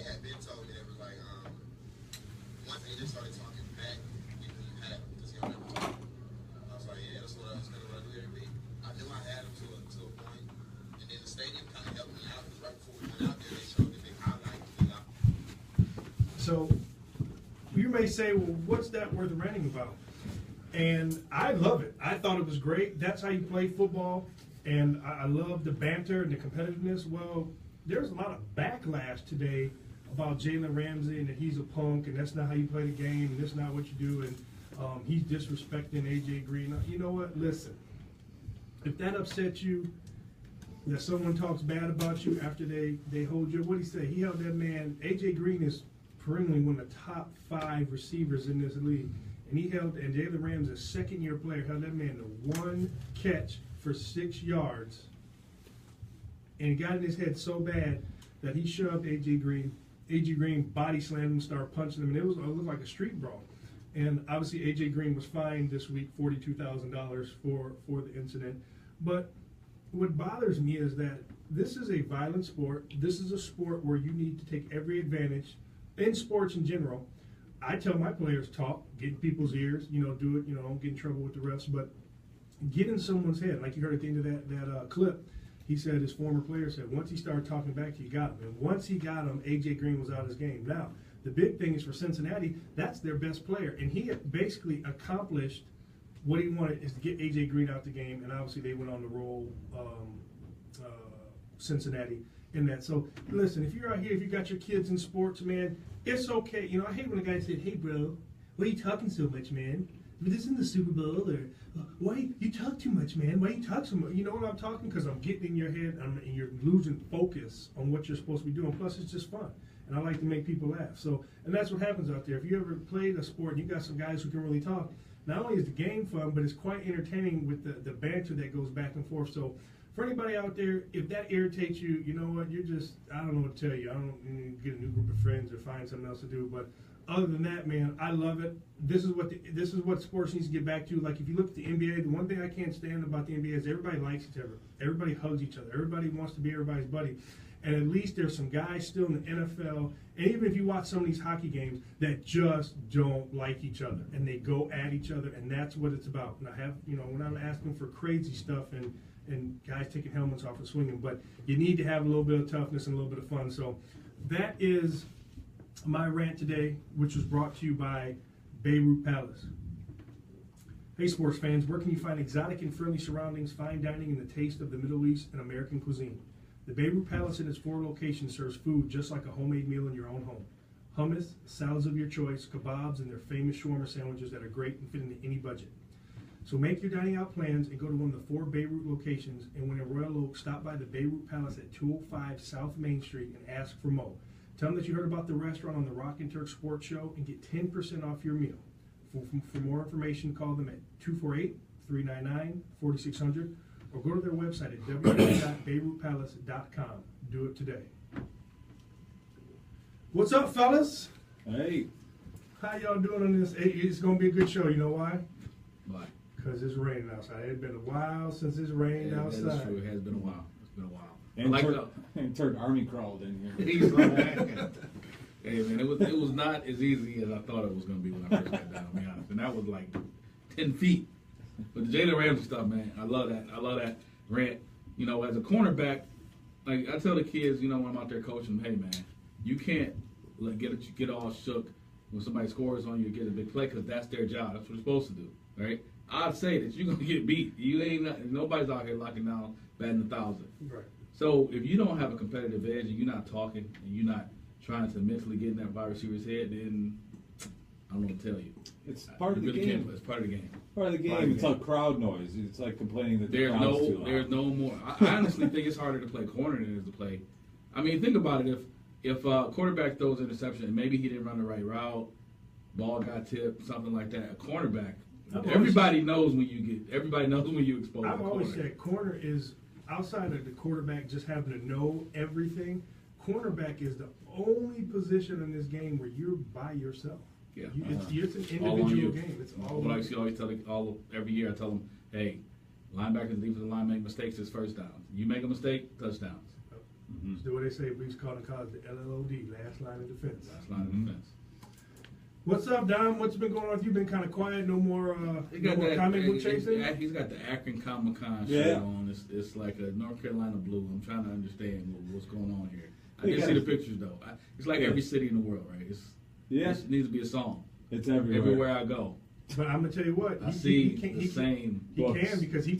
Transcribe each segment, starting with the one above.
they had been told me that was like, once they just started talking back, you couldn't have him because he don't have a phone. I was like, yeah, that's what I was going to do every week. I knew I had him to a point, and then the stadium kind of helped me out because right before we went out there, they showed the big highlight. So you may say, well, what's that worth ranting about? And I love it. I thought it was great. That's how you play football. And I love the banter and the competitiveness. Well, there's a lot of backlash today about Jalen Ramsey and that he's a punk and that's not how you play the game and that's not what you do. And he's disrespecting A.J. Green. You know what? Listen, if that upsets you, that someone talks bad about you after they hold you, what did he say? He held that man. A.J. Green is perennially one of the top 5 receivers in this league. And Jalen Ramsey, a second-year player, held that man to 1 catch for 6 yards. And he got in his head so bad that he shoved A.J. Green. A.J. Green body slammed him, started punching him, and it looked like a street brawl. And obviously A.J. Green was fined this week $42,000 for the incident. But what bothers me is that this is a violent sport. This is a sport where you need to take every advantage. In sports in general, I tell my players, talk, get in people's ears, do it, don't get in trouble with the refs, but get in someone's head. Like you heard at the end of that clip, he said, his former player said, once he started talking back to you, got him. And once he got him, A.J. Green was out of his game. Now, the big thing is for Cincinnati, that's their best player. And he had basically accomplished what he wanted, is to get A.J. Green out the game. And obviously they went on to roll Cincinnati in that. So, listen, if you're out here, if you got your kids in sports, man, it's okay. I hate when a guy said, hey, bro, why are you talking so much, man? This isn't the Super Bowl, or why you talk too much, man? Why you talk so much? You know what I'm talking? Because I'm getting in your head, and you're losing focus on what you're supposed to be doing. Plus, it's just fun, and I like to make people laugh. So, and that's what happens out there. If you ever played a sport and you got some guys who can really talk, not only is the game fun, but it's quite entertaining with the banter that goes back and forth. So, for anybody out there, if that irritates you, you know what? You're just, I don't know what to tell you. I don't get a new group of friends or find something else to do. But other than that, man, I love it. This is what sports needs to get back to. Like if you look at the NBA, the one thing I can't stand about the NBA is everybody likes each other. Everybody hugs each other. Everybody wants to be everybody's buddy. And at least there's some guys still in the NFL, and even if you watch some of these hockey games, that just don't like each other, and they go at each other, and that's what it's about. And I have, we're not asking for crazy stuff and guys taking helmets off and swinging, but you need to have a little bit of toughness and a little bit of fun. So that is my rant today, which was brought to you by Beirut Palace. Hey sports fans, where can you find exotic and friendly surroundings, fine dining, and the taste of the Middle East and American cuisine? The Beirut Palace in its 4 locations serves food just like a homemade meal in your own home. Hummus, salads of your choice, kebabs, and their famous shawarma sandwiches that are great and fit into any budget. So make your dining out plans and go to one of the 4 Beirut locations, and when in Royal Oak, stop by the Beirut Palace at 205 South Main Street and ask for Mo. Tell them that you heard about the restaurant on the Rock and Turk Sports Show and get 10% off your meal. For more information, call them at 248-399-4600 or go to their website at www.beirutpalace.com. Do it today. What's up, fellas? Hey. How y'all doing on this? It's going to be a good show. You know why? Why? Because it's raining outside. It's been a while since it's rained outside. That's true. It has been a while. It's been a while. And Turk Army crawled in here. Hey man, it was not as easy as I thought it was going to be when I first got down, to be honest. And that was like 10 feet. But the Jalen Ramsey stuff, man, I love that. I love that rant. As a cornerback, like I tell the kids, when I'm out there coaching, hey man, you can't get all shook when somebody scores on you to get a big play because that's their job. That's what they're supposed to do, right? I'd say that you're gonna get beat. Nobody's out here locking down batting 1,000. Right. So if you don't have a competitive edge and you're not talking and you're not trying to mentally get in that wide receiver's head, then I don't know what to tell you. It's part of the game. It's part of the game. Part of the game. It's like crowd noise. It's like complaining that there's no more. I honestly think it's harder to play corner than it is to play. I mean, think about it. If a quarterback throws an interception and maybe he didn't run the right route, ball got tipped, something like that, a cornerback. Everybody knows when you expose. I've always said corner is outside of the quarterback just having to know everything. Cornerback is the only position in this game where you're by yourself. Yeah, it's an individual game. It's all. What I always tell every year, I tell them, hey, linebackers and defensive line make mistakes as first downs. You make a mistake, touchdowns. Just do what they say. We used to call it the LLOD, last line of defense. Last line of defense. What's up, Dom? What's been going on? You've been kind of quiet. No more comic book chasing? He's got the Akron Comic-Con shirt on. It's like a North Carolina blue. I'm trying to understand what's going on here. I didn't see the pictures, though. It's like every city in the world, right? It needs to be a song. It's everywhere. Everywhere I go. But I'm gonna tell you what, I see the same books. He can because he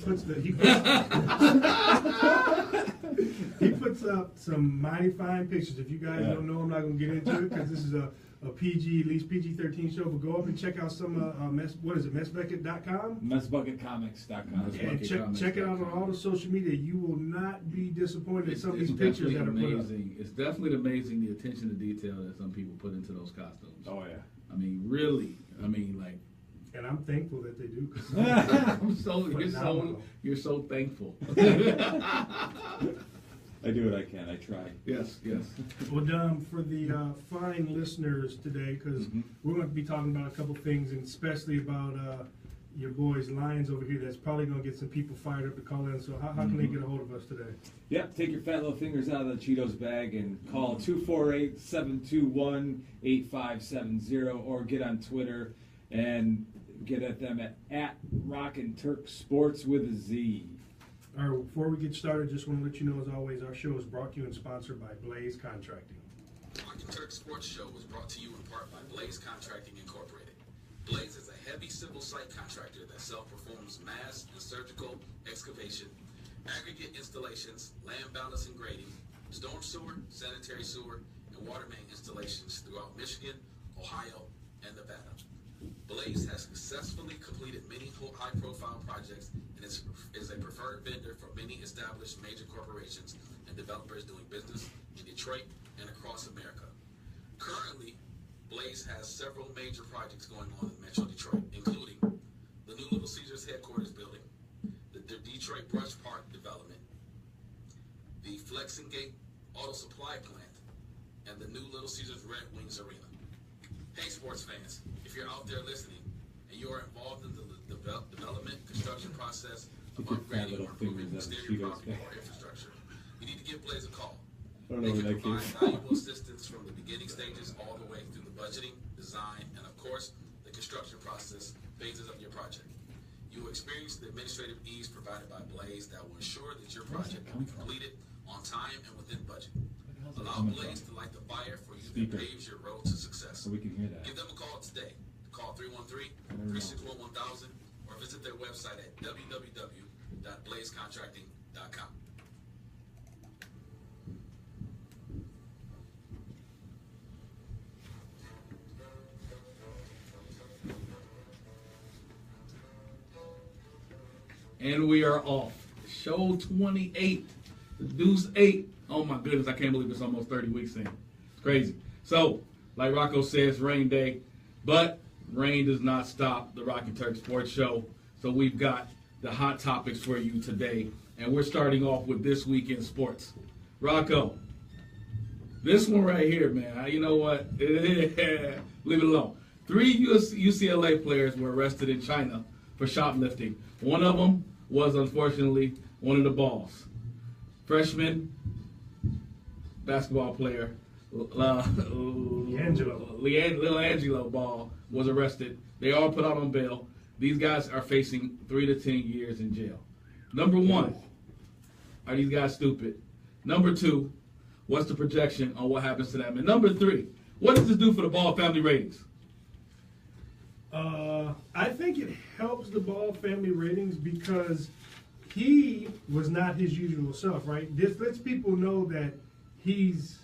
puts up some mighty fine pictures. If you guys don't know, I'm not gonna get into it because this is a PG, at least PG-13 show. But go up and check out some messbucket.com. Messbucketcomics.com. And check it out on all the social media. You will not be disappointed in some of these pictures that are put up. It's definitely amazing the attention to detail that some people put into those costumes. Oh yeah. I mean, really. I mean, like. And I'm thankful that they do. You're so thankful. I do what I can. I try. Yes. Well, Dom, for the fine listeners today, because we're going to be talking about a couple things, and especially about your boys Lions over here. That's probably going to get some people fired up to call in. So how can they get a hold of us today? Yep, take your fat little fingers out of the Cheetos bag and call 248-721-8570 or get on Twitter and get at them at Rockin' Turk Sports with a Z. All right, before we get started, just want to let you know, as always, our show is brought to you and sponsored by Blaze Contracting. The Turk Sports Show was brought to you in part by Blaze Contracting Incorporated. Blaze is a heavy civil site contractor that self-performs mass and surgical excavation, aggregate installations, land balance and grading, storm sewer, sanitary sewer, and water main installations throughout Michigan, Ohio, and Nevada. Blaze has successfully completed many high-profile projects and is a preferred vendor for many established major corporations and developers doing business in Detroit and across America. Currently, Blaze has several major projects going on in Metro Detroit, including the new Little Caesars headquarters building, the Detroit Brush Park development, the Flexing Gate Auto Supply plant, and the new Little Caesars Red Wings Arena. Hey, sports fans, if you're out there listening and you are involved in the development, construction process of upgrading or improving exterior property or infrastructure, you need to give Blaze a call. They can provide valuable assistance from the beginning stages all the way through the budgeting, design, and of course, the construction process phases of your project. You will experience the administrative ease provided by Blaze that will ensure that your project will be completed on time and within budget. Allow Blaze to light the fire for you that paves your road to success. So we can hear that. Give them a call today. Call 313-361-1000 or visit their website at www.blazecontracting.com. And we are off. Show 28. The Deuce 8. Oh my goodness, I can't believe it's almost 30 weeks in. It's crazy. So, like Rocco says, rain day. But rain does not stop the Rockin' Turk Sports Show. So we've got the hot topics for you today. And we're starting off with this week in sports. Rocco, this one right here, man. You know what? Leave it alone. 3 UCLA players were arrested in China for shoplifting. One of them was, unfortunately, one of the Balls. Freshman basketball player LiAngelo Ball was arrested. They all put out on bail. These guys are facing 3 to 10 years in jail. Number one, are these guys stupid? Number two, what's the projection on what happens to them? And number three, what does this do for the Ball family ratings? I think it helps the Ball family ratings because he was not his usual self, right? This lets people know that he's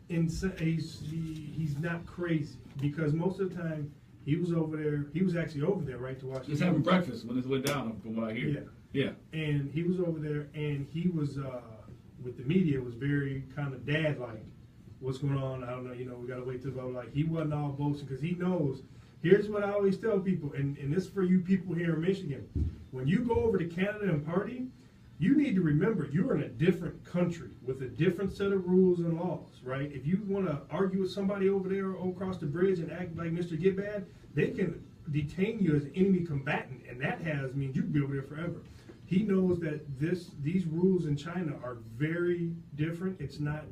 not crazy because most of the time he was over there. He was actually over there, right, to watch. Just having breakfast when this went down, from what I hear. Yeah. And he was over there, and he was with the media was very kind of dad-like. What's going on? I don't know. You know, we got to wait till about like he wasn't all boasting because he knows. Here's what I always tell people, and this is for you people here in Michigan. When you go over to Canada and party, you need to remember you're in a different country with a different set of rules and laws, right? If you want to argue with somebody over there across the bridge and act like Mr. Get Bad, they can detain you as an enemy combatant, and that means you can be over there forever. he knows that these rules in China are very different. It's not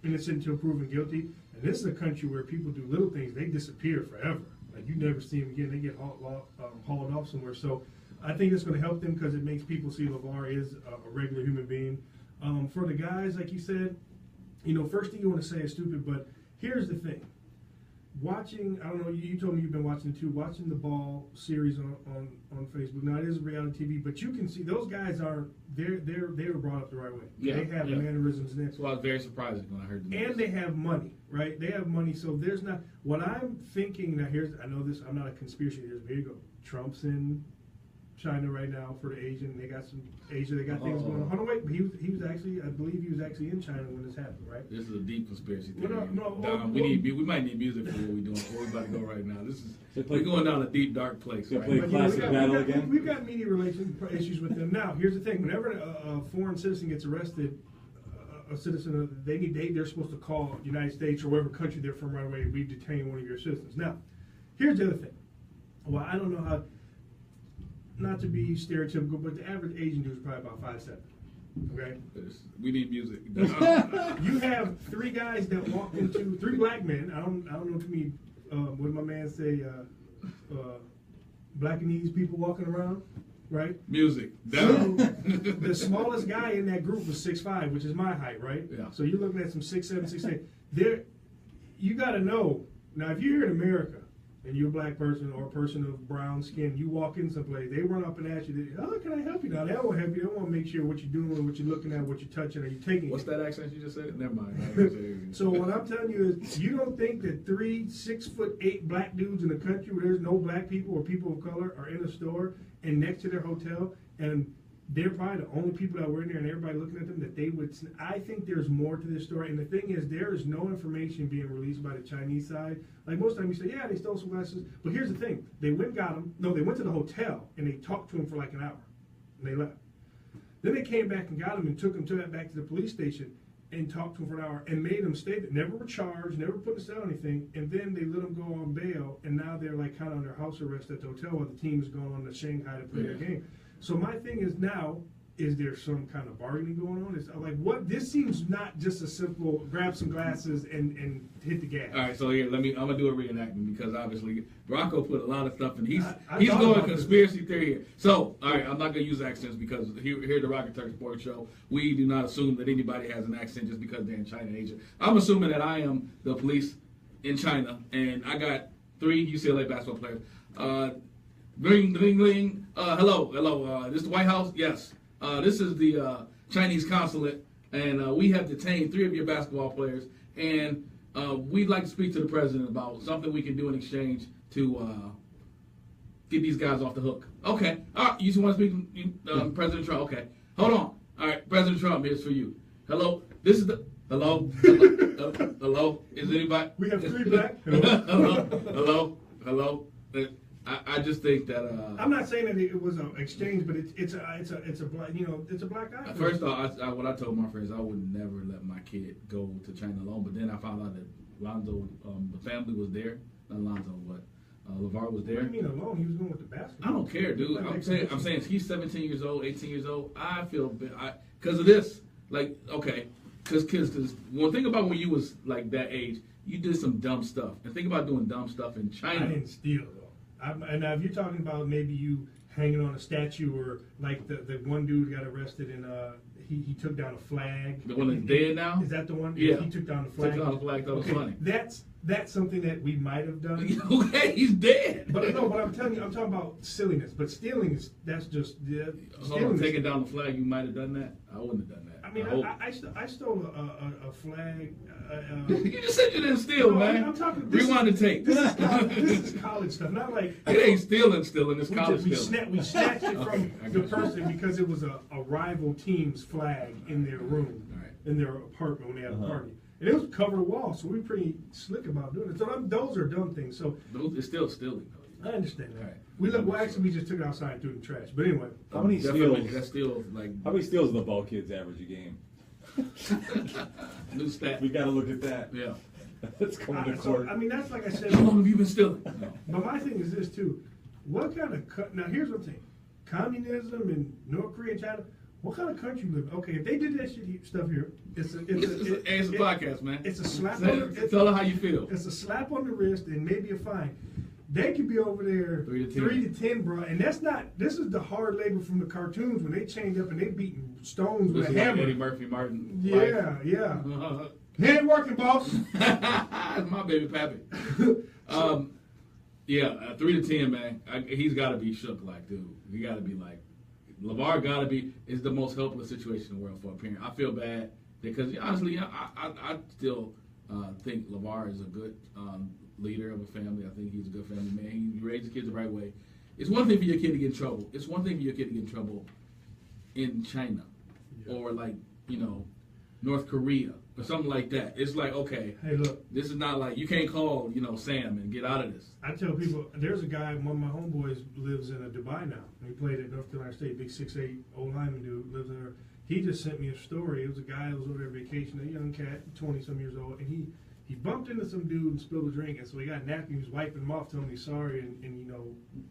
innocent until proven guilty. And this is a country where people do little things, they disappear forever. Like you never see them again. They get hauled off somewhere. So I think it's going to help them because it makes people see LeVar is a regular human being. For the guys, like you said, first thing you want to say is stupid, but here's the thing. Watching, I don't know, you told me you've been watching it too, watching the Ball series on Facebook. Now, it is reality TV, but you can see those guys they were brought up the right way. Yeah, they have mannerisms in there. So I was very surprised when I heard the And they have money, right? They have money, so there's not, what I'm thinking, now I know this, I'm not a conspiracy theorist, but here you go. Trump's in China right now for the Asian. They got things going on. Hold on, wait. But he was actually, I believe he was actually in China when this happened, right? This is a deep conspiracy theory. No, we might need music for what we're doing. Where we about to go right now. We're going down a deep, dark place. Right? Play classic battle again. We've got media relations issues with them. Now, here's the thing: whenever a foreign citizen gets arrested, a citizen they're supposed to call the United States or whatever country they're from right away. We detain one of your citizens. Now, here's the other thing. Well, I don't know how. Not to be stereotypical, but the average Asian dude is probably about 5'7". Okay? We need music. You have three guys that walk into three black men. I don't know too many. What did my man say? Blackanese people walking around, right? Music. So, the smallest guy in that group was 6'5", which is my height, right? Yeah. So you're looking at some 6'7", 6'8". There, you got to know. Now, if you're here in America, and you're a black person or a person of brown skin, you walk in someplace, they run up and ask you, oh, can I help you? Now, they won't help you. They want to make sure what you're doing, what you're looking at, what you're touching, are you taking What's it? that accent you just said? Never mind. So what I'm telling you is, you don't think that 3 6'8" black dudes in a country where there's no black people or people of color are in a store and next to their hotel, and they're probably the only people that were in there and everybody looking at them, that they would. I think there's more to this story. And the thing is, there is no information being released by the Chinese side. Like most times you say, yeah, they stole some glasses. But here's the thing. They went and got them. No, they went to the hotel and they talked to him for like an hour. And they left. Then they came back and got him and took him back to the police station and talked to him for an hour and made him stay there. Never were charged, never put in cell or anything. And then they let him go on bail. And now they're like kind of under house arrest at the hotel while the team is going on to Shanghai to play their game. So my thing is now, is there some kind of bargaining going on? It's like, what? This seems not just a simple grab some glasses and hit the gas. All right, so here, I'm gonna do a reenactment because obviously Rocco put a lot of stuff in. He's I going conspiracy theory here. So, all right, I'm not gonna use accents because here at the Rock and Turk Sports Show, we do not assume that anybody has an accent just because they're in China and Asia. I'm assuming that I am the police in China, and I got 3 UCLA basketball players. Ring, ring, ring. Hello. This the White House? Yes. This is the Chinese consulate, and we have detained 3 of your basketball players, and we'd like to speak to the president about something we can do in exchange to get these guys off the hook. Okay. All right. You just want to speak to President Trump? Okay. Hold on. All right. President Trump, here's for you. Hello. This is the... Hello? Hello? Is anybody... We have 3 black... Hello? I just think that I'm not saying that it was an exchange, but it's a black, it's a black guy. First off, what I told my friends, I would never let my kid go to China alone. But then I found out that Lonzo, the family was there. Not Lonzo, but LeVar was there. What do you mean alone? He was going with the basketball. I don't care, dude. I'm saying he's 17 years old, 18 years old. I feel because of this. Like, okay, because one thing about when you was like that age, you did some dumb stuff. And think about doing dumb stuff in China. I didn't steal though. And now if you're talking about maybe you hanging on a statue or like the one dude got arrested and he took down a flag. The one that's dead now? Is that the one? Yeah. He took down the flag. Took down the flag. That was funny. That's something that we might have done. Okay, he's dead. But no, but I'm telling you, I'm talking about silliness. But stealing that's just taking down the flag. You might have done that. I wouldn't have done that. I mean, I stole a flag. You just said you didn't steal, man. I'm talking. Rewind the tape. This is college stuff, not like it ain't stealing. It's college stealing. We snatched it from the person because it was a rival team's flag in their room, in their apartment when they had a party. And it was covered a wall, so we were pretty slick about doing it. So those are dumb things. So it's still stealing, though. I understand that. Right. We just took it outside and threw it in the trash. But anyway, how many steals? That's still like how many steals do the Ball kids average a game? New stat. We got to look at that. Yeah. Let's come to court. I mean, that's like I said. How long have you been stealing? But my thing is this too. What kind of now? Here's what I'm saying. communism and North Korea and China. What kind of country you live in? Okay, if they did that stuff here, it's a podcast, man. It's a slap Tell on the Tell her how you feel. It's a slap on the wrist and maybe a fine. They could be over there 3 to 10, bro. And that's not. This is the hard labor from the cartoons when they change up and they beating stones with a hammer. Eddie Murphy Martin. Yeah, yeah. He ain't working, boss. That's my baby pappy. 3 to 10, man. He's got to be shook, like, dude. He got to be like. LeVar got to be. It's the most helpless situation in the world for a parent. I feel bad because honestly, I still think LeVar is a good leader of a family. I think he's a good family man. He raised his kids the right way. It's one thing for your kid to get in trouble. It's one thing for your kid to get in trouble in China or like North Korea or something like that. It's like, okay, hey, look, this is not like you can't call Sam and get out of this. I tell people there's a guy. One of my homeboys lives in Dubai now. He played at North Carolina State. Big 6'8" old lineman dude lives there. He just sent me a story. It was a guy who was over there vacation, a young cat, 20-some years old, and he bumped into some dude and spilled a drink, and so he got a napkin. He was wiping him off, telling him he's sorry, and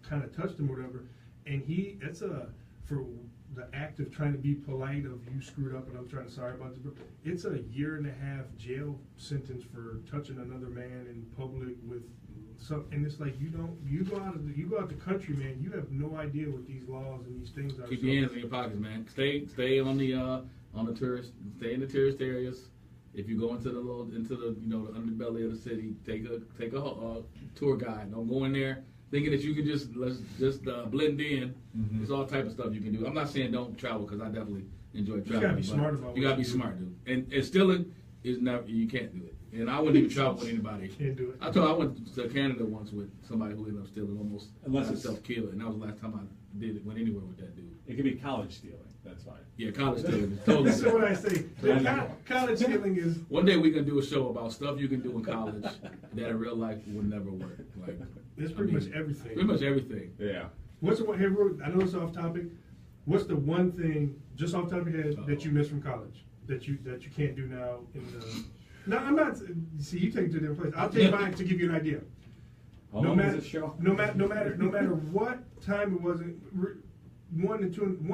kind of touched him or whatever. And for the act of trying to be polite of you screwed up and I'm trying to sorry about this. It's a 1.5 year jail sentence for touching another man in public with some, and it's like you go out the country, man. You have no idea what these laws and these things are. Keep your hands in your pockets, man. Stay on the tourist. Stay in the tourist areas. If you go into the the underbelly of the city, take a tour guide. Don't go in there thinking that you can just blend in. Mm-hmm. There's all type of stuff you can do. I'm not saying don't travel because I definitely enjoy traveling. You gotta be smart about it. You gotta be smart, dude. And stealing is never. You can't do it. And I wouldn't even travel with anybody. Can't do it. I went to Canada once with somebody who ended up stealing almost self-killed, and that was the last time I went anywhere with that dude. It could be college stealing. That's fine. Yeah, college stealing is totally. This is what I say. College stealing is. One day we can do a show about stuff you can do in college that in real life would never work. Like it's pretty much everything. Pretty much everything. Yeah. What's the one? Hey, I know it's off topic. What's the one thing, just off the top of your head, that you missed from college that you can't do now in the? No, I'm not. See, you take it to a different place. I'll take mine to give you an idea. How long is the show? No matter what time it was, 1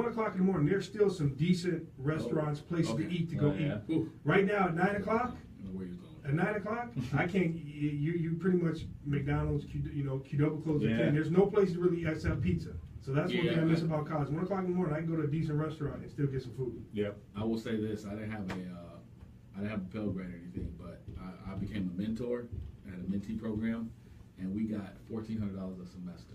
o'clock in the morning, there's still some decent restaurants, places to eat to go eat. Yeah. Right now at 9 o'clock. Where you going? At 9 o'clock, I can't. You pretty much McDonald's, Qdoba closed at 10. There's no place to really sell pizza. So that's one thing I miss about college. 1 o'clock in the morning, I can go to a decent restaurant and still get some food. Yep. I will say this: I didn't have a Pell Grant or anything, but I became a mentor at a mentee program, and we got $1,400 a semester.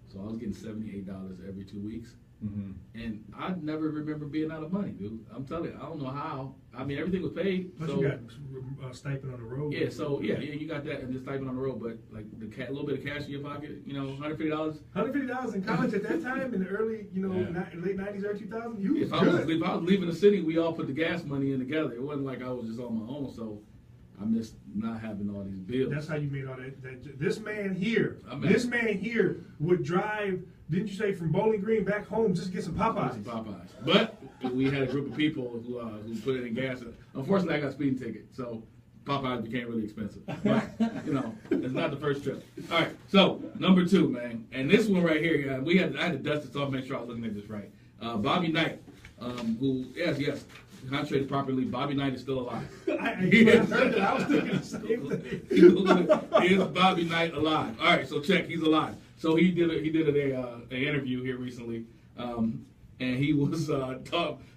So I was getting $78 every 2 weeks. Mm-hmm. And I never remember being out of money, dude. I'm telling you, I don't know how. I mean, everything was paid. Plus so, you got stipend on the road. Yeah, so you got that and the stipend on the road, but like a little bit of cash in your pocket, $150. $150 in college at that time in the early, late 90s, early 2000s. You was if I was leaving the city, we all put the gas money in together. It wasn't like I was just on my own, so I missed not having all these bills. That's how you made all that. This man here would drive. Didn't you say from Bowling Green back home just to get some Popeyes? But we had a group of people who put it in gas. Unfortunately, I got a speeding ticket, so Popeyes became really expensive. But it's not the first trip. All right, so number 2, man, and this one right here, I had to dust this off, make sure I was looking at this right. Bobby Knight, who yes. Contrary properly, Bobby Knight is still alive. I heard that. I was thinking the same thing. Is Bobby Knight alive? All right, so check. He's alive. So he did an interview here recently, and he was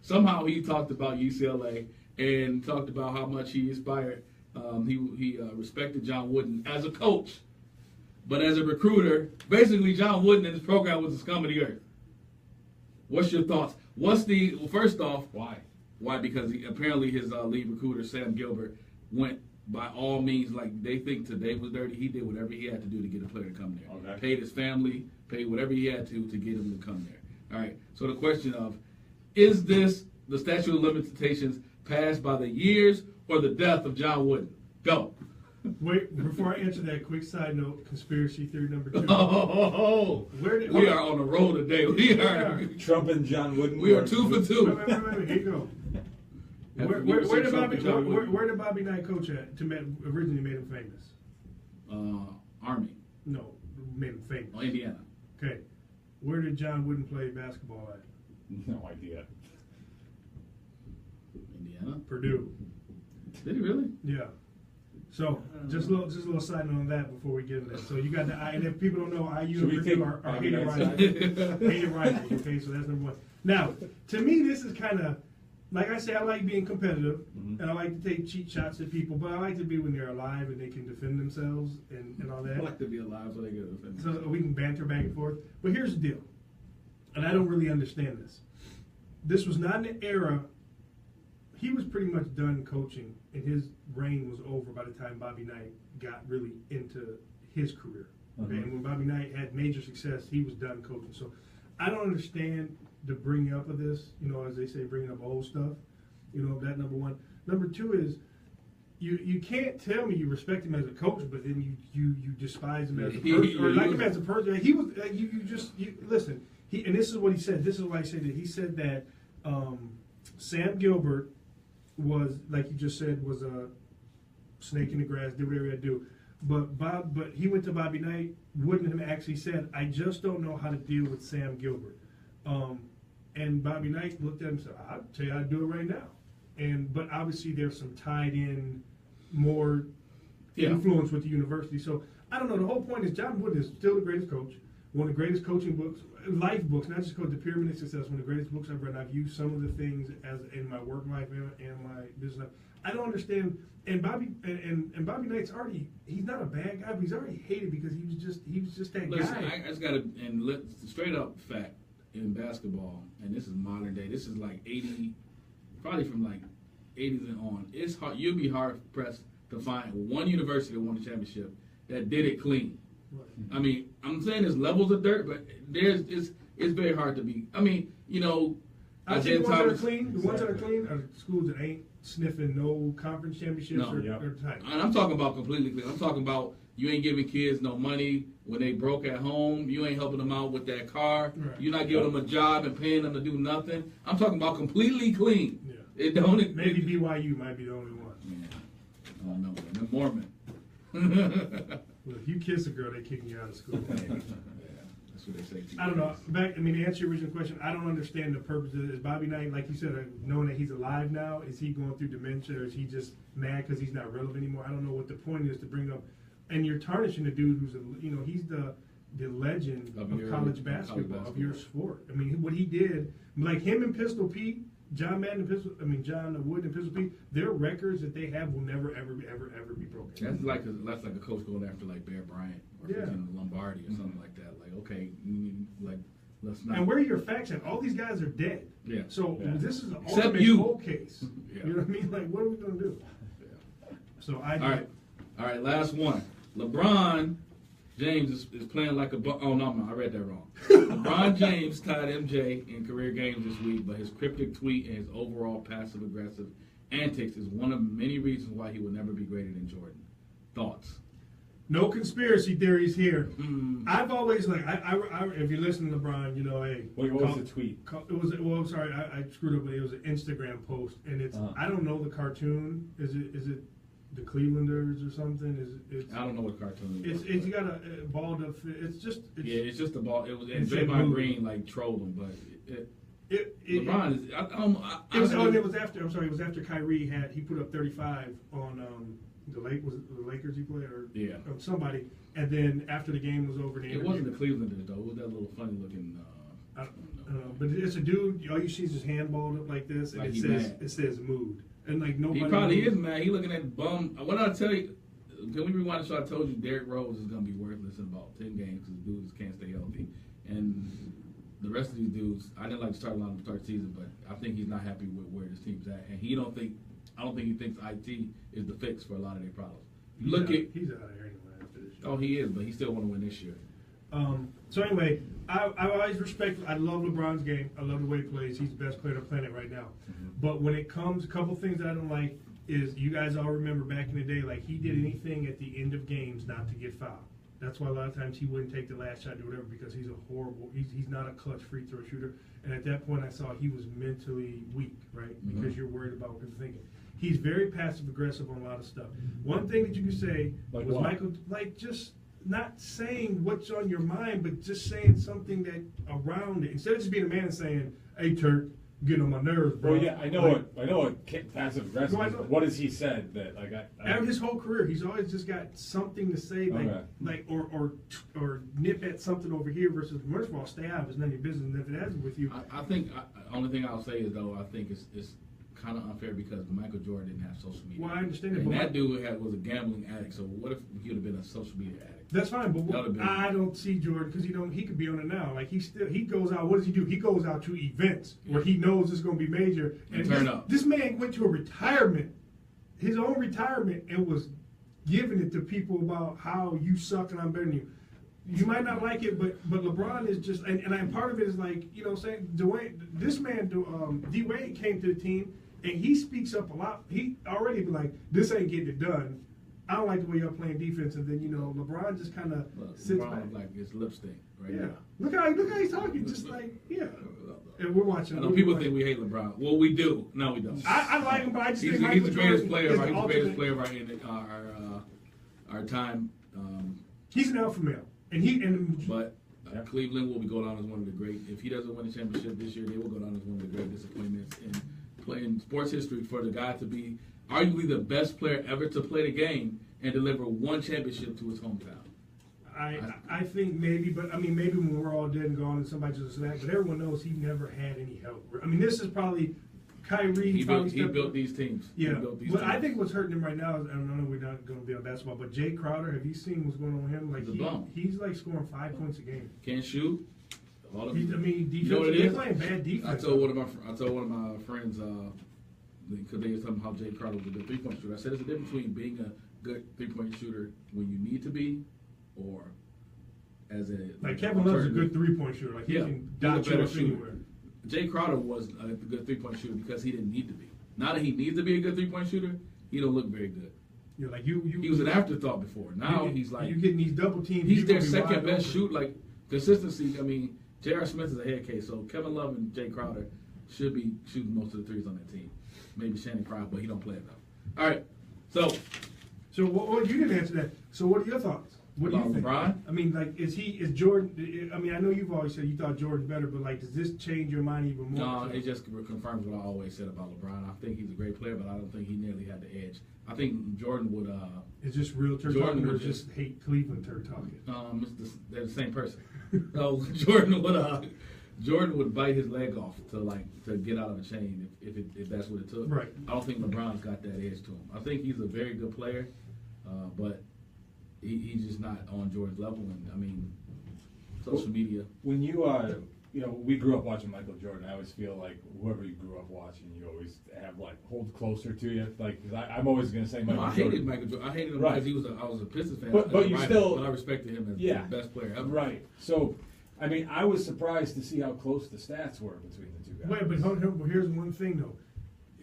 somehow he talked about UCLA and talked about how much he inspired. He respected John Wooden as a coach, but as a recruiter, basically John Wooden and his program was the scum of the earth. What's your thoughts? First off, why? Why? Because apparently his lead recruiter, Sam Gilbert, went by all means, like they think today was dirty. He did whatever he had to do to get a player to come there. Okay. Paid his family, paid whatever he had to get him to come there. All right. So the question of, is this the statute of limitations passed by the years or the death of John Wooden? Go. Wait, before I answer that, quick side note, conspiracy theory number 2. We are on the roll today. We are Trump and John Wooden. We are 2 for 2. Wait, here you go. Where did Bobby Knight coach at originally made him famous? Army. No, made him famous. Indiana. Okay. Where did John Wooden play basketball at? No idea. Indiana. Purdue. Did he really? Yeah. So just a little side note on that before we get into that. So you got the and if people don't know, IU and Purdue are hated rivals. Okay, so that's number one. Now, to me, this is kind of like I say. I like being competitive, and I like to take cheap shots at people, but I like to be when they're alive and they can defend themselves and all that. I like to be alive so they can defend. So we can banter back and forth. But here's the deal, and I don't really understand this. This was not an era. He was pretty much done coaching, and his reign was over by the time Bobby Knight got really into his career. Okay? And when Bobby Knight had major success, he was done coaching. So I don't understand the bringing up of this, as they say, bringing up old stuff. That number one. Number two is you can't tell me you respect him as a coach, but then you despise him as a person, or like him as a person. He was listen. And this is what he said. This is why I say that. He said that Sam Gilbert was, like you just said, was a snake in the grass, did whatever he had to do. But he went to Bobby Knight. Wooden actually said, I just don't know how to deal with Sam Gilbert. And Bobby Knight looked at him and said, I'll tell you how to do it right now. But obviously there's some tied in more influence with the university. So I don't know. The whole point is John Wooden is still the greatest coach. One of the greatest coaching books, life books, not just called The Pyramid of Success, one of the greatest books I've read. I've used some of the things as in my work life and my business life. I don't understand. And Bobby Knight's already, he's not a bad guy, but he's already hated because he was just that guy. I just got to, and straight up fact in basketball, and this is modern day, this is like 80, probably from like 80s and on. It's hard, you'll be hard pressed to find one university that won the championship that did it clean. I mean, I'm saying there's levels of dirt, but it's very hard to be. I mean, I think the ones that are clean are schools that ain't sniffing no conference championships or type. And I'm talking about completely clean. I'm talking about you ain't giving kids no money when they broke at home. You ain't helping them out with that car. Right. You're not giving them a job and paying them to do nothing. I'm talking about completely clean. Yeah. Maybe BYU might be the only one. Yeah. I don't know. They're Mormon. Well, if you kiss a girl, they kicking you out of school. Yeah, that's what they say. I don't know. To answer your original question, I don't understand the purpose of it. Is Bobby Knight, like you said, knowing that he's alive now, is he going through dementia, or is he just mad because he's not relevant anymore? I don't know what the point is to bring up. And you're tarnishing the dude who's, he's the legend of college basketball, of your sport. I mean, what he did, like him and Pistol Pete, John Wood and Pistol Pete, their records that they have will never, ever be broken. That's like a coach going after like Bear Bryant or Lombardi or something like that. Like, okay, let's not. And where are your facts at? All these guys are dead. Yeah. So this is the Except ultimate you. cold case. Yeah. You know what I mean? Like, what are we gonna do? Yeah. So All right. Last one. LeBron James is playing like a. Oh no, I read that wrong. LeBron James tied MJ in career games this week, but his cryptic tweet and his overall passive-aggressive antics is one of many reasons why he will never be greater than Jordan. Thoughts? No conspiracy theories here. I've always if you listen to LeBron, hey. What was the tweet? I'm sorry, I screwed up, but it was an Instagram post, and it's I don't know the cartoon. Is it the Clevelanders or something? I don't know what cartoon it is. It's you got a ball to. It's just. It's just a ball. It was and Draymond Green trolled him, but LeBron is. It was after. I'm sorry. It was after Kyrie he put up 35 on the Lakers he played or somebody, and then after the game was over, it wasn't the Clevelanders though. It was that little funny looking. I don't know, but it's a dude. All you see is his hand balled up like this, and it says mood. And nobody. He probably is mad. He looking at the bum. What did I tell you? Can we rewind the show? I told you Derrick Rose is going to be worthless in about 10 games because dudes can't stay healthy. And the rest of these dudes, I didn't like to start a lot of the start season, but I think he's not happy with where this team's at. And I don't think he thinks IT is the fix for a lot of their problems. He's out of here anyway after this year. Oh, he is, but he still want to win this year. So anyway, I always respect. I love LeBron's game. I love the way he plays. He's the best player on the planet right now. But when it comes, a couple things that I don't like is you guys all remember back in the day, like he did anything at the end of games not to get fouled. That's why a lot of times he wouldn't take the last shot or whatever because he's he's not a clutch free throw shooter. And at that point, I saw he was mentally weak, right? Because you're worried about what people are thinking. He's very passive aggressive on a lot of stuff. One thing that you can say was Michael, just not saying what's on your mind, but just saying something that around it. Instead of just being a man and saying, "Hey, Turk, getting on my nerves, bro." Well, yeah, I know what passive aggressive is. No, I know. What has he said that like Out of his whole career, he's always just got something to say, or nip at something over here. Versus, first of all, stay out. It's none of your business. And if it hasn't with you, I think only thing I'll say is though I think it's kind of unfair because Michael Jordan didn't have social media. well, I understand it. And But that dude was a gambling addict. So what if he would have been a social media addict? that's fine, but That would've been- I don't see Jordan because he could be on it now. Like he goes out. What does he do? He goes out to events where he knows it's going to be major. And turn up. This man went to a retirement, his own retirement, and was giving it to people about how you suck and I'm better than you. You might not like it, but LeBron is just and part of it is like saying this man D-Wade came to the team and he speaks up a lot. He already been like, this ain't getting it done. I don't like the way y'all playing defense, and then LeBron just kind of sits back. Like his lipstick right Yeah, now. look how he's talking, just like And we're watching. People think we hate LeBron. Well, we do. No, we don't. I like him, but I just He's think the greatest player. is He's the greatest ultimate- player right in our time. He's an alpha male, But Cleveland will go down as one of the great. If he doesn't win the championship this year, they will go down as one of the great disappointments in playing sports history for the guy to be arguably the best player ever to play the game and deliver one championship to his hometown. I think maybe, but I mean maybe when we're all dead and gone and somebody just snack, but everyone knows he never had any help. I mean, this is probably Kyrie. He built these teams. Yeah, but I teams. think what's hurting him right now is, I don't know we're not going to be on basketball, but Jay Crowder, have you seen what's going on with him? Like he's like scoring 5 points a game. Can't shoot. Defense, you know what it they're is? playing bad defense. I told one of my friends because they were talking about how Jay Crowder was a good 3-point shooter. I said there's a difference between being a good 3-point shooter when you need to be, or as a Kevin Love's a good 3-point shooter. Like he can dot you up anywhere. Jay Crowder was a good 3-point shooter because he didn't need to be. Now that he needs to be a good 3-point shooter, he don't look very good. You're like he was an afterthought before. Now he's like you're getting these double teams. He's their second best shoot. Like consistency. I mean, J.R. Smith is a head case, so Kevin Love and Jay Crowder should be shooting most of the threes on that team. Maybe Shannon Crowder, but he don't play enough. All right, so what you didn't answer that. So what are your thoughts? What do you think? LeBron? I mean, like, is Jordan? I mean, I know you've always said you thought Jordan's better, but like, does this change your mind even more? No, it just confirms what I always said about LeBron. I think he's a great player, but I don't think he nearly had the edge. I think Jordan would. Is this real Turk Jordan talking, or would just hate Cleveland Turk talking? They're the same person. No, Jordan would bite his leg off to get out of the chain if that's what it took. Right. I don't think LeBron's got that edge to him. I think he's a very good player, but he's just not on Jordan's level. And I mean, social media. When you we grew up watching Michael Jordan. I always feel like whoever you grew up watching, you always have hold closer to you. Like, because I'm always going to say Michael Jordan. I hated Michael Jordan. I hated him because I was a Pistons fan. But you still, but I respected him as the best player ever. Right. So, I mean, I was surprised to see how close the stats were between the two guys. Wait, but here's one thing though.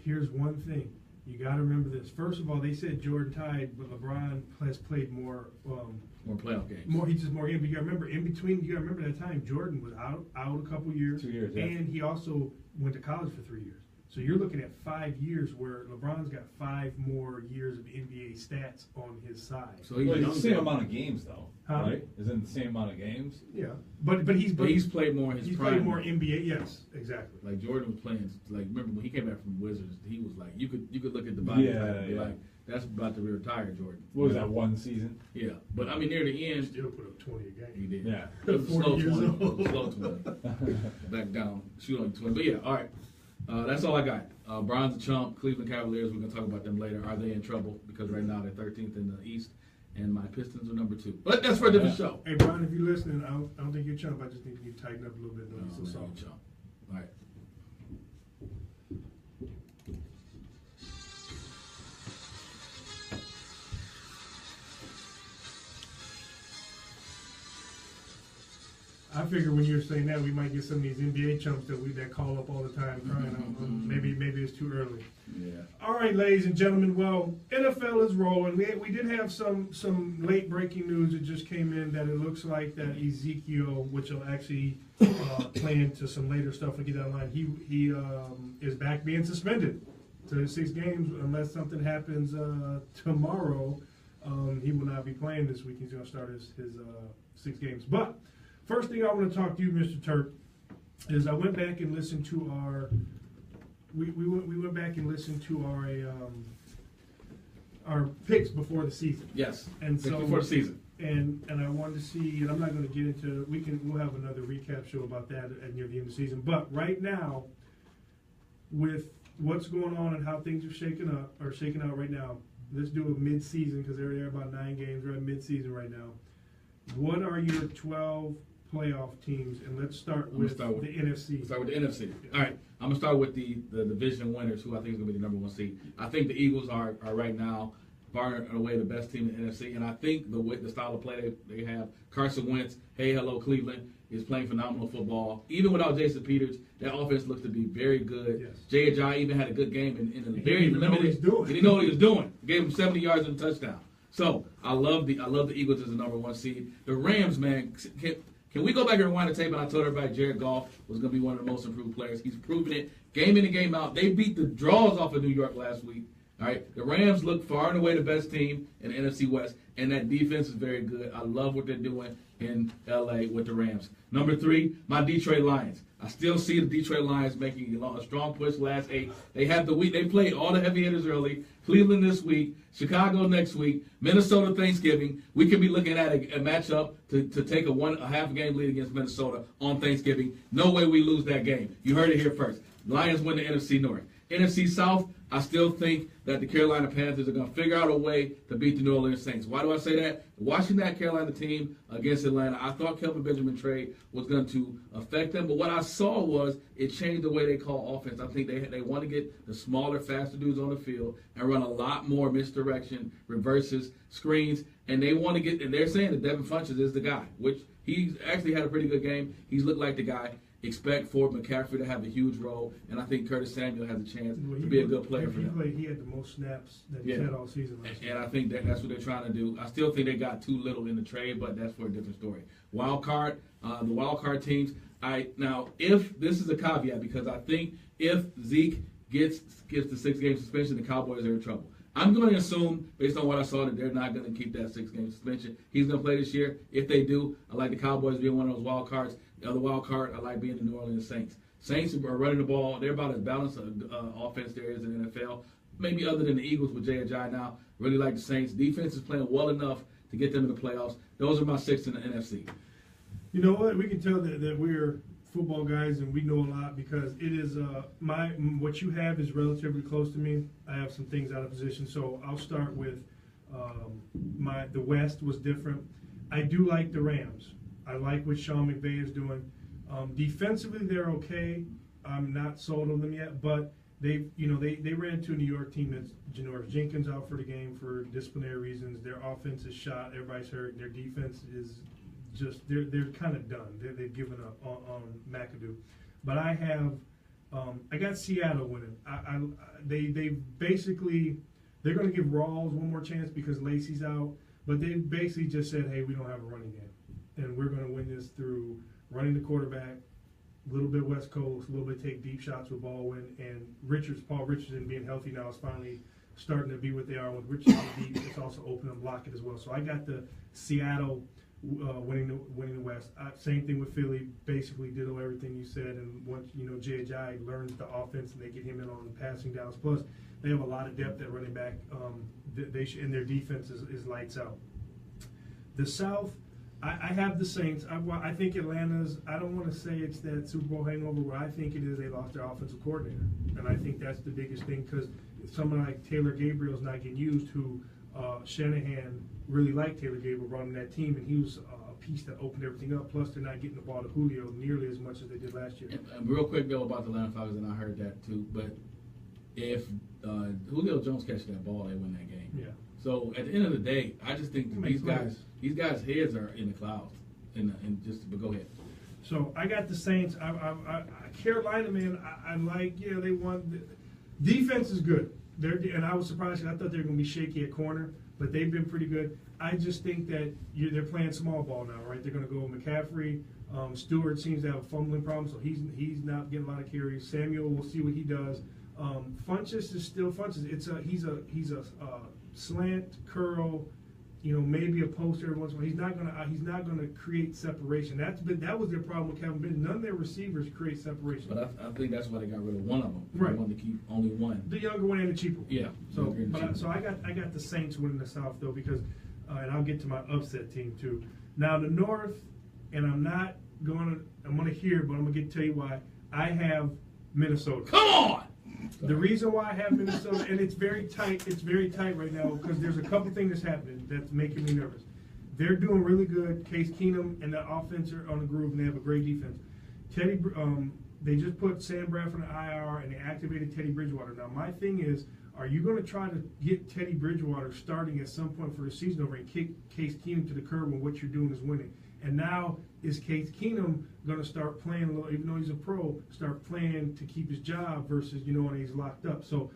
Here's one thing. You got to remember this. First of all, they said Jordan tied, but LeBron has played more playoff games. He just more games. But you got to remember, in between, you got to remember that time Jordan was out a couple years. 2 years, yeah. And he also went to college for 3 years. So you're looking at 5 years where LeBron's got 5 more years of NBA stats on his side. So he's the same amount of games, though, right? Isn't it the same amount of games? Yeah, but he's played more in his prime. He's played more NBA. Yes, exactly. Like Jordan was playing. Like remember when he came back from Wizards, he was like you could look at the body and be like that's about to retire Jordan. What was that, one season? Yeah, but I mean near the end, still put up 20 a game. He did. Yeah, slow 20, slow 20. Back down, shoot on 20. But yeah, all right. That's all I got. Bron's a chump. Cleveland Cavaliers, we're going to talk about them later. Are they in trouble? Because right now they're 13th in the East, and my Pistons are number 2. But that's for a different show. Hey, Brian, if you're listening, I don't think you're chump. I just think you tighten up a little bit. So chump. All right. I figure when you're saying that, we might get some of these NBA chumps that call up all the time crying. Maybe it's too early. Yeah. All right, ladies and gentlemen. Well, NFL is rolling. We did have some late breaking news that just came in that it looks like that Ezekiel, which will actually play into some later stuff we get online. He is back being suspended to 6 games unless something happens tomorrow. He will not not be playing this week. He's going to start his 6 games. But first thing I want to talk to you, Mr. Turk, is I went back and listened to our we went back and listened to our picks before the season. Yes. And so before the season. And I wanted to see, and I'm not going to get into. We'll have another recap show about that near the end of the season. But right now, with what's going on and how things are shaking out right now, let's do a mid-season because they're about 9 games. We're at mid-season right now. What are your 12 playoff teams? And let's start with the NFC. Start with the NFC. All right. I'm going to start with the division winners, who I think is going to be the number 1 seed. I think the Eagles are right now far and away the best team in the NFC, and I think the style of play they have, Carson Wentz, hey, hello, Cleveland, is playing phenomenal football. Even without Jason Peters, that offense looks to be very good. Yes. J.J. even had a good game in a very limited. He didn't know what he was doing. Gave him 70 yards and a touchdown. So I love the Eagles as the number 1 seed. The Rams, man, can we go back and rewind the tape? And I told everybody Jared Goff was going to be one of the most improved players. He's proven it game in and game out. They beat the draws off of New York last week. All right, the Rams look far and away the best team in the NFC West, and that defense is very good. I love what they're doing in L.A. with the Rams. Number 3, my Detroit Lions. I still see the Detroit Lions making a strong push last 8. They have the week. They played all the heavy hitters early. Cleveland this week, Chicago next week, Minnesota Thanksgiving. We could be looking at a matchup to take a half game lead against Minnesota on Thanksgiving. No way we lose that game. You heard it here first. Lions win the NFC North. NFC South, I still think that the Carolina Panthers are going to figure out a way to beat the New Orleans Saints. Why do I say that? Watching that Carolina team against Atlanta, I thought Kelvin Benjamin trade was going to affect them, but what I saw was it changed the way they call offense. I think they want to get the smaller, faster dudes on the field and run a lot more misdirection, reverses, screens, and they want to get, and they're saying that Devin Funchess is the guy, which he's actually had a pretty good game. He's looked like the guy. Expect Ford McCaffrey to have a huge role, and I think Curtis Samuel has a chance to be a good player for them. He had the most snaps that he's had all season last year. And I think that's what they're trying to do. I still think they got too little in the trade, but that's for a different story. Wild card, the wild card teams. Now, if this is a caveat, because I think if Zeke gets the 6-game suspension, the Cowboys are in trouble. I'm going to assume, based on what I saw, that they're not going to keep that 6-game suspension. He's going to play this year. If they do, I like the Cowboys being one of those wild cards. The other wild card, I like being the New Orleans Saints. Saints are running the ball. They're about as balanced offense there is in the NFL. Maybe other than the Eagles with J.J. now. Really like the Saints. Defense is playing well enough to get them in the playoffs. Those are my 6 in the NFC. You know what? We can tell that we're football guys and we know a lot because it is what you have is relatively close to me. I have some things out of position, so I'll start with the West was different. I do like the Rams. I like what Sean McVay is doing. Defensively, they're okay. I'm not sold on them yet, but they ran into a New York team that's Janoris Jenkins out for the game for disciplinary reasons. Their offense is shot. Everybody's hurt. Their defense is just they're kind of done. They've given up on McAdoo. But I got Seattle winning. They basically they're going to give Rawls one more chance because Lacey's out. But they basically just said, hey, we don't have a running game. And we're going to win this through running the quarterback, a little bit West Coast, a little bit take deep shots with Baldwin, and Paul Richardson being healthy now is finally starting to be what they are with Richardson deep. It's also open up Lockett as well. So I got the Seattle winning the West. Same thing with Philly. Basically did everything you said, and once J.J. learns the offense and they get him in on passing downs. Plus, they have a lot of depth at running back. And their defense is lights out. The South. I have the Saints. I think Atlanta's, I don't want to say it's that Super Bowl hangover, but I think it is they lost their offensive coordinator. And I think that's the biggest thing because someone like Taylor Gabriel's not getting used, who Shanahan really liked Taylor Gabriel, brought him that team, and he was a piece that opened everything up. Plus, they're not getting the ball to Julio nearly as much as they did last year. And real quick, Bill, about the Atlanta Falcons, and I heard that too, but if Julio Jones catches that ball, they win that game. Yeah. So at the end of the day, I just think these guys' heads are in the clouds. But go ahead. So I got the Saints. Carolina, man, I like. Yeah, they won. Defense is good. And I was surprised. I thought they were going to be shaky at corner, but they've been pretty good. I just think that they're playing small ball now, right? They're going to go with McCaffrey. Stewart seems to have a fumbling problem, so he's not getting a lot of carries. Samuel, we'll see what he does. Funchess is still Funchess. He's a slant, curl, maybe a post every once in a while. He's not gonna create separation. That was their problem with Kevin Benson. None of their receivers create separation. But I think that's why they got rid of one of them. Right. They wanted to keep only one. The younger one and the cheaper one. Yeah. So, I got the Saints winning the South though because, and I'll get to my upset team too. Now the North, and I'm gonna hear, but I'm gonna tell you why. I have Minnesota. Come on. The reason why I have Minnesota, and it's very tight right now because there's a couple things that's happening that's making me nervous. They're doing really good. Case Keenum and the offense are on the groove, and they have a great defense. They just put Sam Bradford on the IR, and they activated Teddy Bridgewater. Now, my thing is, are you going to try to get Teddy Bridgewater starting at some point for the season over and kick Case Keenum to the curb when what you're doing is winning? And now, is Case Keenum going to start playing a little, even though he's a pro, start playing to keep his job versus, when he's locked up? So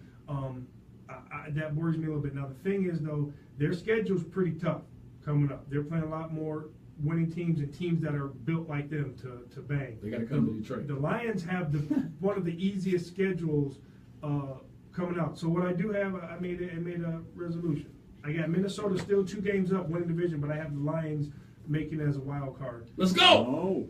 that worries me a little bit. Now, the thing is, though, their schedule's pretty tough coming up. They're playing a lot more winning teams and teams that are built like them to bang. They got to come to Detroit. The Lions have one of the easiest schedules coming out. So what I do have, I made a resolution. I got Minnesota still 2 games up, winning division, but I have the Lions making it as a wild card. Let's go. Oh.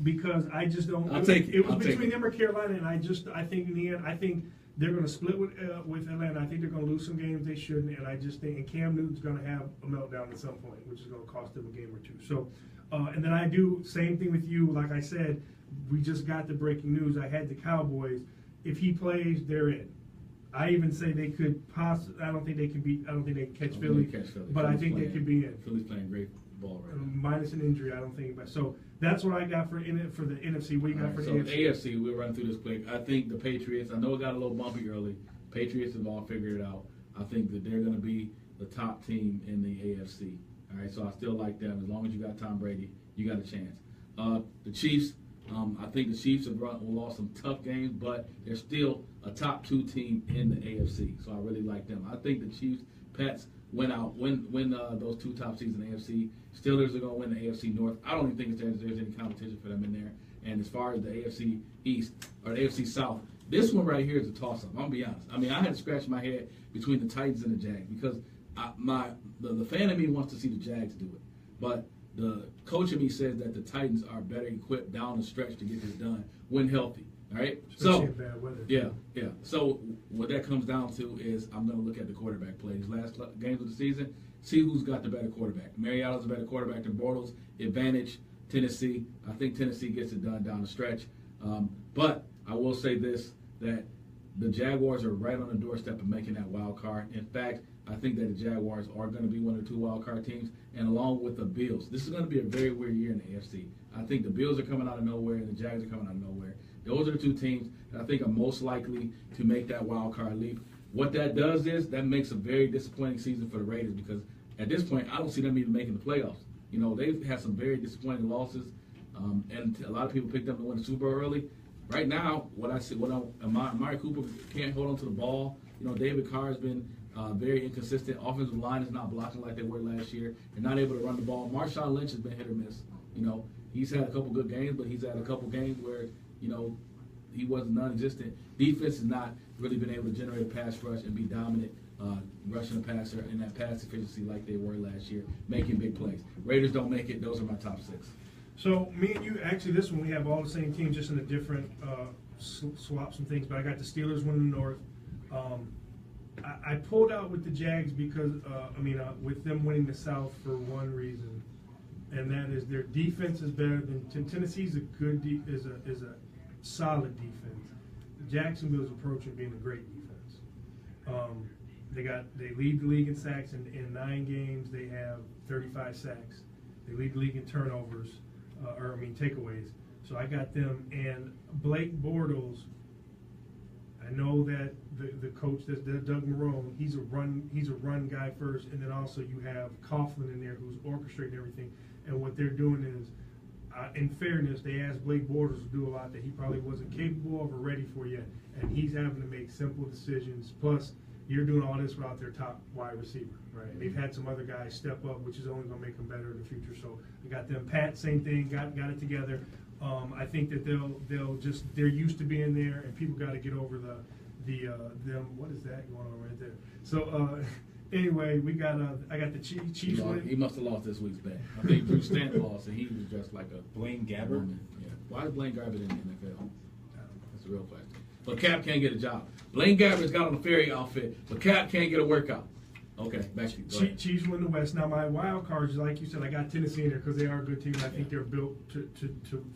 Because I just don't. I'll take it. It was between them or Carolina, and I think in the end, I think they're going to split with Atlanta. I think they're going to lose some games they shouldn't, and I just think and Cam Newton's going to have a meltdown at some point, which is going to cost them a game or 2. So, and then I do same thing with you. Like I said, we just got the breaking news. I had the Cowboys. If he plays, they're in. I even say they could possibly. I don't think they can beat. I don't think they can catch Philly. But I think they could be in. Philly's playing great ball right now. Minus an injury, I don't think about. So that's what I got for the NFC. What you got for the AFC? AFC, we'll run through this quick. I think the Patriots, I know it got a little bumpy early. Patriots have all figured it out. I think that they're going to be the top team in the AFC. All right, so I still like them. As long as you got Tom Brady, you got a chance. The Chiefs, I think the Chiefs have lost some tough games, but they're still a top 2 team in the AFC. So I really like them. I think the Chiefs, Pats, win those 2 top seeds in the AFC. Steelers are going to win the AFC North. I don't even think there's any competition for them in there. And as far as the AFC East or the AFC South, this one right here is a toss-up. I'm going to be honest. I mean, I had to scratch my head between the Titans and the Jags because the fan of me wants to see the Jags do it. But the coach of me says that the Titans are better equipped down the stretch to get this done when healthy. All right? Especially in bad weather. Yeah. So what that comes down to is I'm going to look at the quarterback play. These last games of the season, see who's got the better quarterback. Mariota's a better quarterback than Bortles. Advantage, Tennessee. I think Tennessee gets it done down the stretch. But I will say this, that the Jaguars are right on the doorstep of making that wild card. In fact, I think that the Jaguars are going to be one of the 2 wild card teams, and along with the Bills. This is going to be a very weird year in the AFC. I think the Bills are coming out of nowhere, and the Jags are coming out of nowhere. Those are the 2 teams that I think are most likely to make that wild card leap. What that does is that makes a very disappointing season for the Raiders because at this point, I don't see them even making the playoffs. They've had some very disappointing losses, and a lot of people picked them to win the Super Bowl early. Right now, Amari Cooper can't hold on to the ball. David Carr has been very inconsistent. Offensive line is not blocking like they were last year. They're not able to run the ball. Marshawn Lynch has been hit or miss. He's had a couple good games, but he's had a couple games where, he was non-existent. Defense has not really been able to generate a pass rush and be dominant rushing the passer and that pass efficiency like they were last year, making big plays. Raiders don't make it. Those are my top 6. So me and you, actually, this one we have all the same teams, just in a different swaps and things. But I got the Steelers winning the North. I pulled out with the Jags because with them winning the South for one reason, and that is their defense is better than Tennessee's. Is a solid defense. Jacksonville's approaching being a great defense. They lead the league in sacks in 9 games. They have 35 sacks. They lead the league in turnovers, takeaways. So I got them. And Blake Bortles, I know that the coach, that's Doug Marrone, he's a run guy first, and then also you have Coughlin in there who's orchestrating everything. And what they're doing is, in fairness, they asked Blake Bortles to do a lot that he probably wasn't capable of or ready for yet, and he's having to make simple decisions. Plus, you're doing all this without their top wide receiver, right? They've had some other guys step up, which is only going to make them better in the future. So I got them. Pat, same thing, got it together. I think that they're used to being there, and people got to get over them. What is that going on right there? So Anyway, I got the Chiefs He winning. must have lost this week's bet. I think Drew Stanton lost, and he was just like a Blaine Gabbert? woman. Yeah. Why is Blaine Gabbert in the NFL? That's a real question. But Cap can't get a job. Blaine Gabbert's got on a fairy outfit, but Cap can't get a workout. Okay, back to you. Go ahead. Chiefs win the West. Now my wild cards, like you said, I got Tennessee in there because they are a good team. I think they're built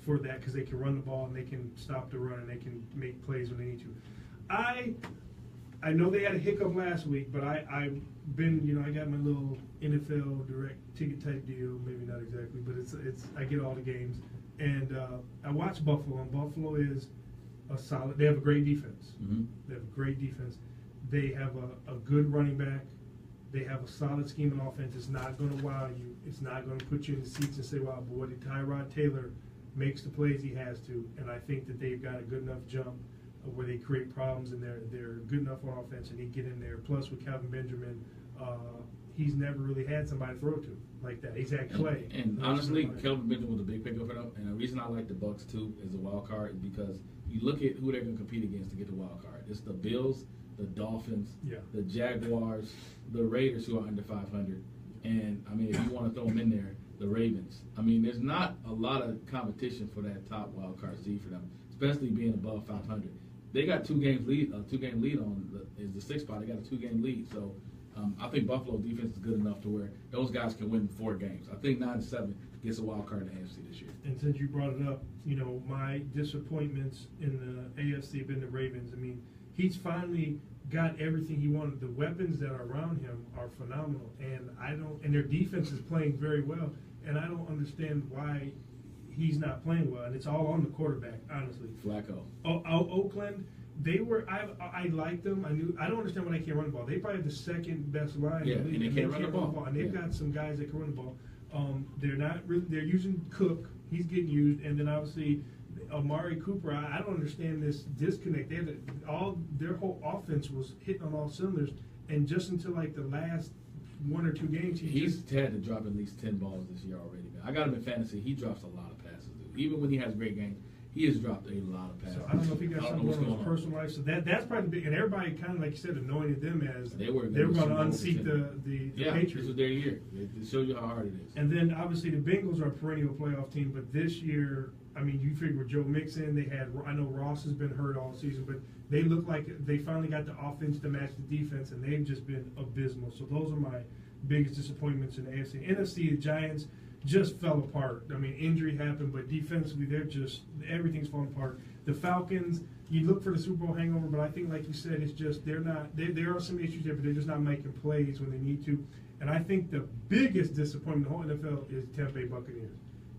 for that because they can run the ball and they can stop the run and they can make plays when they need to. I know they had a hiccup last week, but I've been, I got my little NFL direct ticket type deal. Maybe not exactly, but it's I get all the games, and I watch Buffalo, and Buffalo is a solid. They have a great defense. Mm-hmm. They have a great defense. They have a good running back. They have a solid scheme on offense. It's not going to wow you. It's not going to put you in the seats and say, wow, boy, did Tyrod Taylor makes the plays he has to. And I think that they've got a good enough jump where they create problems and they're good enough on offense and they get in there. Plus, with Calvin Benjamin, he's never really had somebody to throw to like that. He's had Clay. And honestly, Calvin Benjamin was a big pickup for them. And the reason I like the Bucks, too, as a wild card is because you look at who they're going to compete against to get the wild card. It's the Bills, the Dolphins, the Jaguars, the Raiders, who are under 500, and I mean, if you want to throw them in there, the Ravens. I mean, there's not a lot of competition for that top wild card seed for them, especially being above 500. They got two game lead on is the sixth spot. They got a 2-game lead, so I think Buffalo's defense is good enough to where those guys can win 4 games. I think 9-7 gets a wild card in the AFC this year. And since you brought it up, my disappointments in the AFC have been the Ravens. I mean, he's finally got everything he wanted. The weapons that are around him are phenomenal, and their defense is playing very well. And I don't understand why he's not playing well. And it's all on the quarterback, honestly. Flacco. Oakland, I liked them. I don't understand why they can't run the ball. They probably have the second best line. Yeah, and they can't run the ball. And they've got some guys that can run the ball. They're using Cook. He's getting used, and then obviously Amari Cooper. I don't understand this disconnect. Their whole offense was hitting on all cylinders, and just until like the last 1 or 2 games, he's had to drop at least 10 balls this year already. Man. I got him in fantasy. He drops a lot of passes, dude. Even when he has great games, he has dropped a lot of passes. So I don't know if he got something going on in his personal life. So that's probably big. And everybody kind of, like you said, anointed them as they were going to unseat the Patriots. This was their year. It showed you how hard it is. And then obviously the Bengals are a perennial playoff team, but this year, I mean, you figure with Joe Mixon, I know Ross has been hurt all season, but they look like they finally got the offense to match the defense, and they've just been abysmal. So those are my biggest disappointments in the AFC. NFC, the Giants just fell apart. I mean, injury happened, but defensively, everything's falling apart. The Falcons, you look for the Super Bowl hangover, but I think, like you said, it's just there are some issues there, but they're just not making plays when they need to. And I think the biggest disappointment in the whole NFL is Tampa Bay Buccaneers.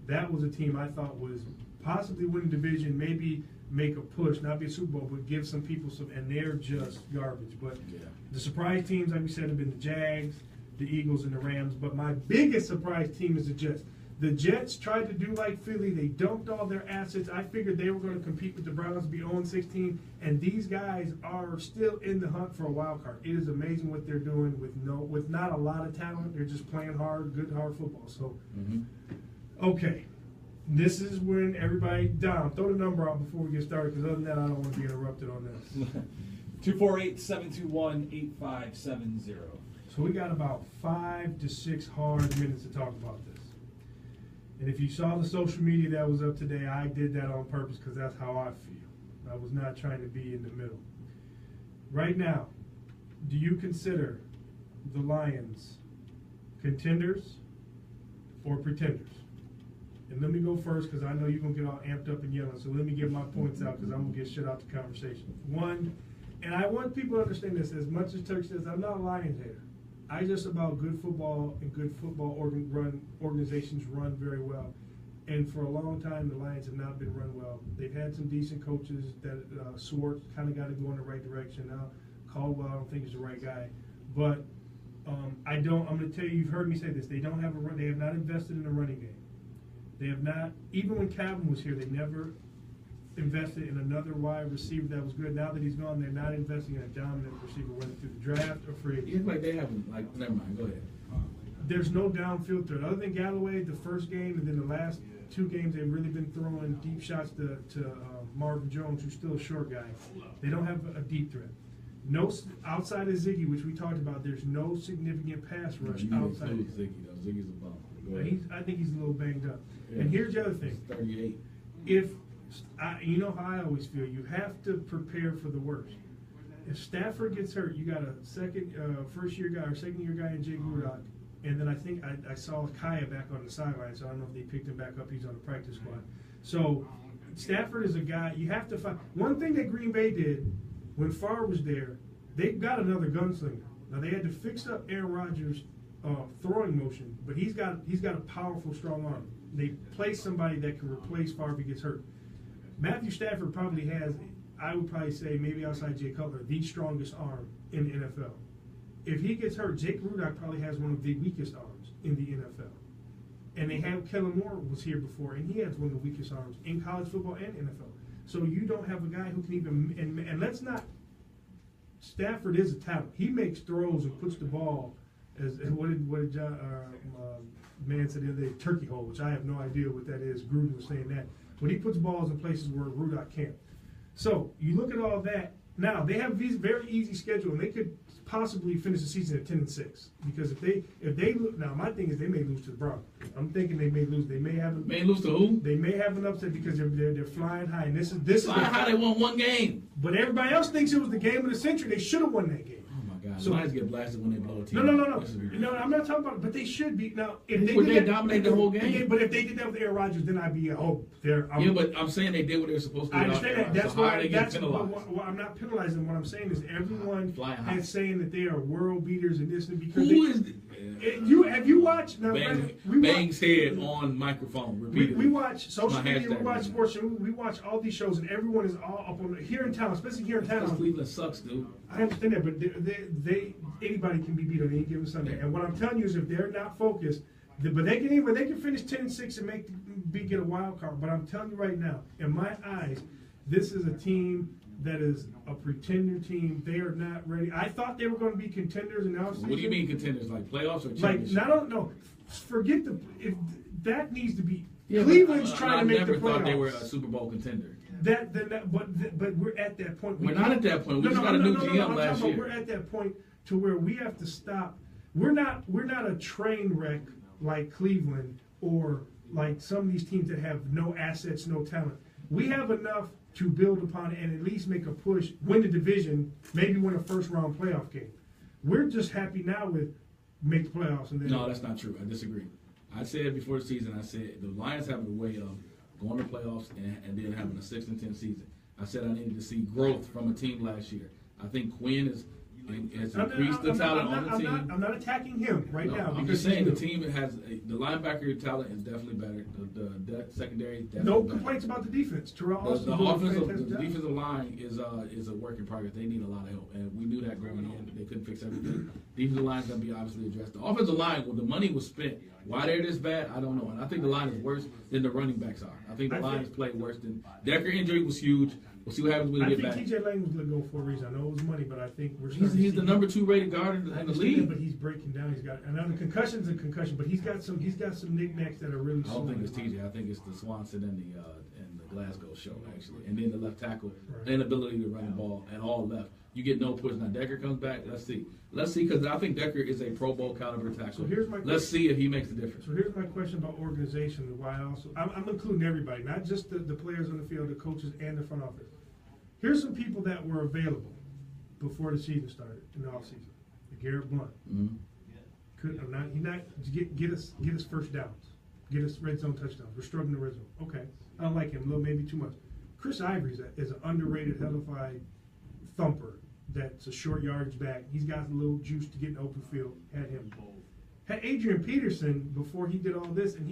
That was a team I thought was possibly winning division, maybe make a push, not be a Super Bowl, but give some people some, and they're just garbage. But the surprise teams, like we said, have been the Jags, the Eagles, and the Rams. But my biggest surprise team is the Jets. The Jets tried to do like Philly. They dumped all their assets. I figured they were going to compete with the Browns, be 0-16, and these guys are still in the hunt for a wild card. It is amazing what they're doing with not a lot of talent. They're just playing hard football. So, okay, this is when everybody down. Throw the number out before we get started, because other than that, I don't want to be interrupted on this. 248-721-8570. So we got about 5 to 6 hard minutes to talk about this. And if you saw the social media that was up today, I did that on purpose because that's how I feel. I was not trying to be in the middle. Right now, do you consider the Lions contenders or pretenders? And let me go first because I know you're going to get all amped up and yelling. So let me get my points out because I'm going to get shut out the conversation. One, and I want people to understand this, as much as Turk says, I'm not a Lions hater. I just about good football, and good football organizations run very well. And for a long time, the Lions have not been run well. They've had some decent coaches that Swartz kind of got to go in the right direction. Now, Caldwell, I don't think is the right guy. But I'm going to tell you, you've heard me say this. They don't have a run. They have not invested in a running game. They have not, even when Calvin was here, they never invested in another wide receiver that was good. Now that he's gone, they're not investing in a dominant receiver, whether through the draft or free agency. It's like they haven't, never mind, go ahead. There's no downfield threat. Other than Galloway, the first game, and then the last 2 games, they've really been throwing deep shots to Marvin Jones, who's still a short guy. They don't have a deep threat. No, outside of Ziggy, which we talked about, there's no significant pass rush You outside. include Ziggy, though. Ziggy's a bum. Go But ahead. I think he's a little banged up. Yeah. And here's the other thing. He's 38. You know how I always feel, you have to prepare for the worst. If Stafford gets hurt, you got a first year guy or second year guy in Jake Rudock, and then I think I saw Kaya back on the sideline, so I don't know if they picked him back up. He's on the practice squad. So Stafford is a guy you have to find. One thing that Green Bay did when Favre was there, they got another gunslinger. Now they had to fix up Aaron Rodgers' throwing motion, but he's got a powerful, strong arm. They placed somebody that can replace Favre if he gets hurt. Matthew Stafford probably has, I would probably say, maybe outside Jay Cutler, the strongest arm in the NFL. If he gets hurt, Jake Rudock probably has one of the weakest arms in the NFL. And they have Kellen Moore was here before, and he has one of the weakest arms in college football and NFL. So you don't have a guy who can even, and let's not, Stafford is a talent. He makes throws and puts the ball, what did John, man said the other day, turkey hole, which I have no idea what that is. Gruden was saying that. But he puts balls in places where Rudock can't. So you look at all that. Now they have these very easy schedule, and they could possibly finish the season at 10-6 because if they now my thing is they may lose to the Broncos. I'm thinking they may lose. They may lose to who? They may have an upset because they're flying high, and this is Flying high. They won one game. But everybody else thinks it was the game of the century. They should have won that game. Oh my God! So- Lions get blasted when they blow a team. No, I'm not talking about it, but they should be. Now, if Where they they dominate the whole game. But if they did that with Aaron Rodgers, then I'd be, Yeah, but I'm saying they did what they were supposed to do. I understand that. That's so how why. they get penalized. Well, I'm not penalizing. What I'm saying is everyone Flying high. is saying that they are world beaters and this and because Who is the, have you watched? Now, Bang's head on microphone repeatedly. we watch social My media. We hashtag watch right sports. We watch all these shows, and everyone is all up on here in town, especially here in Because town. Cleveland sucks, dude. I understand that, but they anybody can be beat on any given Sunday. And what I'm telling you is, if they're not focused, but they can finish 10-6 and get a wild card. But I'm telling you right now, in my eyes, this is a team that is a pretender team. They are not ready. I thought they were going to be contenders in the offseason. What do you mean contenders? Like playoffs or Like, championship? no. Forget if that needs to be. Yeah, Cleveland's but trying to make the playoffs. I never thought they were a Super Bowl contender. But we're at that point. We're not at that point. We just got a new GM last year. We're at that point to where we have to stop. We're not a train wreck like Cleveland or like some of these teams that have no assets, no talent. We have enough to build upon and at least make a push, win the division, maybe win a first round playoff game. We're just happy now with make the playoffs and then. No, that's not true. I disagree. I said before the season, I said the Lions have a way of going to playoffs and then having a 6-10 season. I said I needed to see growth from a team last year. I think Quinn has increased the talent on the team. I'm not attacking him right now. I'm just saying the team has the linebacker talent is definitely better. The secondary is definitely No better. complaints about the defense. Terrell Austin's The doing a offensive, fantastic the job. defensive line is a work in progress. They need a lot of help, and we knew that going in. They couldn't fix everything. Defensive line is going to be obviously addressed. The offensive line, well, the money was spent. Why they're this bad, I don't know. And I think the line is worse than the running backs are. I think the Lions play worse than Decker. Injury was huge. We'll see what happens when I we think get back. TJ Lang was going to go for a reason. I know it was money, but I think we're He's starting to the see- number 2 rated guard in I the understand, league. but he's breaking down. He's got another concussion's a concussion, but he's got some knickknacks that are really. I don't think it's solid. TJ. I think it's the Swanson and the Glasgow show actually, and then the left tackle Right. inability to run the ball and all left. You get no push. Now Decker comes back. Let's see because I think Decker is a Pro Bowl caliber tackle. So here's my Let's see if he makes the difference. So here's my question about organization and why I'm including everybody, not just the players on the field, the coaches, and the front office. Here's some people that were available before the season started in the offseason. Garrett Blunt. Mm-hmm. Get us first downs. Get us red zone touchdowns. We're struggling in the red zone. Okay. I don't like him. A little, maybe too much. Chris Ivory is an underrated, hellified thumper that's a short yardage back. He's got a little juice to get in the open field. Had him. Had Adrian Peterson before he did all this, and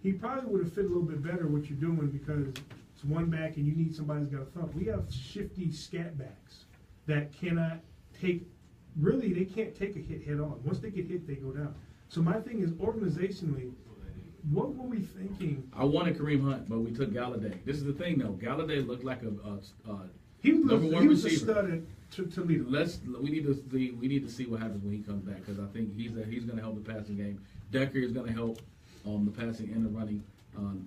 he probably would have fit a little bit better what you're doing because it's one back and you need somebody who's got a thump. We have shifty scat backs that cannot take, really, they can't take a hit head on. Once they get hit, they go down. So my thing is, organizationally, what were we thinking? I wanted Kareem Hunt, but we took Galladay. This is the thing, though. Galladay looked like a He number one was a receiver. stud at Toledo. We need to see what happens when he comes back because I think he's going to help the passing game. Decker is going to help the passing and the running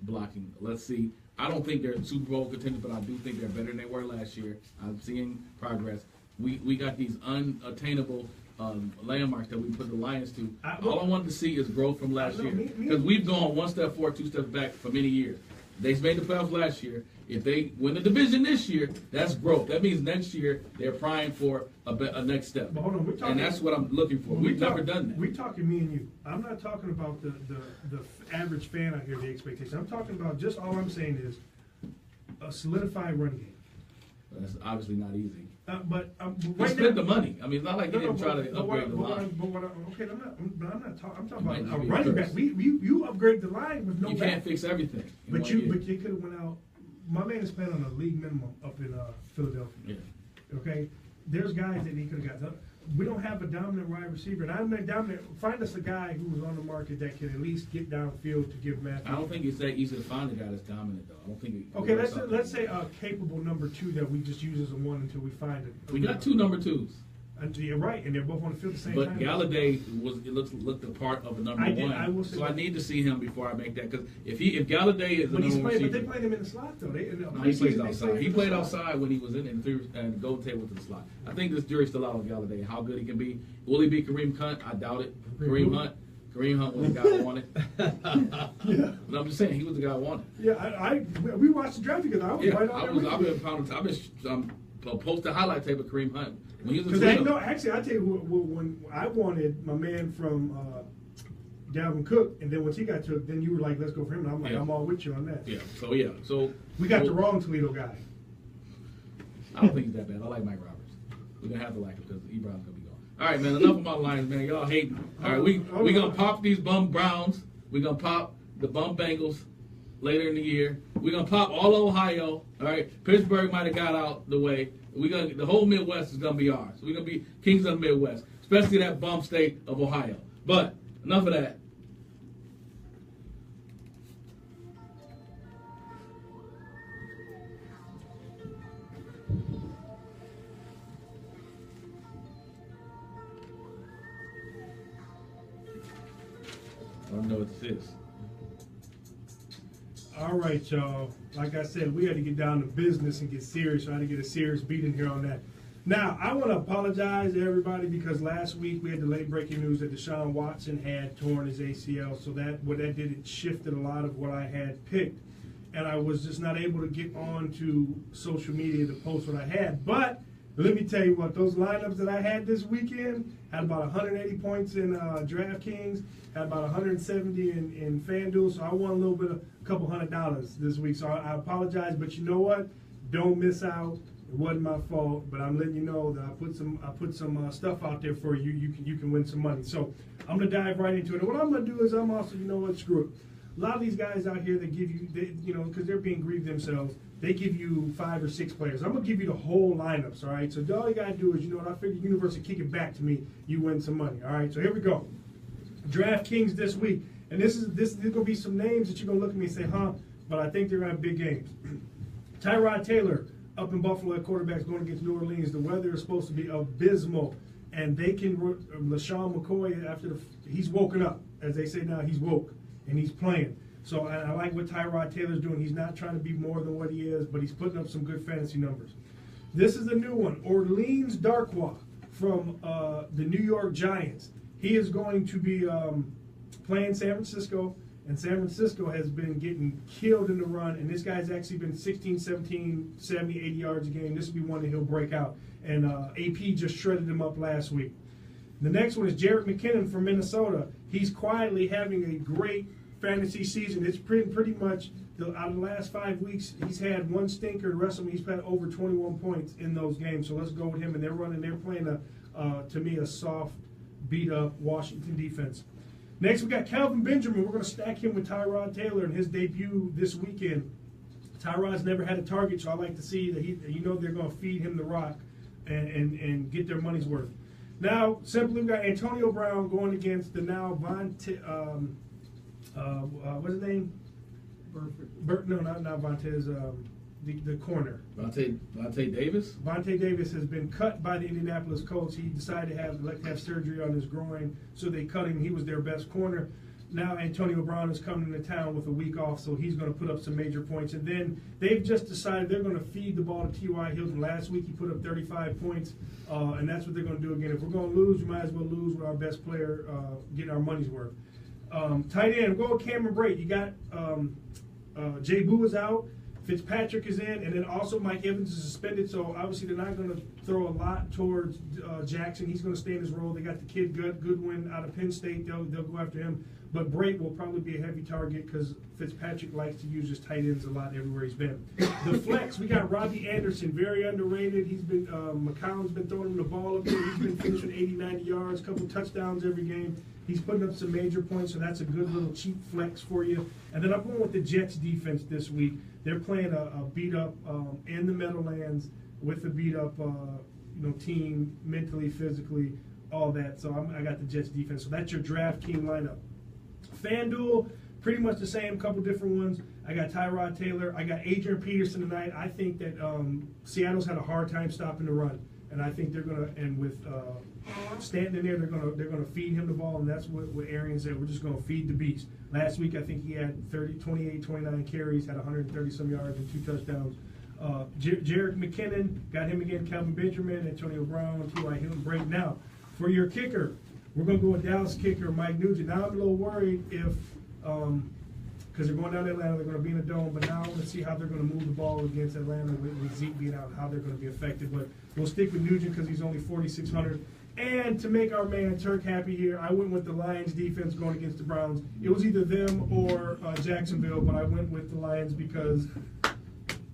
blocking. Let's see. I don't think they're Super Bowl contenders, but I do think they're better than they were last year. I'm seeing progress. we got these unattainable landmarks that we put the Lions to. All I wanted to see is growth from last year, because we've gone one step forward, 2 steps back for many years. They made the playoffs last year. If they win the division this year, that's growth. That means next year they're primed for a next step. But hold on, and that's what I'm looking for. We've never done that. We're talking me and you. I'm not talking about the average fan out here, the expectation. I'm talking about just all I'm saying is a solidified run game. That's obviously not easy. But we spent the money. I mean, it's not like you didn't try to upgrade the line. I'm talking about a running back. You upgrade the line with no back. You can't fix everything. But you could have went out. My man is playing on a league minimum up in Philadelphia. Yeah. Okay, there's guys that he could have got. We don't have a dominant wide receiver, and I'm not dominant. Find us a guy who was on the market that can at least get downfield to give Matthew. I don't think it's that easy to find a guy that's dominant, though. I don't think. Okay, let's say a capable number 2 that we just use as a 1 until we find it. We got 2 number 2s. You're right, and they're both on the field at the same time. But Galladay looked a part of a number 1. So I need to see him before I make that, because if Galladay is the number 1 receiver, but they played him in the slot though. He plays outside. He played outside when he was in and Golden Tate went to the slot. I think this jury's still out on Galladay. How good he can be. Will he be Kareem Hunt? I doubt it. Kareem Hunt was the guy I wanted. Yeah. But I'm just saying, he was the guy I wanted. Yeah, we watched the draft together. I've been posting highlight tape of Kareem Hunt. Because actually, I tell you when I wanted my man from Dalvin Cook, and then once he got took, then you were like, "Let's go for him." And I'm like, "I'm all with you on that." So we got the wrong Toledo guy. I don't think he's that bad. I like Mike Roberts. We're gonna have to like him because Ebron's gonna be gone. All right, man. Enough of my lines, man. Y'all hating. All right, we gonna pop these bum Browns. We're gonna pop the bum Bengals later in the year. We're gonna pop all Ohio. All right, Pittsburgh might have got out the way. The whole Midwest is gonna be ours. We're gonna be kings of the Midwest, especially that bum state of Ohio. But enough of that. I don't know what this is. All right, y'all. Like I said, we had to get down to business and get serious. So I had to get a serious beating here on that. Now, I want to apologize to everybody because last week we had the late breaking news that Deshaun Watson had torn his ACL. So what that did, it shifted a lot of what I had picked. And I was just not able to get on to social media to post what I had. But let me tell you what, those lineups that I had this weekend had about 180 points in DraftKings, had about 170 in FanDuel. So I won a little bit, a couple $100 this week. So I apologize, but you know what? Don't miss out. It wasn't my fault, but I'm letting you know that I put some stuff out there for you. You can win some money. So I'm gonna dive right into it. And what I'm gonna do is I'm also, you know what, screw it. A lot of these guys out here that give you, because they're being grieved themselves, they give you 5 or 6 players. I'm gonna give you the whole lineups. All right. So all you gotta do is, you know what, I figured Universe will kick it back to me. You win some money. All right. So here we go. DraftKings this week, and this is gonna be some names that you're gonna look at me and say, huh? But I think they're gonna have big games. Tyrod Taylor up in Buffalo at quarterbacks going against New Orleans. The weather is supposed to be abysmal, and they can. LaShawn McCoy he's woken up, as they say now. He's woke and he's playing. So I like what Tyrod Taylor's doing. He's not trying to be more than what he is, but he's putting up some good fantasy numbers. This is a new one. Orleans Darkwa from the New York Giants. He is going to be playing San Francisco, and San Francisco has been getting killed in the run, and this guy's actually been 16, 17, 70, 80 yards a game. This will be one that he'll break out. And AP just shredded him up last week. The next one is Jerick McKinnon from Minnesota. He's quietly having a great fantasy season. It's pretty much, out of the last 5 weeks, he's had one stinker. The rest of them, he's had over 21 points in those games. So let's go with him. And they're playing, to me, a soft, beat-up Washington defense. Next, we got Calvin Benjamin. We're going to stack him with Tyrod Taylor in his debut this weekend. Tyrod's never had a target, so I like to see that they're going to feed him the rock and get their money's worth. Now, simply, we got Antonio Brown going against the now what's his name? No, not Vontez. The corner. Vontae Davis? Vontae Davis has been cut by the Indianapolis Colts. He decided to have surgery on his groin, so they cut him. He was their best corner. now Antonio Brown is coming into town with a week off, so he's going to put up some major points. And then they've just decided they're going to feed the ball to T.Y. Hilton. Last week he put up 35 points, and that's what they're going to do again. If we're going to lose, we might as well lose with our best player getting our money's worth. Tight end, go with Cameron Brate. You got Jay Boo is out. Fitzpatrick is in, and then also Mike Evans is suspended, so obviously they're not going to throw a lot towards Jackson. He's going to stay in his role. They got the kid Goodwin out of Penn State. They'll go after him. But Brate will probably be a heavy target because Fitzpatrick likes to use his tight ends a lot everywhere he's been. The flex, we got Robbie Anderson, very underrated. He's been McCown's been throwing him the ball up there. He's been finishing 80, 90 yards, a couple touchdowns every game. He's putting up some major points, so that's a good little cheap flex for you. And then I'm going with the Jets defense this week. They're playing a beat-up in the Meadowlands with a beat-up team, mentally, physically, all that. So I got the Jets defense. So that's your DraftKings lineup. FanDuel, pretty much the same, couple different ones. I got Tyrod Taylor. I got Adrian Peterson tonight. I think that Seattle's had a hard time stopping the run, and I think they're gonna. And with Stanton in there, they're gonna feed him the ball, and that's what Arians said. We're just gonna feed the beast. Last week, I think he had 28, 29 carries, had 130 some yards and 2 touchdowns. Jerick McKinnon, got him again. Calvin Benjamin, Antonio Brown, T.Y. Hilton, Brate. Now, for your kicker, we're going to go with Dallas kicker Mike Nugent. Now I'm a little worried if, because they're going down to Atlanta, they're going to be in a dome, but now I want to see how they're going to move the ball against Atlanta with Zeke being out, how they're going to be effective. But we'll stick with Nugent because he's only 4,600. And to make our man Turk happy here, I went with the Lions defense going against the Browns. It was either them or Jacksonville, but I went with the Lions because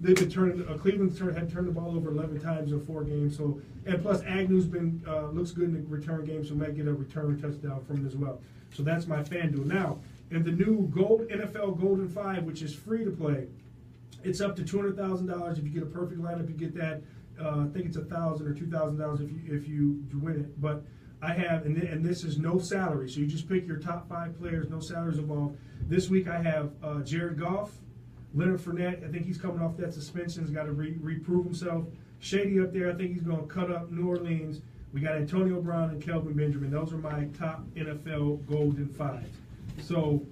they've been Cleveland had turned the ball over 11 times in 4 games. So, and plus Agnew's been looks good in the return game, so might get a return touchdown from him as well. So that's my FanDuel. Now, in the new NFL Golden 5, which is free to play, it's up to $200,000. If you get a perfect lineup, you get that. I think it's $1,000 or $2,000 if you win it. But I have, and this is no salary, so you just pick your top 5 players, no salaries involved. This week I have Jared Goff, Leonard Fournette. I think he's coming off that suspension. He's got to reprove himself. Shady up there. I think he's going to cut up New Orleans. We got Antonio Brown and Kelvin Benjamin. Those are my top NFL Golden 5. So,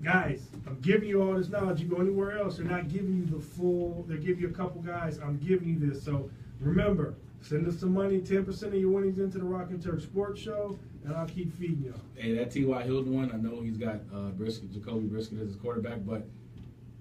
guys, I'm giving you all this knowledge. You go anywhere else, they're not giving you the full. They give you a couple guys. I'm giving you this. So remember, send us some money, 10% of your winnings into the Rock and Turk Sports Show, and I'll keep feeding y'all. Hey, that T.Y. Hilton one, I know he's got Jacoby Brissett as his quarterback, but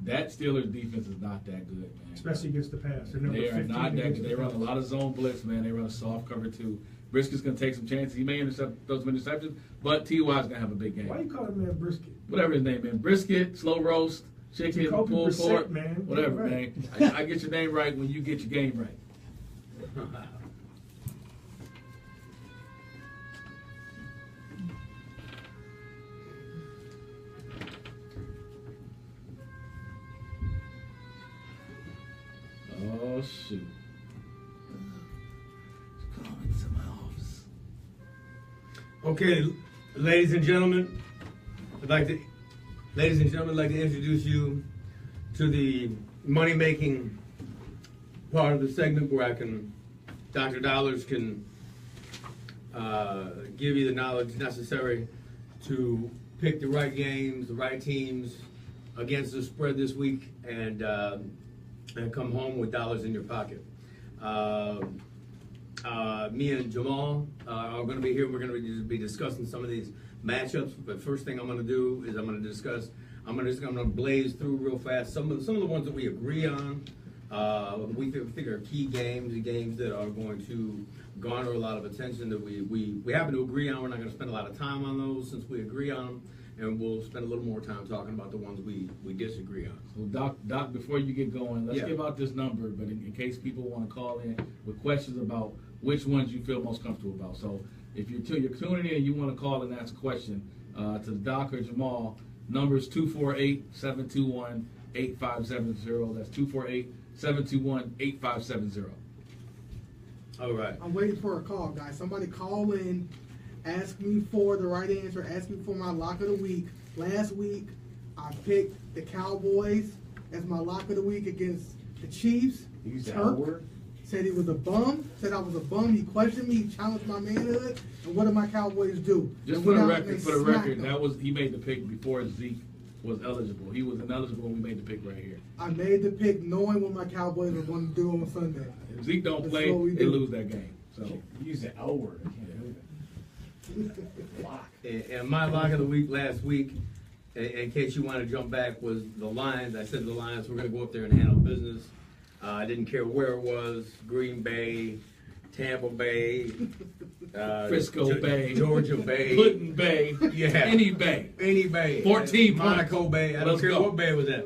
that Steelers defense is not that good, man. Especially against the pass. They are not that good. They run a lot of zone blitz, man. They run a soft cover too. Briskett's going to take some chances. He may intercept those interceptions, but T.Y.'s going to have a big game. Why you call him man Brisket? Whatever his name is. Brisket, slow roast, chicken, pulled pork, man. Whatever, right. man. I get your name right when you get your game right. Oh, shoot. Coming to my office. Okay, ladies and gentlemen, I'd like to introduce you to the money-making part of the segment where Dr. Dollars can give you the knowledge necessary to pick the right games, the right teams against the spread this week, and come home with dollars in your pocket. Me and Jamal are going to be here. We're going to be discussing some of these matchups. But first thing I'm going to do is I'm going to blaze through real fast some of the ones that we agree on. We think are key games, the games that are going to garner a lot of attention that we happen to agree on. We're not going to spend a lot of time on those since we agree on them, and we'll spend a little more time talking about the ones we disagree on. So Doc, before you get going, let's give out this number, but in case people want to call in with questions about which ones you feel most comfortable about. So if you're tuning in and you want to call and ask a question to the Doc or Jamal, number is 248-721-8570. That's 248-721-8570. All right. I'm waiting for a call, guys. Somebody call in, ask me for the right answer, ask me for my lock of the week. Last week, I picked the Cowboys as my lock of the week against the Chiefs. You use that Turk word? said he was a bum, said I was a bum. He questioned me, he challenged my manhood. And what did my Cowboys do? Just for the record, that was he made the pick before Zeke was eligible. He was ineligible when we made the pick right here. I made the pick knowing what my Cowboys were going to do on Sunday. If Zeke don't play, they lose that game. So You use the L word. I can't believe it. Lock. And my lock of the week last week, in case you want to jump back, was the Lions. I said the Lions were going to go up there and handle business. I didn't care where it was, Green Bay, Tampa Bay, Frisco Bay, Georgia Bay, Puddin' Bay, yeah, any bay. 14 Monaco Bay. I don't care what bay was that.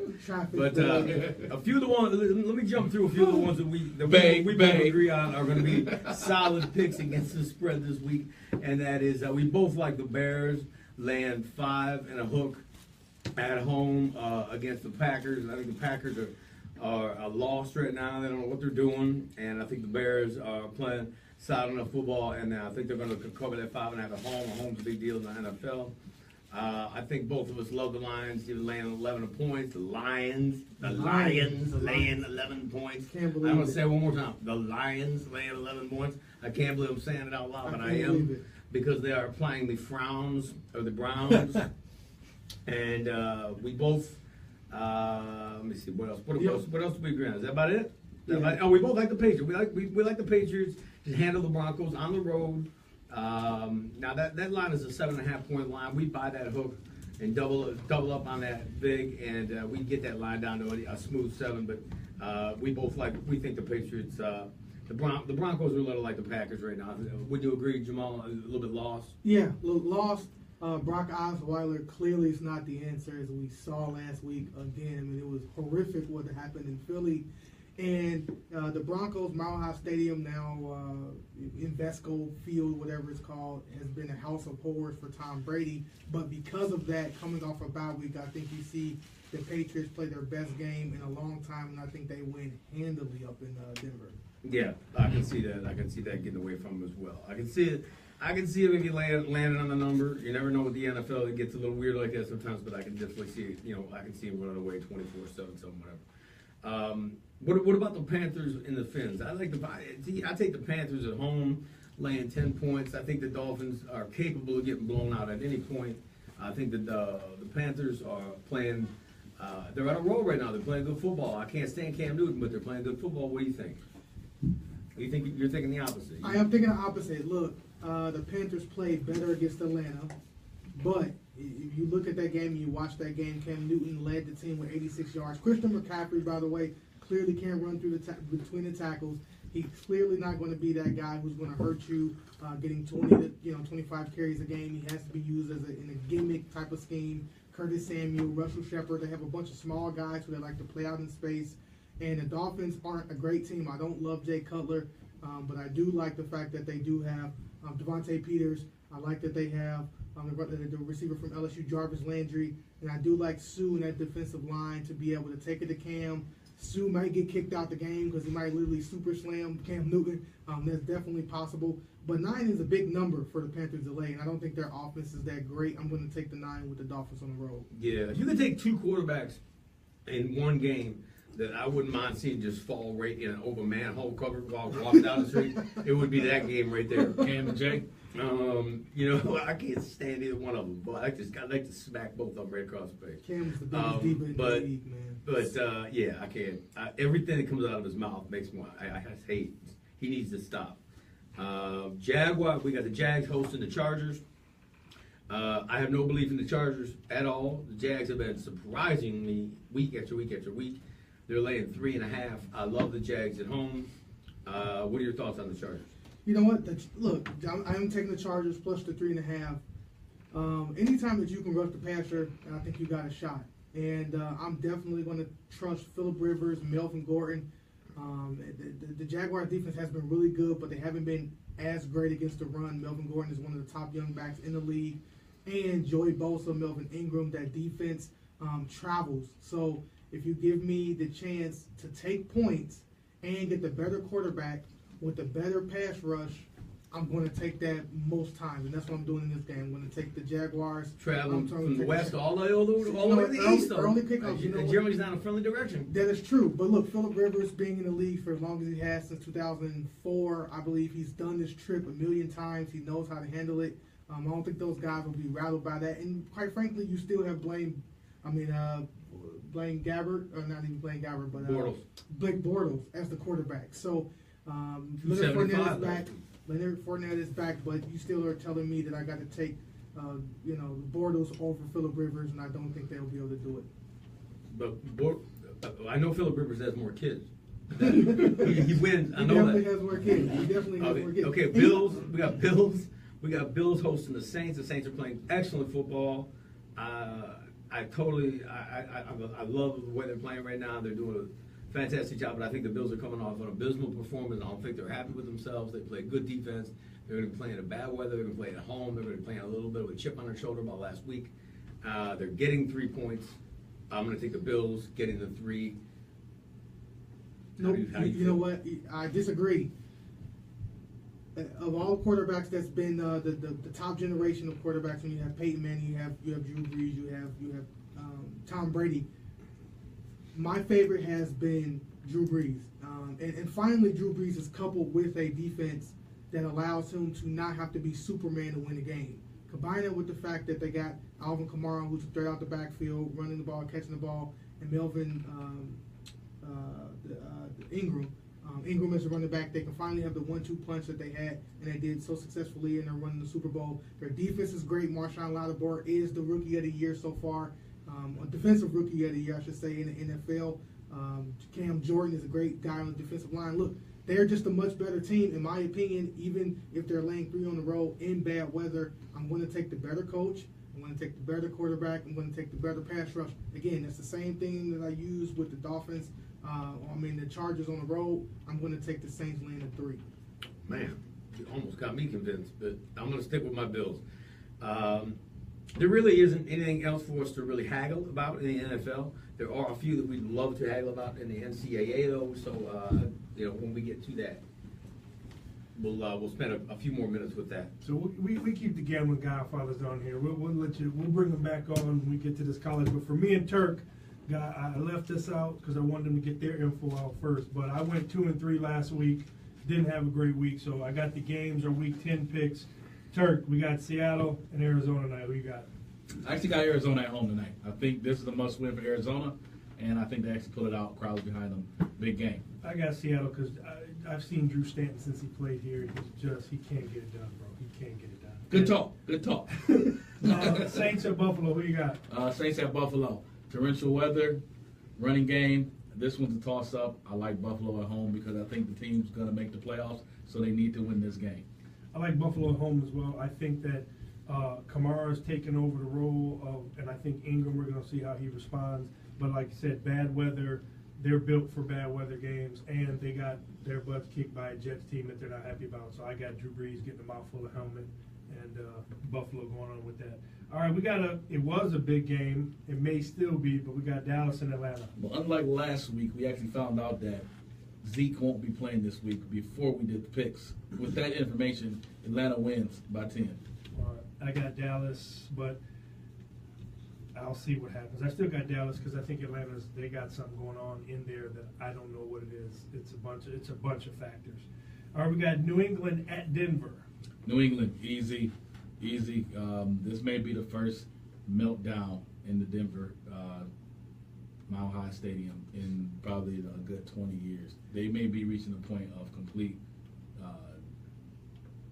But Traffic. a few of the ones. Let me jump through a few of the ones that we both agree on are going to be solid picks against the spread this week, and that is we both like the Bears laying 5 and a hook at home against the Packers. And I think the Packers are lost right now. They don't know what they're doing, and I think the Bears are playing solid enough football, and I think they're going to cover that 5.5 at home. A home's a big deal in the NFL. I think both of us love the Lions. They're laying 11 points. The Lions laying 11 points. Can't I'm believe going to it. say it one more time. The Lions laying 11 points. I can't believe I'm saying it out loud, but I can't am, believe it. because they are applying the frowns of the Browns. And we both. Let me see what else. What else do we agree on? Is that about it? Yeah. Oh, we both like the Patriots. We like the Patriots to handle the Broncos on the road. Now that line is a 7.5 point line. We buy that hook and double up on that big, and we get that line down to a smooth 7. But we think the Patriots. The Broncos are a little like the Packers right now. Would you agree, Jamal? A little bit lost. Yeah, lost. Brock Osweiler clearly is not the answer, as we saw last week again. I mean, it was horrific what happened in Philly. And the Broncos, Mile High Stadium, now Invesco Field, whatever it's called, has been a house of horrors for Tom Brady. But because of that, coming off a bye week, I think you see the Patriots play their best game in a long time, and I think they win handily up in Denver. Yeah, I can see that. I can see that getting away from him as well. I can see it. I can see it if you landed on the number. You never know with the NFL; it gets a little weird like that sometimes. But I can definitely see it. I can see him running away 24/7, something whatever. What about the Panthers in the Fins? I take the Panthers at home, laying 10 points. I think the Dolphins are capable of getting blown out at any point. I think that the Panthers are playing. They're on a roll right now. They're playing good football. I can't stand Cam Newton, but they're playing good football. What do you think? You're thinking the opposite. I am thinking the opposite. Look, the Panthers played better against Atlanta, but if you look at that game and you watch that game, Cam Newton led the team with 86 yards. Christian McCaffrey, by the way, clearly can't run through between the tackles. He's clearly not going to be that guy who's going to hurt you, getting 20 to 25 carries a game. He has to be used in a gimmick type of scheme. Curtis Samuel, Russell Shepard, they have a bunch of small guys who they like to play out in space. And the Dolphins aren't a great team. I don't love Jay Cutler, but I do like the fact that they do have Devontae Peters. I like that they have the receiver from LSU, Jarvis Landry. And I do like Sue in that defensive line to be able to take it to Cam. Sue might get kicked out the game because he might literally super slam Cam Newton. That's definitely possible. But 9 is a big number for the Panthers to lay, and I don't think their offense is that great. I'm going to take the 9 with the Dolphins on the road. Yeah, if you could take 2 quarterbacks in one game that I wouldn't mind seeing just fall right in an open manhole cover while walking down the street, it would be that game right there. Cam and Jay. I can't stand either one of them, but I like to smack both of them right across the face. Cam's the biggest diva in the league, man. But yeah, I can't. Everything that comes out of his mouth makes me. I just hate. He needs to stop. Jaguar. We got the Jags hosting the Chargers. I have no belief in the Chargers at all. The Jags have been surprising me week after week after week. They're laying 3.5. I love the Jags at home. What are your thoughts on the Chargers? You know what? Look, I'm taking the Chargers plus the 3.5. Anytime that you can rush the passer, I think you got a shot. And I'm definitely going to trust Phillip Rivers, Melvin Gordon. The Jaguar defense has been really good, but they haven't been as great against the run. Melvin Gordon is one of the top young backs in the league. And Joey Bosa, Melvin Ingram, that defense travels. So if you give me the chance to take points and get the better quarterback with the better pass rush, I'm going to take that most times, and that's what I'm doing in this game. I'm going to take the Jaguars. Traveling from the west all the way to the early, east, though. Early pickups. Germany's not in a friendly direction. That is true. But look, Phillip Rivers being in the league for as long as he has since 2004, I believe he's done this trip a million times. He knows how to handle it. I don't think those guys will be rattled by that. And quite frankly, you still have Blaine Gabbert, or not even Blaine Gabbert, but Blake Bortles as the quarterback. So Leonard Fournette is back. Leonard Fournette is back, but you still are telling me that I got to take, Bortles over Phillip Rivers, and I don't think they'll be able to do it. But I know Phillip Rivers has more kids. he wins. I know that. He definitely has more kids. He definitely has more kids. Okay, Bills. We got Bills. We got Bills hosting the Saints. The Saints are playing excellent football. I love the way they're playing right now. They're doing a fantastic job, but I think the Bills are coming off an abysmal performance. I don't think they're happy with themselves. They play good defense. They're going to be playing in bad weather. They're going to play at home. They're going to be playing a little bit of a chip on their shoulder about last week. They're getting 3 points. I'm going to take the Bills getting the 3. Nope. You know what? I disagree. Of all quarterbacks, that's been the top generation of quarterbacks. When you have Peyton Manning, you have Drew Brees, you have Tom Brady. My favorite has been Drew Brees, and finally Drew Brees is coupled with a defense that allows him to not have to be Superman to win a game. Combine it with the fact that they got Alvin Kamara, who's straight out the backfield, running the ball, catching the ball, and Melvin Ingram. Ingram is a running back. They can finally have the 1-2 punch that they had, and they did so successfully, and they're running the Super Bowl. Their defense is great. Marshawn Lattimore is the rookie of the year so far, a defensive rookie of the year, I should say, in the NFL. Cam Jordan is a great guy on the defensive line. Look, they're just a much better team, in my opinion, even if they're laying 3 on the road in bad weather. I'm going to take the better coach. I'm going to take the better quarterback. I'm going to take the better pass rush. Again, it's the same thing that I use with the Dolphins. The Chargers on the road. I'm going to take the Saints laying at 3. Man, you almost got me convinced, but I'm going to stick with my Bills. There really isn't anything else for us to really haggle about in the NFL. There are a few that we'd love to haggle about in the NCAA, though. So, when we get to that, we'll spend a few more minutes with that. So we keep the Gambling Godfathers on here. We'll bring them back on when we get to this college. But for me and Turk, I left this out because I wanted them to get their info out first. But I went 2-3 last week. Didn't have a great week, so I got the games or week 10 picks. Turk, we got Seattle and Arizona tonight. Who you got? I actually got Arizona at home tonight. I think this is a must-win for Arizona, and I think they actually pull it out. Crowds behind them. Big game. I got Seattle because I've seen Drew Stanton since he played here. He can't get it done, bro. He can't get it done. Good talk. Good talk. Saints at Buffalo. Who you got? Saints at Buffalo. Torrential weather, running game. This one's a toss-up. I like Buffalo at home because I think the team's going to make the playoffs, so they need to win this game. I like Buffalo at home as well. I think that Kamara's taken over the role of, and I think Ingram, we're going to see how he responds. But like you said, bad weather, they're built for bad weather games, and they got their butts kicked by a Jets team that they're not happy about. So I got Drew Brees getting a mouthful of helmet, and Buffalo going on with that. All right, it was a big game. It may still be, but we got Dallas and Atlanta. Well, unlike last week, we actually found out that Zeke won't be playing this week before we did the picks. With that information, Atlanta wins by 10. I got Dallas, but I'll see what happens. I still got Dallas because I think they got something going on in there that I don't know what it is. It's a bunch of factors. All right, we got New England at Denver. New England, easy. This may be the first meltdown in the Denver Mile High Stadium in probably a good 20 years. They may be reaching the point of complete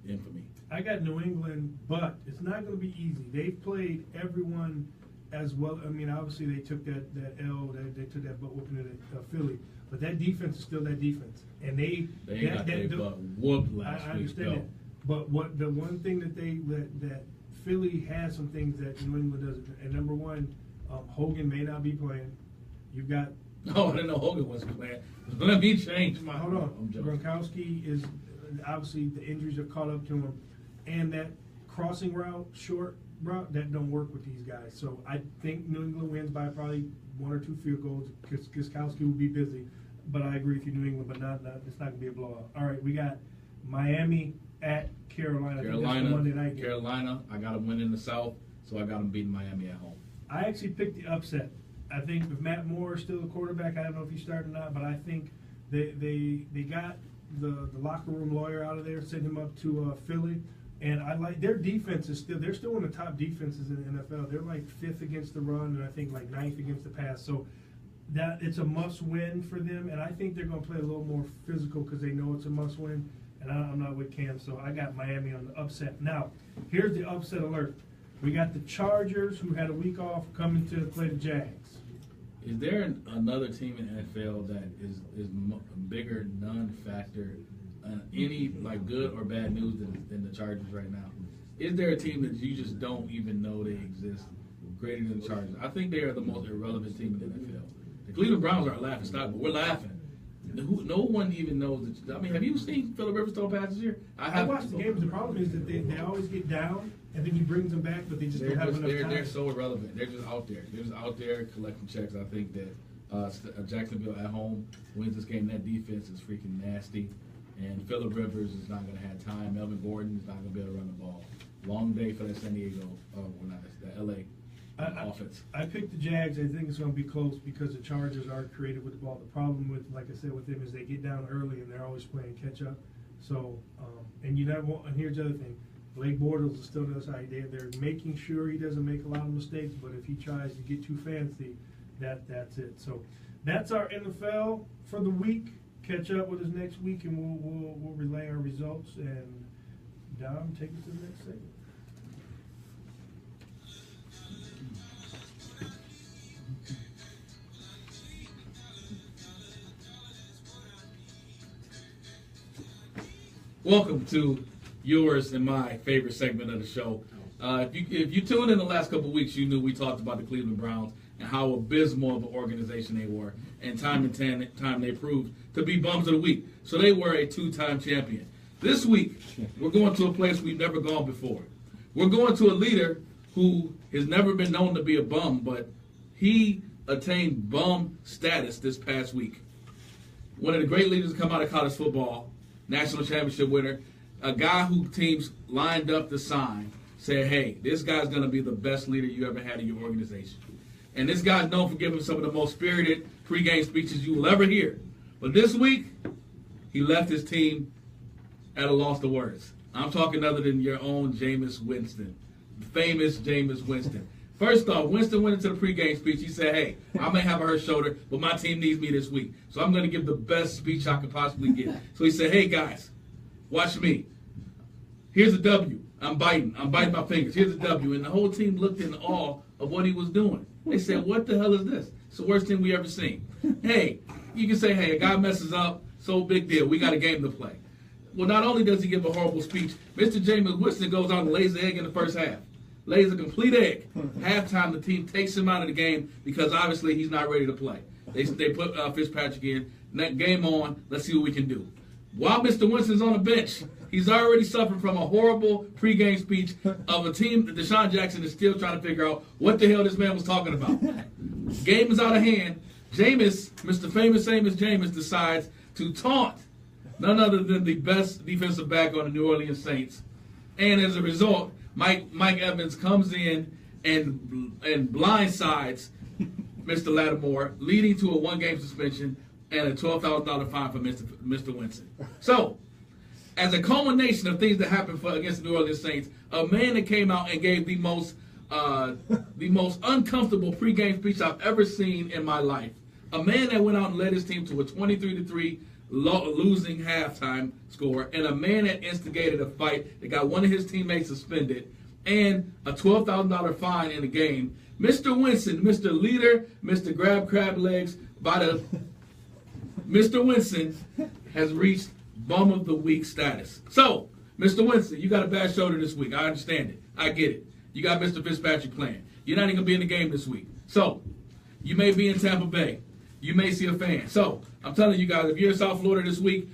infamy. I got New England, but it's not going to be easy. They've played everyone as well. I mean, obviously they took that L, they took that butt whooping at Philly, but that defense is still that defense, and they got their butt whooped last week. I understand that, but the one thing that Philly has some things that New England doesn't, and number one, Hogan may not be playing. You've got. No, I didn't know Hogan wasn't playing. Let me change my. Hold on. Gronkowski is obviously the injuries have caught up to him, and that crossing route, short route, that don't work with these guys. So I think New England wins by probably 1 or 2 field goals. Gronkowski will be busy, but I agree with you, New England, but not it's not gonna be a blowout. All right, we got Miami at Carolina. I think that's the Monday night game. Carolina. I got them winning the South, so I got them beating Miami at home. I actually picked the upset. I think if Matt Moore is still the quarterback, I don't know if he started or not, but I think they got the locker room lawyer out of there, sent him up to Philly. And I like their defense is still, they're still one of the top defenses in the NFL. They're like 5th against the run, and I think like 9th against the pass. So that it's a must win for them, and I think they're going to play a little more physical because they know it's a must win. And I'm not with Cam, so I got Miami on the upset. Now, here's the upset alert. We got the Chargers, who had a week off, coming to play the Jags. Is there another team in NFL that is a bigger non-factor, any like good or bad news than the Chargers right now? Is there a team that you just don't even know they exist greater than the Chargers? I think they are the most irrelevant team in the NFL. The Cleveland Browns are a laughing stock, but we're laughing. No one even knows that. I mean, have you seen Phillip Rivers throw passes here? I watched the games. The problem is that they always get down, and then he brings them back, but they just don't have enough time. They're so irrelevant. They're just out there. They're just out there collecting checks. I think that Jacksonville at home wins this game. That defense is freaking nasty, and Phillip Rivers is not going to have time. Melvin Gordon is not going to be able to run the ball. Long day for that San Diego, the LA offense. I picked the Jags. I think it's going to be close because the Chargers are creative with the ball. The problem with, like I said, with them is they get down early and they're always playing catch up. So, and here's the other thing. Blake Bortles is still on the other side. They're making sure he doesn't make a lot of mistakes, but if he tries to get too fancy, that's it. So that's our NFL for the week. Catch up with us next week, and we'll relay our results. And Dom, take us to the next segment. Welcome to yours and my favorite segment of the show. If you tuned in the last couple of weeks, you knew we talked about the Cleveland Browns and how abysmal of an organization they were. And time they proved to be bums of the week. So they were a 2-time champion. This week, we're going to a place we've never gone before. We're going to a leader who has never been known to be a bum, but he attained bum status this past week. One of the great leaders to come out of college football, national championship winner, a guy who teams lined up to sign, said, hey, this guy's going to be the best leader you ever had in your organization. And this guy's known for giving some of the most spirited pregame speeches you will ever hear. But this week, he left his team at a loss of words. I'm talking other than your own Jameis Winston, the famous Jameis Winston. First off, Winston went into the pregame speech. He said, hey, I may have a hurt shoulder, but my team needs me this week. So I'm going to give the best speech I could possibly give. So he said, hey, guys, watch me. Here's a W. I'm biting my fingers. Here's a W. And the whole team looked in awe of what he was doing. They said, what the hell is this? It's the worst thing we ever seen. Hey, you can say, hey, a guy messes up, so big deal. We got a game to play. Well, not only does he give a horrible speech, Mr. Jameis Winston goes out and lays the egg in the first half. Lays a complete egg. Halftime, the team takes him out of the game because obviously he's not ready to play. They put Fitzpatrick in. Game on. Let's see what we can do. While Mr. Winston's on the bench, he's already suffered from a horrible pregame speech of a team that Deshaun Jackson is still trying to figure out what the hell this man was talking about. Game is out of hand. Jameis, Mr. Famous Jameis, decides to taunt none other than the best defensive back on the New Orleans Saints. And as a result, Mike Evans comes in and blindsides Mr. Lattimore, leading to a 1-game suspension and a $12,000 fine for Mr. Winston. So, as a culmination of things that happened against the New Orleans Saints, a man that came out and gave the most uncomfortable pregame speech I've ever seen in my life. A man that went out and led his team to a 23-3 losing halftime score, and a man that instigated a fight that got one of his teammates suspended, and a $12,000 fine in the game. Mr. Winston, Mr. Leader, Mr. Grab Crab Legs, Mr. Winston has reached bum of the week status. So, Mr. Winston, you got a bad shoulder this week. I understand it. I get it. You got Mr. Fitzpatrick playing. You're not even going to be in the game this week. So, you may be in Tampa Bay. You may see a fan. So, I'm telling you guys, if you're in South Florida this week,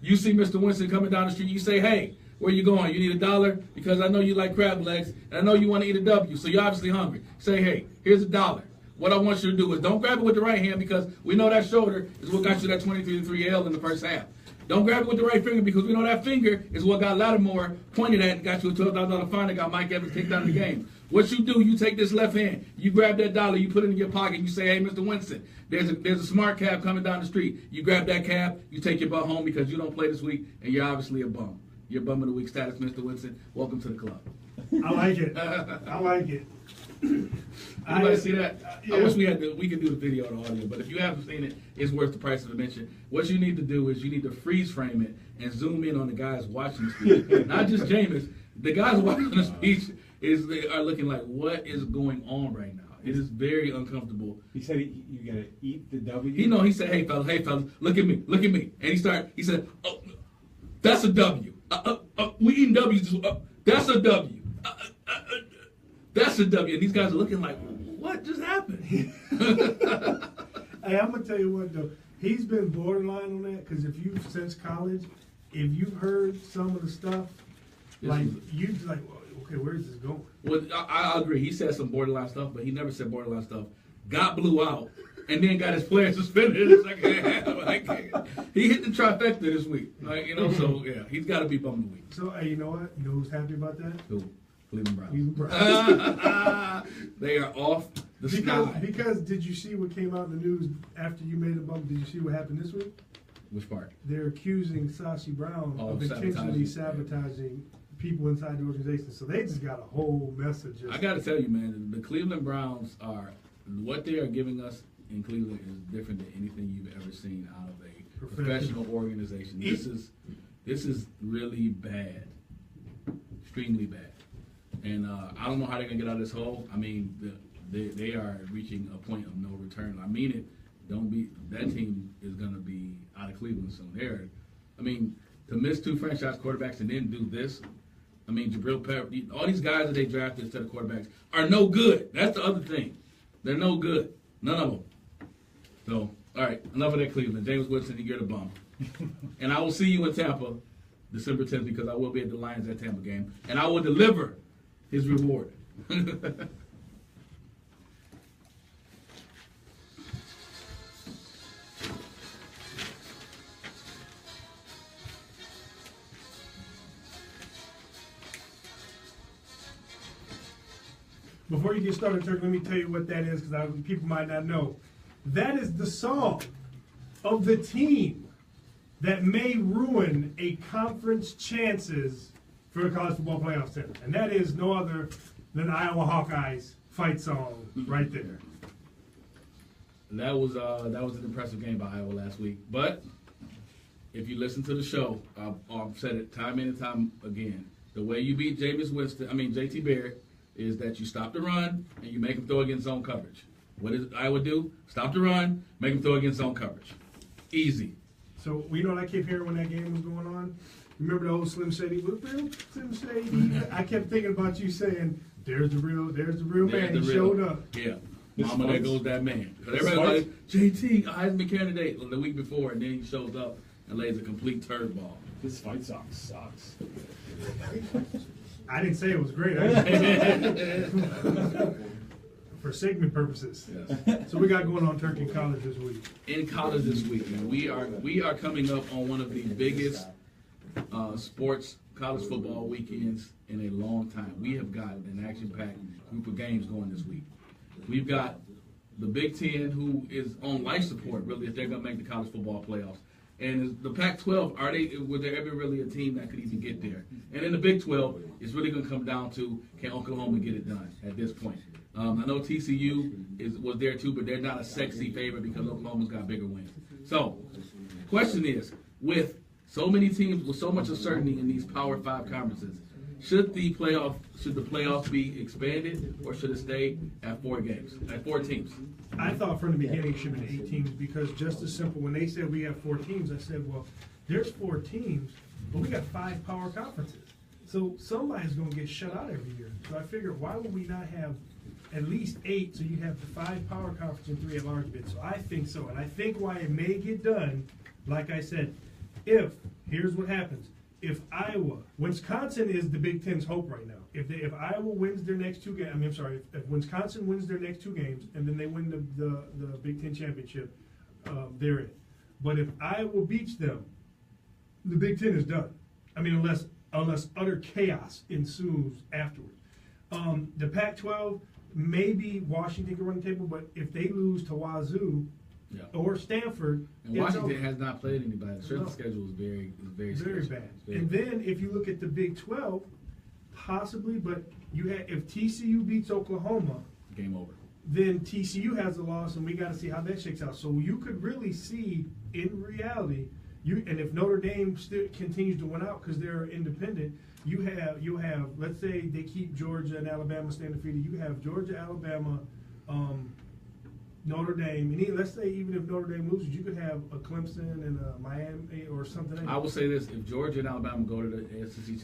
you see Mr. Winston coming down the street, you say, hey, where you going? You need $1? Because I know you like crab legs, and I know you want to eat a W, so you're obviously hungry. Say, hey, here's $1. What I want you to do is don't grab it with the right hand because we know that shoulder is what got you that 23-3 L in the first half. Don't grab it with the right finger because we know that finger is what got Lattimore pointed at and got you a $12,000 fine and got Mike Evans kicked out of the game. What you do, you take this left hand, you grab that dollar, you put it in your pocket, you say, hey, Mr. Winston, there's a smart cab coming down the street. You grab that cab, you take your butt home because you don't play this week, and you're obviously a bum. You're bum of the week status, Mr. Winston. Welcome to the club. I like it. I like it. Anybody see that? Yeah. I wish we could do the video or the audio, but if you haven't seen it, it's worth the price of admission. What you need to do is you need to freeze frame it and zoom in on the guys watching the speech. Not just Jameis. The guys watching the speech they are looking like, what is going on right now? It is very uncomfortable. He said you gotta eat the W. He said, hey fellas, look at me. And he said, oh, that's a W. We eating W's. That's a W. That's a W. And these guys are looking like, what just happened? Hey, I'm gonna tell you what though, he's been borderline on that because since college, if you've heard some of the stuff, like you like, well, okay, where is this going? Well, I agree. He said some borderline stuff, but he never said borderline stuff. Got blew out, and then got his players suspended in the second half. He hit the trifecta this week. So yeah, he's got to be bummed the week. So hey, you know what? You know who's happy about that? Who? Cleveland Browns. Cleveland Browns. They are off the sky. Because did you see what came out in the news after you made the bump? Did you see what happened this week? Which part? They're accusing Sashi Brown of intentionally sabotaging people inside the organization. So they just got a whole message. I got to tell you, man, the Cleveland Browns what they are giving us in Cleveland is different than anything you've ever seen out of a professional organization. This is really bad, extremely bad. And I don't know how they're gonna get out of this hole. I mean, they are reaching a point of no return. I mean it. That team is gonna be out of Cleveland soon. To miss 2 franchise quarterbacks and then do this. I mean, Jabril Peppers, all these guys that they drafted instead of quarterbacks are no good. That's the other thing. They're no good. None of them. So, all right, enough of that Cleveland. James Winston, you're the bum. And I will see you in Tampa December 10th because I will be at the Lions at Tampa game. And I will deliver his reward. Before you get started, Turk, let me tell you what that is because people might not know. That is the song of the team that may ruin a conference chances for the college football playoff center. And that is no other than Iowa Hawkeyes fight song right there. That was an impressive game by Iowa last week. But if you listen to the show, I've said it time and time again. The way you beat JT Barrett, is that you stop the run and you make him throw against zone coverage. What does Iowa do? Stop the run, make him throw against zone coverage. Easy. So we know what I kept hearing when that game was going on? Remember the old Slim Shady? Slim Shady. I kept thinking about you saying, there's the real man. He showed up. Yeah. Mama, there goes that man. Because everybody's like, JT, Heisman candidate the week before, and then he shows up and lays a complete turd ball. This fight song sucks. I didn't say it was great. For segment purposes. Yes. So we got going on Turk in college this week. In college this week, man, we are coming up on one of the biggest sports college football weekends in a long time. We have got an action-packed group of games going this week. We've got the Big Ten, who is on life support, really, if they're going to make the college football playoffs. And the Pac-12, would there ever really a team that could even get there? And in the Big 12, it's really going to come down to, can Oklahoma get it done at this point? I know TCU was there too, but they're not a sexy favorite because Oklahoma's got bigger wins. So, question is, with so many teams, with so much uncertainty in these Power 5 conferences, should the playoffs be expanded or should it stay at 4 teams? I thought from the beginning it should have been 8 teams because just as simple, when they said we have 4 teams, I said, well, there's 4 teams, but we got 5 power conferences. So somebody's going to get shut out every year. So I figured, why would we not have at least 8 so you have the 5 power conferences and 3 at large bids? So I think so. And I think why it may get done, like I said, here's what happens. If Wisconsin is the Big Ten's hope right now. If Iowa wins their next 2 games, if Wisconsin wins their next 2 games and then they win the Big Ten championship, they're in. But if Iowa beats them, the Big Ten is done. I mean, unless utter chaos ensues afterwards. The Pac-12, maybe Washington can run the table, but if they lose to Wazoo or Stanford, and Washington has not played anybody. The strength of schedule is very bad. And then if you look at the Big 12, possibly, but if TCU beats Oklahoma, game over. Then TCU has a loss, and we got to see how that shakes out. So you could really see, in reality, and if Notre Dame still continues to win out because they're independent, you have let's say they keep Georgia and Alabama stay undefeated. You have Georgia, Alabama, Notre Dame, and let's say even if Notre Dame loses, you could have a Clemson and a Miami or something else. I will say this: if Georgia and Alabama go to the SEC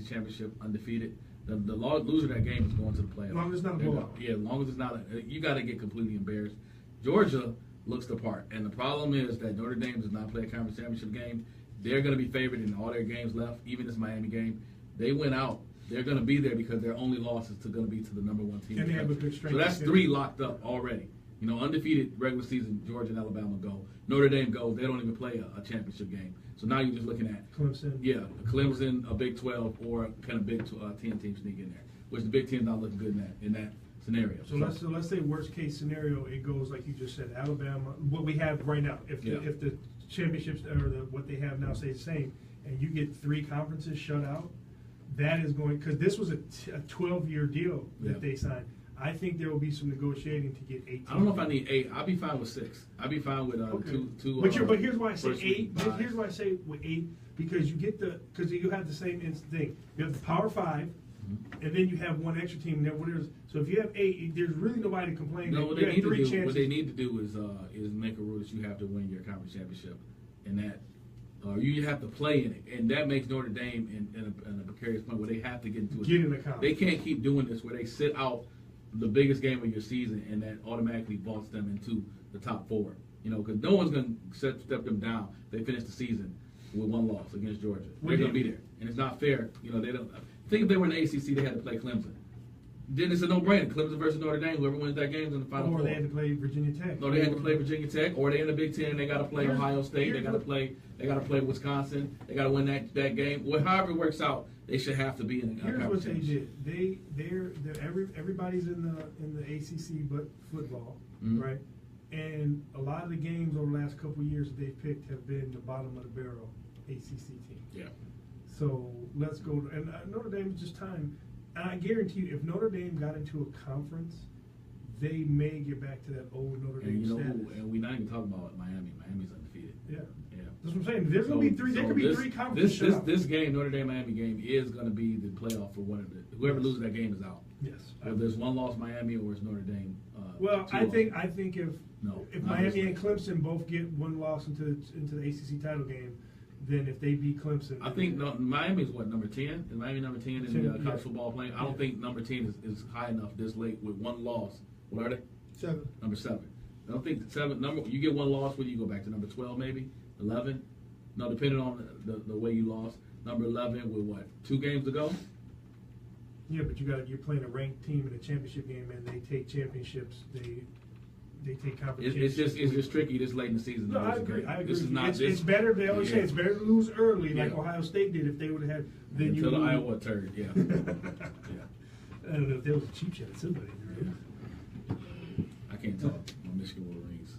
championship undefeated, the loser of that game is going to the playoffs. As long as it's not a blowout. Yeah, as long as it's not. You got to get completely embarrassed. Georgia looks the part, and the problem is that Notre Dame does not play a conference championship game. They're going to be favored in all their games left, even this Miami game. They went out. They're going to be there because their only loss is going to be to the number one team. And they have a good strength. So that's 3 locked up already. You know, undefeated regular season, Georgia and Alabama go. Notre Dame goes. They don't even play a championship game. So now you're just looking at Clemson. Yeah, Clemson, a Big 12, or kind of Big 10 team sneak in there, which the Big 10 is not looking good in that scenario. So let's say worst case scenario, it goes like you just said, Alabama. What we have right now, if the championships or what they have now stay the same, and you get 3 conferences shut out, that is going because this was a 12-year deal that they signed. I think there will be some negotiating to get 18. I don't know if I need 8. I'll be fine with 6. I'll be fine with two. But here's why I say 8. Here's why I say with 8 because because you have the same thing. You have the Power 5, and then you have one extra team. So if you have 8, there's really nobody complaining. No, what they need to do is make a rule that you have to win your conference championship, and that you have to play in it, and that makes Notre Dame in a precarious point where they have to get into it. Get in the conference. They can't keep doing this where they sit out the biggest game of your season, and that automatically vaults them into the top 4. You know, because no one's going to step them down. They finish the season with 1 loss against Georgia. They're going to be there, and it's not fair. You know, they don't. Think if they were in the ACC, they had to play Clemson. Then it's a no-brainer. Clemson versus Notre Dame. Whoever wins that game is in the Final 4. Or they had to play Virginia Tech. No, they had to play Virginia Tech, or they're in the Big 10 and they got to play Ohio State. They got to play. They got to play Wisconsin. They got to win that game. Well, however it works out, they should have to be in the Here's what they did. Everybody's in the ACC but football, right? And a lot of the games over the last couple of years that they've picked have been the bottom of the barrel ACC team. Yeah. So let's go. And Notre Dame is just time. And I guarantee you, if Notre Dame got into a conference, they may get back to that old Notre Dame status. And we're not even talking about Miami. Miami's undefeated. Yeah. Yeah. That's what I'm saying. There's going to be 3. There could be 3 conferences. This game, Notre Dame Miami game, is going to be the playoff for one of the. Whoever loses that game is out. Yes. Whether there's 1 loss Miami or it's Notre Dame. I think if Miami and Clemson both get 1 loss into the ACC title game, then if they beat Clemson, I think Miami is number 10? Is Miami number 10 in the college football playing? I don't think number 10 is high enough this late with 1 loss. What are they? 7. Number 7. I don't think 7 number. You get 1 loss, where do you go back to number 12 maybe 11? No, depending on the way you lost. Number 11 with what? 2 games to go. Yeah, but you're playing a ranked team in a championship game, and they take championships. They take conference. It's just tricky this late in the season. No, I agree. This is not. It's better. They always say it's better to lose early, like Ohio State did. If they would have had, then until the Iowa turd. Yeah. I don't know if there was a cheap shot at somebody. Right? I can't talk. My Michigan Wolverines.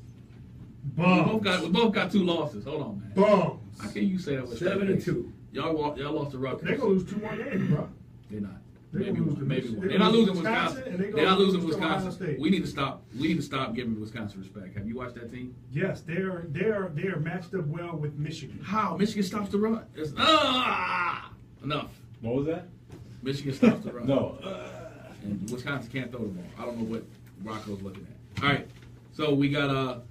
Bums. We both got 2 losses. Hold on, man. Bums. How can you say that with 7-2? Y'all lost to Rutgers. They're gonna lose 2 more games, bro. They're not. Maybe one. They're not losing Wisconsin. They're not losing Ohio Wisconsin. State. We need to stop giving Wisconsin respect. Have you watched that team? Yes, they are matched up well with Michigan. How? Michigan stops the run. Enough. What was that? Michigan stops the run. No. And Wisconsin can't throw the ball. I don't know what Rocco's looking at. All right. So we got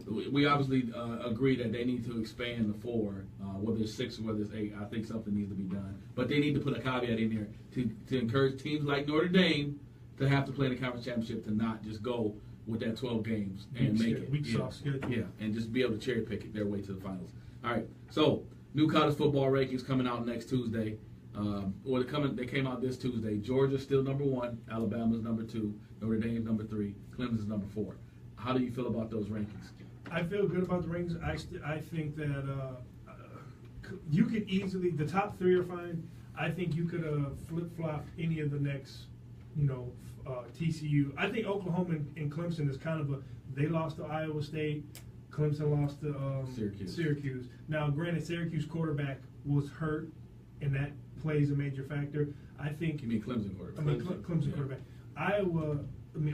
we obviously agree that they need to expand the 4, whether it's 6 or whether it's 8. I think something needs to be done. But they need to put a caveat in there to encourage teams like Notre Dame to have to play in the conference championship, to not just go with that 12 games and make it. Weak sauce schedule. Yeah, and just be able to cherry pick their way to the finals. All right. So new college football rankings coming out next Tuesday. They came out this Tuesday. Georgia's still number 1. Alabama's number 2. Notre Dame's number 3. Clemson's number 4. How do you feel about those rankings? I feel good about the rankings. I think that you could easily, the top three are fine. I think you could have flip-flopped any of the next, TCU. I think Oklahoma and Clemson is kind of they lost to Iowa State. Clemson lost to Syracuse. Now, granted, Syracuse quarterback was hurt, and that plays a major factor. I think. You mean Clemson quarterback? I mean, Clemson quarterback.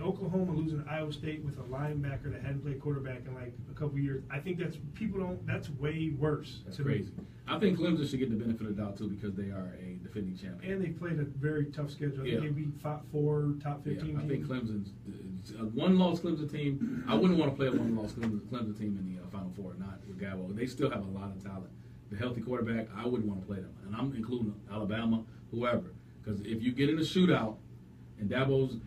Oklahoma losing to Iowa State with a linebacker that hadn't played quarterback in like a couple years. I think that's way worse. That's crazy. I think Clemson should get the benefit of the doubt too because they are a defending champion. And they played a very tough schedule. Yeah. They beat 4 top 15 teams. I think Clemson's a one-loss Clemson team. I wouldn't want to play a one-loss Clemson team in the Final Four, not with Gabo. They still have a lot of talent. The healthy quarterback, I wouldn't want to play them. And I'm including Alabama, whoever. Because if you get in a shootout, and Dabo's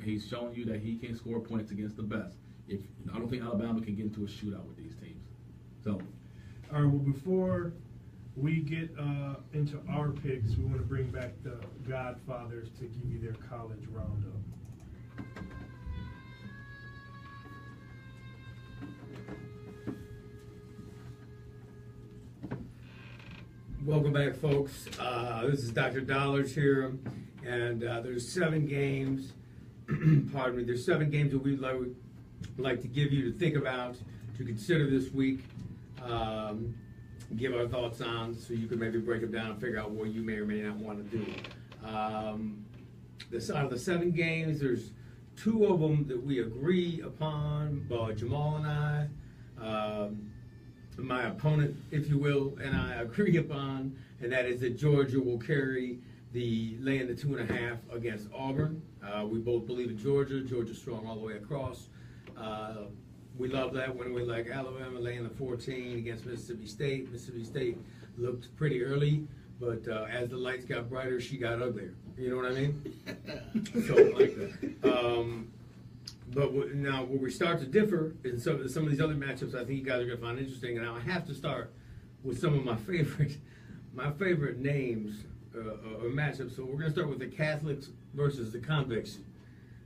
he's showing you that he can score points against the best. I don't think Alabama can get into a shootout with these teams. So, all right. Well, before we get into our picks, we want to bring back the Godfathers to give you their college roundup. Welcome back, folks. This is Dr. Dollars here, and there's 7 games. Pardon me. There's 7 games that we'd like to give you to think about, to consider this week, give our thoughts on, so you can maybe break them down and figure out what you may or may not want to do. Out of the 7 games, there's 2 of them that we agree upon, Jamal and I. My opponent, if you will, and I agree upon, and that is that Georgia will carry laying the 2.5 against Auburn. We both believe in Georgia. Georgia's strong all the way across. We love that when we like Alabama laying the 14 against Mississippi State. Mississippi State looked pretty early, but as the lights got brighter, she got uglier. You know what I mean? So like that. But now, where we start to differ in some of these other matchups, I think you guys are going to find interesting. And I have to start with some of my favorite names or matchups. So we're going to start with the Catholics versus the Convicts.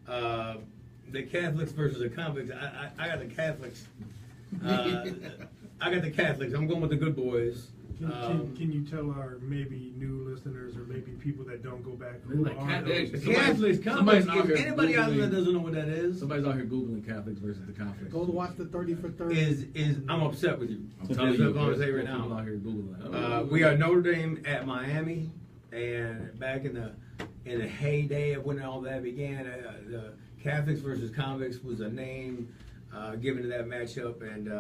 The Catholics versus the Convicts. I got the Catholics. I got the Catholics. I'm going with the good boys. Can you tell our maybe new listeners or maybe people that don't go back? Catholics, Catholics. Anybody out there that doesn't know what that is? Somebody's out here Googling Catholics versus the Convicts. Go to watch the 30 for 30. I'm upset with you. I'm telling you, I'm going to say right now. Out here Googling. We are Notre Dame at Miami, and back in the heyday of when all that began, the Catholics versus Convicts was a name given to that matchup, and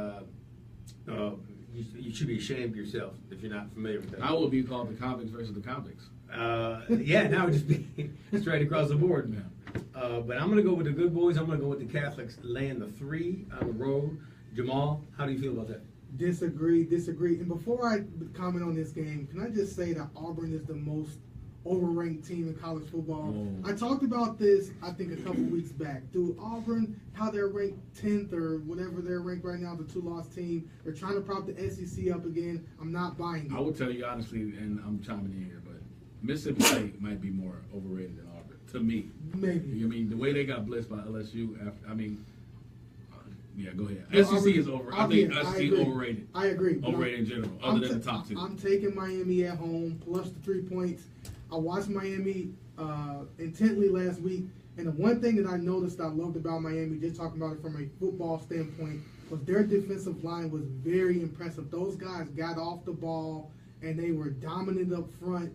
you should be ashamed of yourself if you're not familiar with that. I will be called the Convicts versus the Convicts. Yeah, now it would just be straight across the board, man. But I'm going to go with the good boys. I'm going to go with the Catholics laying the 3 on the road. Jamal, how do you feel about that? Disagree. And before I comment on this game, can I just say that Auburn is the most overranked team in college football? Oh. I talked about this, I think, a couple weeks back. Dude, Auburn, how they're ranked 10th or whatever they're ranked right now, the 2-loss team. They're trying to prop the SEC up again. I'm not buying it. I will tell you honestly, and I'm chiming in here, but Mississippi State might be more overrated than Auburn, to me. Maybe. I mean, the way they got blitzed by LSU, yeah, go ahead. No, SEC is over. I think SEC overrated. I agree. Overrated in general, other than the top 2. I'm taking Miami at home, plus the 3 points. I watched Miami intently last week, and the one thing that I noticed I loved about Miami, just talking about it from a football standpoint, was their defensive line was very impressive. Those guys got off the ball, and they were dominant up front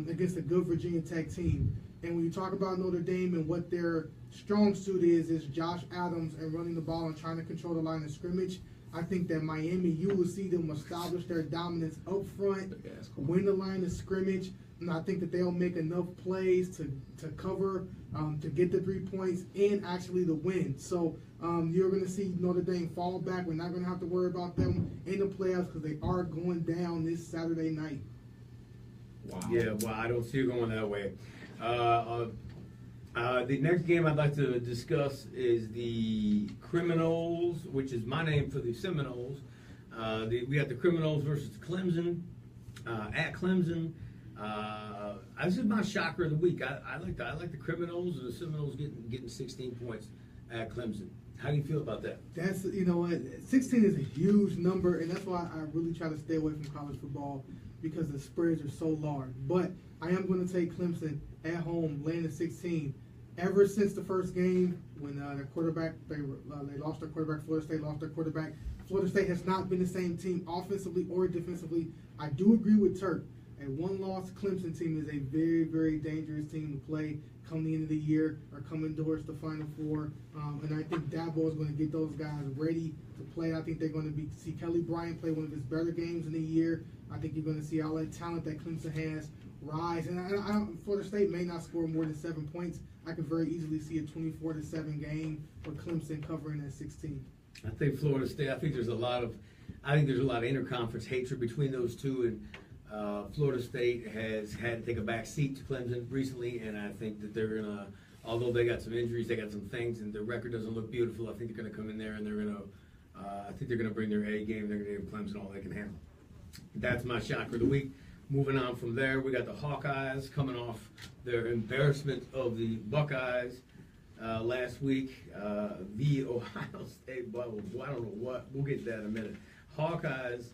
against a good Virginia Tech team. And when you talk about Notre Dame and what their strong suit is Josh Adams and running the ball and trying to control the line of scrimmage. I think that Miami, you will see them establish their dominance up front, win the line of scrimmage, and I think that they'll make enough plays to cover, to get the 3 points, and actually the win. So you're going to see Notre Dame fall back. We're not going to have to worry about them in the playoffs because they are going down this Saturday night. Wow. Yeah, well, I don't see it going that way. The next game I'd like to discuss is the Criminals, which is my name for the Seminoles. We got the Criminals versus Clemson at Clemson. This is my shocker of the week. I like the Criminals and the Seminoles getting 16 points at Clemson. How do you feel about that? That's, you know what, 16 is a huge number, and that's why I really try to stay away from college football, because the spreads are so large. But I am going to take Clemson at home, laying at 16. Ever since the first game, when their quarterback, they lost their quarterback, Florida State lost their quarterback. Florida State has not been the same team offensively or defensively. I do agree with Turk. A one-loss Clemson team is a very, very dangerous team to play come the end of the year or coming towards the Final Four. And I think Dabo is going to get those guys ready to play. I think they're going to see Kelly Bryant play one of his better games in the year. I think you're going to see all that talent that Clemson has rise. And Florida State may not score more than 7 points. I could very easily see a 24-7 game with Clemson covering at 16. I think Florida State. I think there's a lot of interconference hatred between those two, and Florida State has had to take a back seat to Clemson recently, and I think that they're gonna, although they got some injuries, they got some things, and their record doesn't look beautiful. I think they're gonna come in there and they're gonna, I think they're gonna bring their A game. They're gonna give Clemson all they can handle. That's my shocker of the week. Moving on from there, we got the Hawkeyes coming off their embarrassment of the Buckeyes last week. The Ohio State Bubble. I don't know what. We'll get to that in a minute. Hawkeyes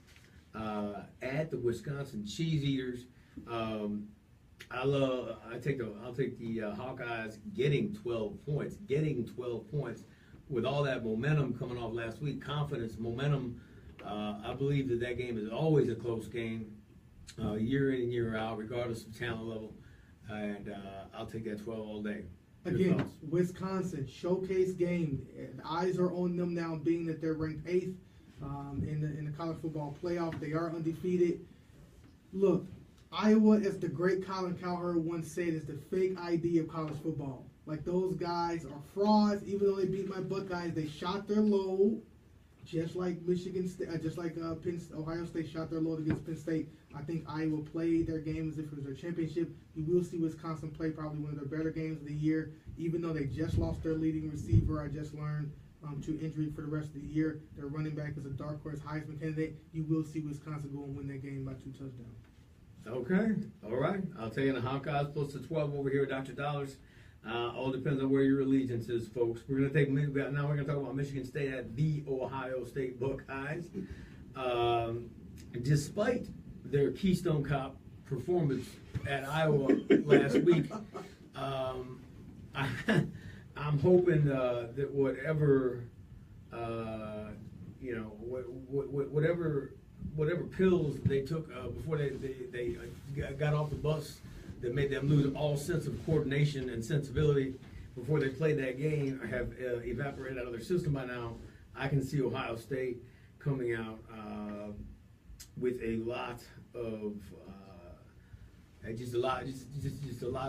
at the Wisconsin Cheese Eaters. I'll take the Hawkeyes getting 12 points. Getting 12 points with all that momentum coming off last week. Confidence, momentum. I believe that game is always a close game. Year in and year out, regardless of talent level, and I'll take that 12 all day. Again, Wisconsin showcase game. Eyes are on them now, being that they're ranked 8th in the college football playoff. They are undefeated. Look, Iowa, as the great Colin Cowherd once said, is the fake ID of college football. Like, those guys are frauds. Even though they beat my Buckeyes, they shot their load. Just like Michigan State, Ohio State shot their load against Penn State. I think Iowa played their game as if it was their championship. You will see Wisconsin play probably one of their better games of the year, even though they just lost their leading receiver. I just learned to injury for the rest of the year. Their running back is a dark horse Heisman candidate. You will see Wisconsin go and win that game by 2 touchdowns. Okay, all right. I'll tell you the Hawkeyes plus the 12 over here with Dr. Dollars. All depends on where your allegiance is, folks. We're going to talk about Michigan State at the Ohio State Buckeyes. Despite their Keystone Cop performance at Iowa last week, I'm hoping that whatever pills they took before they got off the bus that made them lose all sense of coordination and sensibility before they played that game have evaporated out of their system by now. I can see Ohio State coming out with a lot of just a lot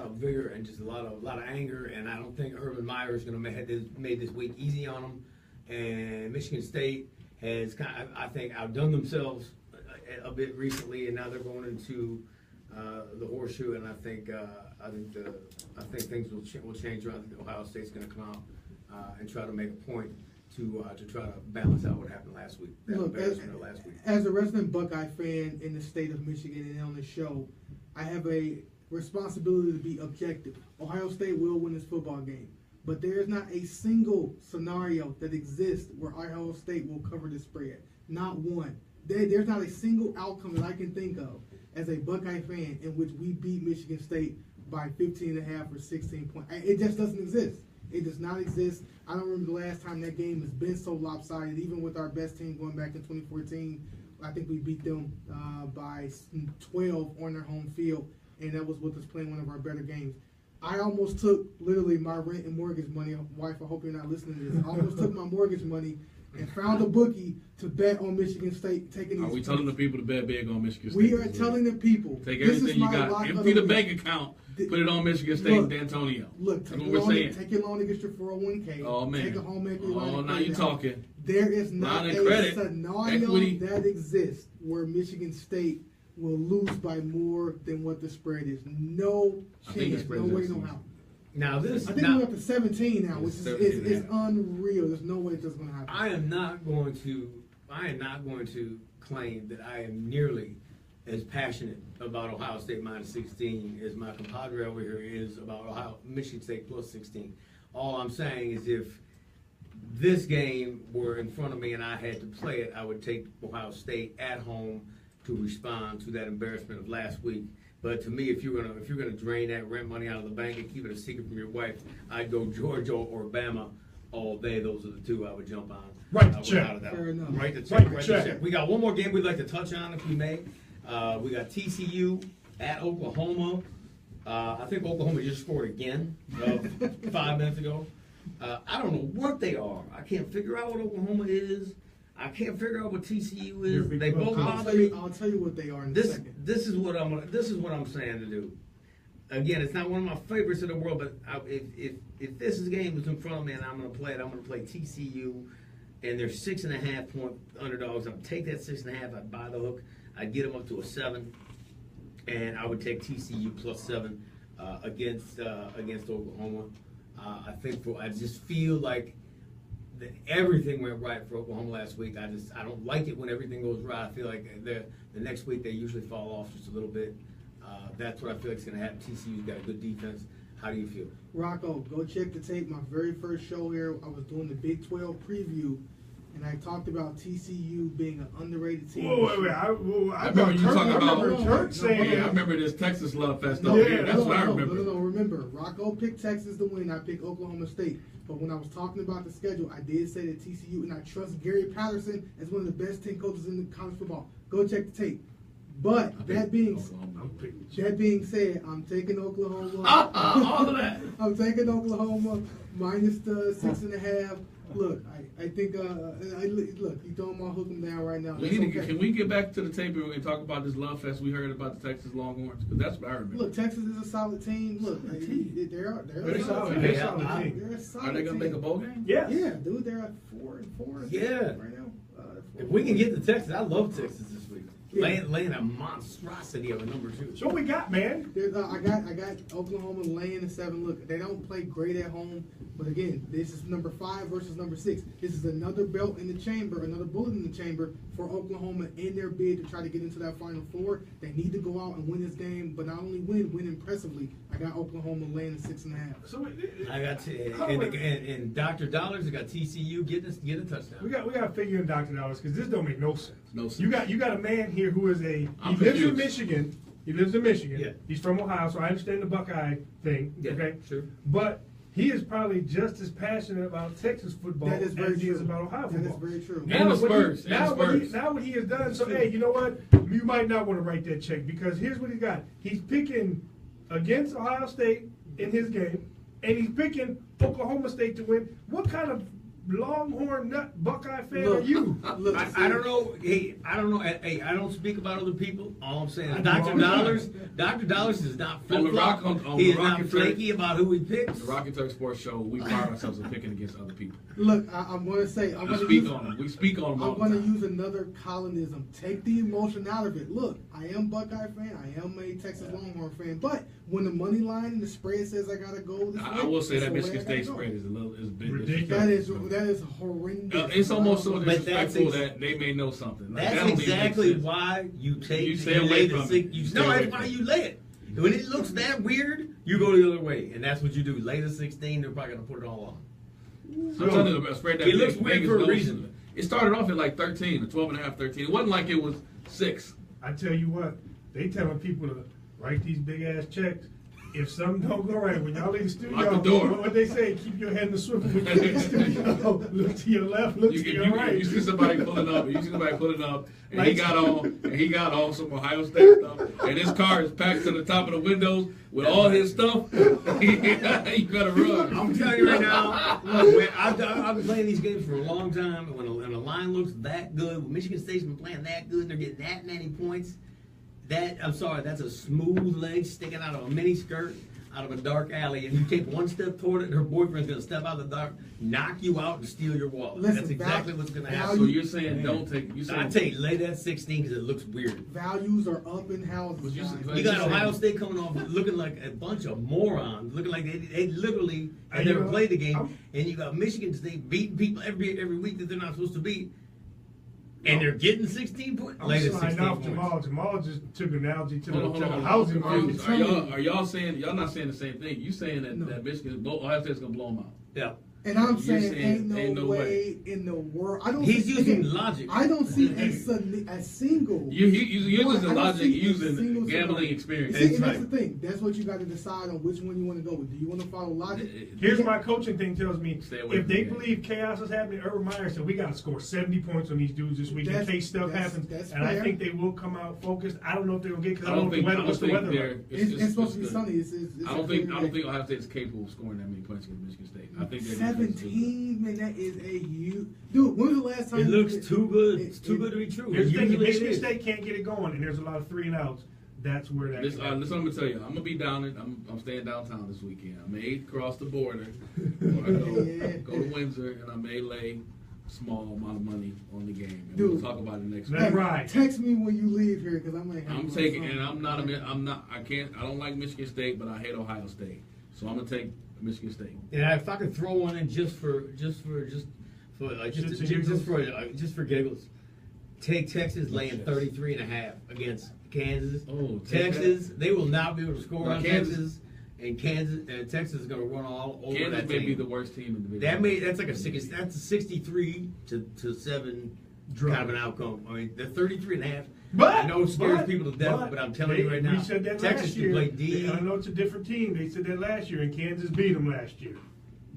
of vigor and just a lot of anger. And I don't think Urban Meyer is going to made this week easy on them. And Michigan State has I think outdone themselves a bit recently, and now they're going into the horseshoe, and I think things will change around. I think Ohio State's going to come out and try to make a point to try to balance out what happened last week. Look, as a resident Buckeye fan in the state of Michigan and on the show, I have a responsibility to be objective. Ohio State will win this football game, but there is not a single scenario that exists where Ohio State will cover the spread. Not one. There's not a single outcome that I can think of as a Buckeye fan in which we beat Michigan State by 15.5 or 16 points. It just doesn't exist. It does not exist. I don't remember the last time that game has been so lopsided. Even with our best team going back in 2014, I think we beat them by 12 on their home field, and that was with us playing one of our better games. I almost took literally my rent and mortgage money. Wife, I hope you're not listening to this. I almost took my mortgage money and found a bookie to bet on Michigan State taking these. Are we telling the people to bet big on Michigan State? We are telling the people. Take everything you got. Empty the bank account. Put it on Michigan State and D'Antonio. Look, take your loan against your 401k. Oh, man. Take a home equity loan. Oh, now you're talking. There is not a scenario equity that exists where Michigan State will lose by more than what the spread is. No chance. No way, no how. Now I think we're up to 17 now, which is unreal. There's no way it's just going to happen. I am not going to claim that I am nearly as passionate about Ohio State minus 16 as my compadre over here is about Michigan State plus 16. All I'm saying is if this game were in front of me and I had to play it, I would take Ohio State at home to respond to that embarrassment of last week. But to me, if you're gonna drain that rent money out of the bank and keep it a secret from your wife, I'd go Georgia or Bama all day. Those are the two I would jump on. Write the check. Fair enough. Write the Write check. the Write the check. check. We got one more game we'd like to touch on, if we may. We got TCU at Oklahoma. I think Oklahoma just scored again 5 minutes ago. I don't know what they are. I can't figure out what Oklahoma is. I can't figure out what TCU You're a is. big They club. both I'll bother tell me. you. I'll tell you what they are in a This second. is what I'm saying to do. Again, it's not one of my favorites in the world, but if this game is in front of me and I'm going to play it, I'm going to play TCU, and they're 6.5 point underdogs. I'd take that 6.5. I'd buy the hook. I'd get them up to a 7, and I would take TCU +7 against Oklahoma. I just feel like everything went right for Oklahoma last week. I don't like it when everything goes right. I feel like the next week they usually fall off just a little bit. That's what I feel like is going to happen. TCU's got a good defense. How do you feel? Rocco, go check the tape. My very first show here, I was doing the Big 12 preview, and I talked about TCU being an underrated team. Whoa, wait. I remember you talking about- Turk saying. Yeah, I remember this Texas Love Fest No, over here. That's what I remember. No, remember, Rocco picked Texas to win. I picked Oklahoma State. But when I was talking about the schedule, I did say that TCU, and I trust Gary Patterson as one of the best 10 coaches in the college football. Go check the tape. But that being said, I'm taking Oklahoma. All of that. I'm taking Oklahoma minus the 6.5. Look, I think look, you throwing my hook 'em down right now. That's okay. Can we get back to the tape and we can talk about this love fest we heard about the Texas Longhorns? Because that's what I remember. Look, Texas is a solid team. Look, they're They're a solid. team. They're Yeah, solid team. They're a solid Are they going to team. make a bowl game? Yes. Yeah, dude, they're at 4-4. Yeah. right now. If we can get to Texas, I love Texas this week. Yeah. Laying a monstrosity of a number 2. So what we got, man? I got Oklahoma laying the 7. Look, they don't play great at home, but again, this is number 5 versus number 6. This is another belt in the chamber, another bullet in the chamber for Oklahoma in their bid to try to get into that Final Four. They need to go out and win this game, but not only win impressively. I got Oklahoma laying the 6.5. So I got and Dr. Dollars. I got TCU getting a touchdown. we got to figure in Dr. Dollars because this don't make no sense. No sense. You got a man here who is he I'm lives in confused. Michigan. He lives in Michigan. Yeah. He's from Ohio, so I understand the Buckeye thing. Yeah, okay, sure. But he is probably just as passionate about Texas football That is very as he is true. about Ohio That is football. very true. And the Spurs. Now what he has done. So hey, you know what? You might not want to write that check because here's what he's got. He's picking against Ohio State in his game, and he's picking Oklahoma State to win. What kind of Longhorn nut Buckeye fan are you? Look, I don't know. Hey, I don't know. Hey, I don't speak about other people. All I'm saying I is do all Dr. the time. Dr. Dollars is not On the flip-flop. on He the is not Rocket flaky about who he picks. The Rocky Turk Sports Show, we pride ourselves in picking against other people. Look, I'm going to say, I'm We going to speak use. on them. We speak on them all I'm the going to time. use another colonism. Take the emotion out of it. Look, I am Buckeye fan. I am a Texas Longhorn fan. But when the money line and the spread says I gotta go this I way, will say that's that the way Michigan I gotta State go. spread is a bit Ridiculous. disrespectful. That is horrendous. It's almost so But that's disrespectful that they may know something. Like, that That's don't even make exactly sense. why you take You stay you away lay the from six. it. You You stay no, away that's from why it. you lay it. When it looks that weird, you go the other way, and that's what you do. Lay the 16. They're probably gonna put it all on. I'm telling you, a spread that It looks big, weird Vegas for a knows reason. something. It started off at like 13, or 12.5, 13. It wasn't like it was 6. I tell you what, they telling people to write these big ass checks. If something don't go right, when y'all leave the studio, Lock the door. what they say, keep your head in the swivel when you leave the studio. Look to your left, look to your right. You see somebody pulling up, and he Lights- got on some Ohio State stuff, and his car is packed to the top of the windows with all his stuff. You better run. I'm telling you right now, look, man, I've been playing these games for a long time, and when a line looks that good, when Michigan State's been playing that good, and they're getting that many points. That's a smooth leg sticking out of a mini skirt, out of a dark alley, and you take one step toward it, and her boyfriend's gonna step out of the dark, knock you out, and steal your wallet. Listen, That's exactly what's gonna value- happen. So you're saying don't take. You I saying tell you, lay that 16 because it looks weird. Values are up in houses. But you guys. said- You got saying- Ohio State coming off looking like a bunch of morons, looking like they literally have You never know, played the game, I'm- and you got Michigan State beating people every week that they're not supposed to beat, and they're getting 16 points. I'm Later sliding 16 off points. Jamal. Jamal just took an analogy to Hold on, the hold on. housing I'm market. confused. Are y'all saying y'all not saying the same thing? You saying that Michigan, Ohio State's gonna blow them out? Yeah. And I'm You're saying, saying ain't no way in the world. I don't. He's see, using again, logic. I don't see a single. You're using I don't logic, see a using single gambling scenario. experience. See, and that's the thing. That's what you got to decide on which one you want to go with. Do you want to follow logic? Here's my coaching thing tells me Stay away if from they the game. believe chaos is happening, Urban Meyer said we got to score 70 points on these dudes this week in That's- case stuff that's- happens. that's And I fair. think they will come out focused. I don't know if they're gonna get because I I don't don't know think. I what's don't the think weather they're. like. It's supposed to be good. sunny. It's I don't think Ohio State's capable of scoring that many points against Michigan State. I think they're 17, man, that is a huge. Dude, when was the last time? It looks too good. It- It's too good to be true. Here's the thing: if Usually it Michigan is. State can't get it going, and there's a lot of 3 and outs. That's where that. This, can happen. this I'm gonna tell you. I'm gonna be down it. I'm staying downtown this weekend. I may cross the border, or I go to Windsor, and I may lay a small amount of money on the game. And we'll Dude. talk about it next That's week. right. Text me when you leave here because I'm like. I'm taking, and I'm not. I can't. I don't like Michigan State, but I hate Ohio State. So I'm gonna take Michigan State. And if I could throw one in just for giggles, take Texas laying 33.5 against Kansas. Oh, take Texas, they will not be able to score No, on Kansas. Texas, and Texas is going to run all over Kansas that may team. be the worst team in the division. That's like a 63 to 7 kind of an outcome. I mean, the 33.5. I know it scares people to death, but I'm telling you right now, we said that Texas last can year. play D. I know it's a different team. They said that last year, and Kansas beat them last year.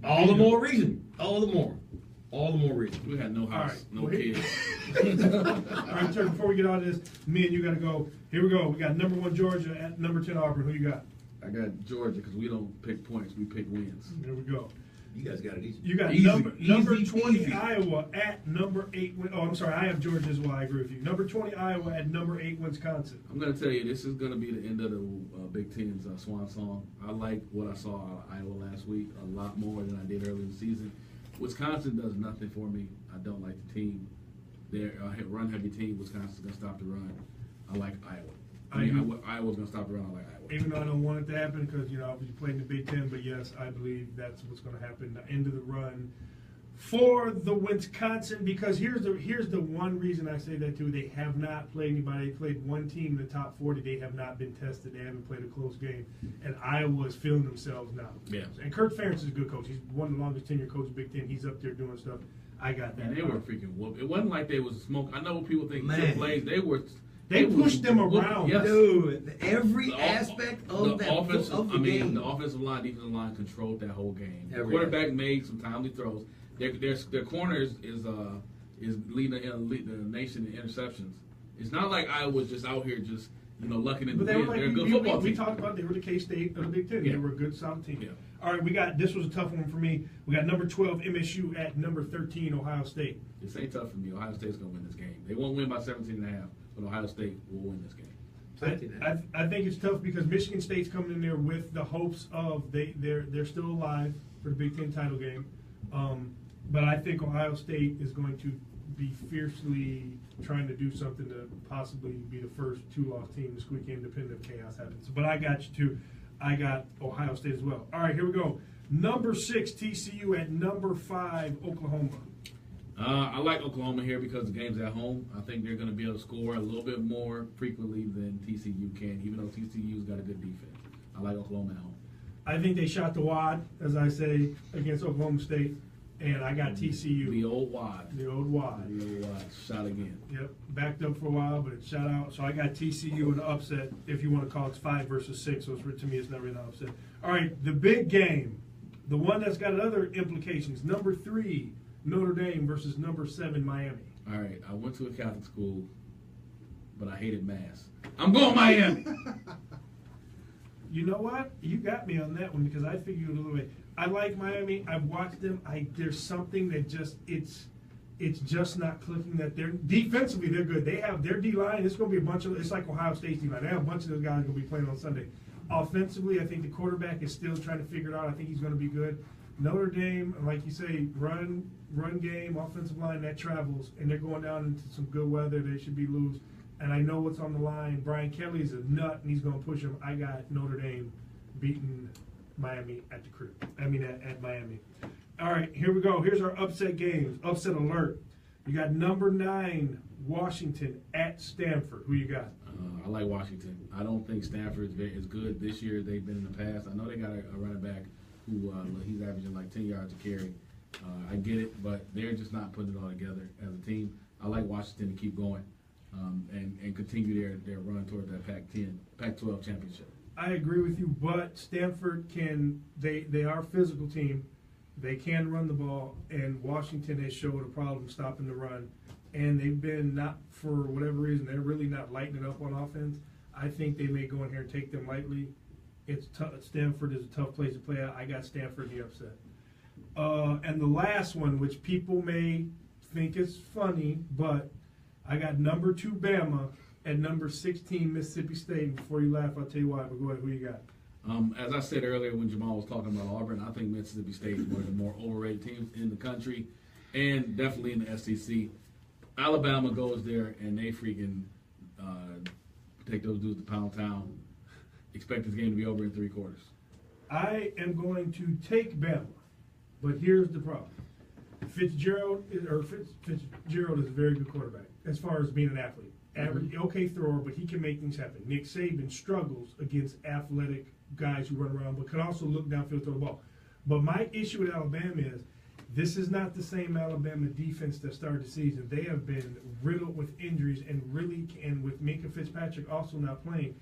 All the more reason. All the more reason. We had no house, All no right. kids. All right, Turk, before we get out of this, me and you got to go. Here we go. We got number 1 Georgia at number 10 Auburn. Who you got? I got Georgia because we don't pick points, we pick wins. There we go. You guys got it easy. You got Easy, number easy 20 peasy. Iowa at number 8. Oh, I'm sorry. I have Georgia as well. I agree with you. Number 20 Iowa at number 8 Wisconsin. I'm going to tell you, this is going to be the end of the Big Ten's swan song. I like what I saw out of Iowa last week a lot more than I did earlier in the season. Wisconsin does nothing for me. I don't like the team. They're a run-heavy team. Wisconsin's going to stop the run. I like Iowa. Iowa's going to stop the run. I like Iowa. Even though I don't want it to happen because, obviously played in the Big Ten, but yes, I believe that's what's going to happen. The end of the run for the Wisconsin, because here's the one reason I say that too. They have not played anybody. They played one team in the top 40. They have not been tested. They haven't played a close game, and Iowa is feeling themselves now. Yeah. And Kirk Ferentz is a good coach. He's one of the longest tenured coaches in the Big Ten. He's up there doing stuff. I got that. And they were freaking whooped. It wasn't like they was smoke. I know what people think. Man. Triple A's, They was pushed them whooped. around. Yes. Dude, every The aspect the of that offensive, of the I game. mean, the offensive line, defensive line controlled that whole game. The Every quarterback made some timely throws. Their corner is leading the nation in interceptions. It's not like I was just out here just lucking in the But they were wind. like They're a good football we team. talked about. They were the K-State of the Big Ten. Yeah. They were a good, solid team. Yeah. All right, this was a tough one for me. We got number 12 MSU at number 13 Ohio State. This ain't tough for me. Ohio State's gonna win this game. They won't win by 17.5, but Ohio State will win this game. I think it's tough because Michigan State's coming in there with the hopes of they're still alive for the Big Ten title game, but I think Ohio State is going to be fiercely trying to do something to possibly be the first 2-loss team to squeak in, depending if chaos happens. But I got you too. I got Ohio State as well. All right, here we go. Number 6 TCU at number 5 Oklahoma. I like Oklahoma here because the game's at home. I think they're going to be able to score a little bit more frequently than TCU can, even though TCU's got a good defense. I like Oklahoma at home. I think they shot the wad, as I say, against Oklahoma State, and I got TCU. The old wad. The old wad. The old wad. Shot again. Yep, backed up for a while, but it shot out. So I got TCU in the upset, if you want to call it 5 versus 6. So to me, it's not really an upset. All right, the big game, the one that's got other implications. Number 3, Notre Dame versus number 7, Miami. All right, I went to a Catholic school, but I hated mass. I'm going Miami. You know what? You got me on that one because I figured a little bit. I like Miami. I've watched them. There's something that just it's just not clicking. That they're defensively they're good. They have their D line. It's going to be a bunch of. It's like Ohio State's D line. They have a bunch of those guys going to be playing on Sunday. Offensively, I think the quarterback is still trying to figure it out. I think he's going to be good. Notre Dame, like you say, run game, offensive line that travels, and they're going down into some good weather. They should be loose. And I know what's on the line. Brian Kelly's a nut, and he's going to push him. I got Notre Dame beating Miami at the crib. At Miami. All right, here we go. Here's our upset games. Upset alert. You got number 9, Washington at Stanford. Who you got? I like Washington. I don't think Stanford is good this year. They've been in the past. I know they got a running back who he's averaging like 10 yards a carry. I get it, but they're just not putting it all together as a team. I like Washington to keep going and continue their run toward that Pac-12 championship. I agree with you, but Stanford they are a physical team. They can run the ball, and Washington has showed a problem stopping the run. And they've been, not for whatever reason, they're really not lighting it up on offense. I think they may go in here and take them lightly. It's tough. Stanford is a tough place to play at. I got Stanford in the upset. And the last one, which people may think is funny, but I got number 2 Bama and number 16 Mississippi State. And before you laugh, I'll tell you why. But go ahead, who you got? As I said earlier when Jamal was talking about Auburn, I think Mississippi State is one of the more overrated teams in the country and definitely in the SEC. Alabama goes there and they freaking take those dudes to Pound Town. Expect this game to be over in 3 quarters. I am going to take Bama, but here's the problem. Fitzgerald is a very good quarterback as far as being an athlete. Average, okay thrower, but he can make things happen. Nick Saban struggles against athletic guys who run around, but can also look downfield, throw the ball. But my issue with Alabama is this is not the same Alabama defense that started the season. They have been riddled with injuries and with Minka Fitzpatrick also not playing,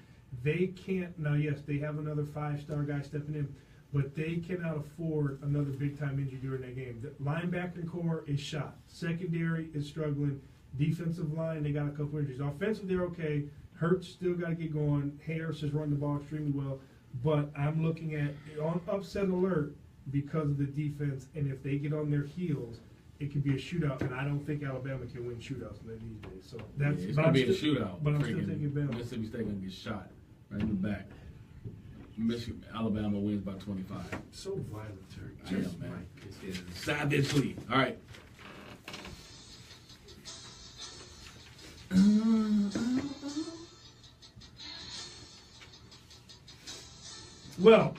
they can't. Now, yes, they have another 5-star guy stepping in, but they cannot afford another big-time injury during that game. The linebacker core is shot. Secondary is struggling. Defensive line, they got a couple injuries. Offensive, they're okay. Hurts still got to get going. Harris has run the ball extremely well. But I'm looking at on upset alert because of the defense, and if they get on their heels, it could be a shootout, and I don't think Alabama can win shootouts these days. So that's it's going to be a shootout. But I'm still taking Bama. Mississippi State going to get shot right in the back. Alabama wins by 25. So violent, Turk. I know, man. Savagely. All right. Well,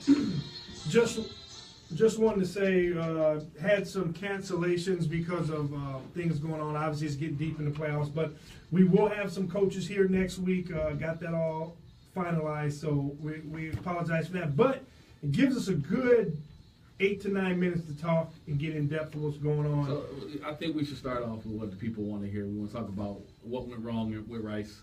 just wanted to say, had some cancellations because of things going on. Obviously, it's getting deep in the playoffs, but we will have some coaches here next week. Got that all finalized, so we apologize for that. But it gives us a good 8 to 9 minutes to talk and get in depth of what's going on. So I think we should start off with what the people want to hear. We want to talk about what went wrong with Rice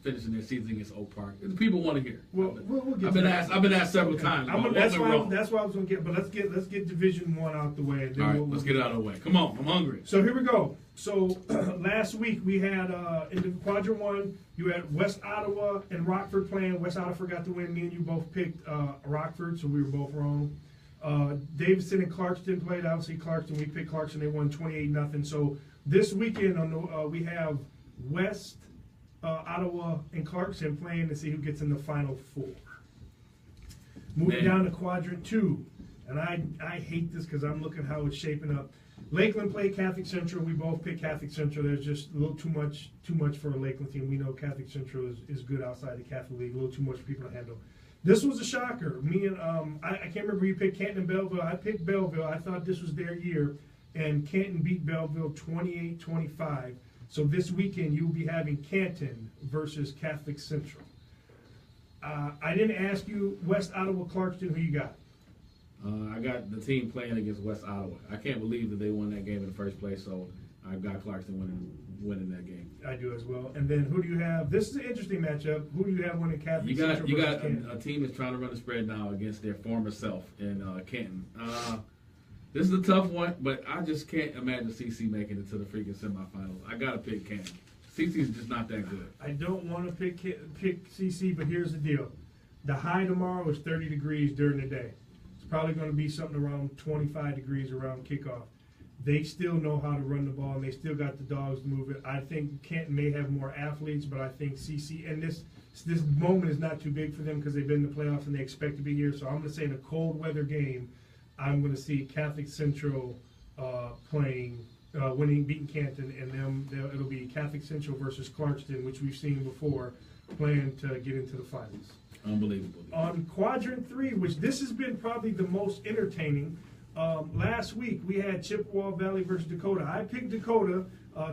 finishing their season against Oak Park. The people want to hear. Well, we'll get. I've been asked several times. That's why I was going to get. But let's get Division I out the way. All right, let's get it out of the way. Come on, I'm hungry. So here we go. So last week we had in the Quadrant 1, you had West Ottawa and Rockford playing. West Ottawa got to win. Me and you both picked Rockford, so we were both wrong. Davidson and Clarkston played. Obviously, Clarkston. We picked Clarkston. They won 28-0. So this weekend we have West Ottawa and Clarkson playing to see who gets in the Final Four. Moving down to Quadrant 2, and I hate this because I'm looking how it's shaping up. Lakeland played Catholic Central. We both picked Catholic Central. There's just a little too much for a Lakeland team. We know Catholic Central is good outside the Catholic League. A little too much for people to handle. This was a shocker. Me and I can't remember who you picked, Canton and Belleville. I picked Belleville. I thought this was their year, and Canton beat Belleville 28-25. So this weekend you'll be having Canton versus Catholic Central. I didn't ask you West Ottawa, Clarkston. Who you got? I got the team playing against West Ottawa. I can't believe that they won that game in the first place, so I've got Clarkston winning that game. I do as well. And then who do you have? This is an interesting matchup. Who do you have winning Catholic Central? You got a team that's trying to run the spread now against their former self in Canton. This is a tough one, but I just can't imagine CC making it to the freaking semifinals. I got to pick Canton. CC's just not that good. I don't want to pick CC, but here's the deal. The high tomorrow is 30 degrees during the day. It's probably going to be something around 25 degrees around kickoff. They still know how to run the ball, and they still got the dogs to move it. I think Canton may have more athletes, but I think CC, and this moment is not too big for them because they've been in the playoffs and they expect to be here. So I'm going to say in a cold weather game, I'm going to see Catholic Central beating Canton, and it'll be Catholic Central versus Clarkston, which we've seen before, playing to get into the finals. Unbelievable. On Quadrant 3, which this has been probably the most entertaining, last week we had Chippewa Valley versus Dakota. I picked Dakota.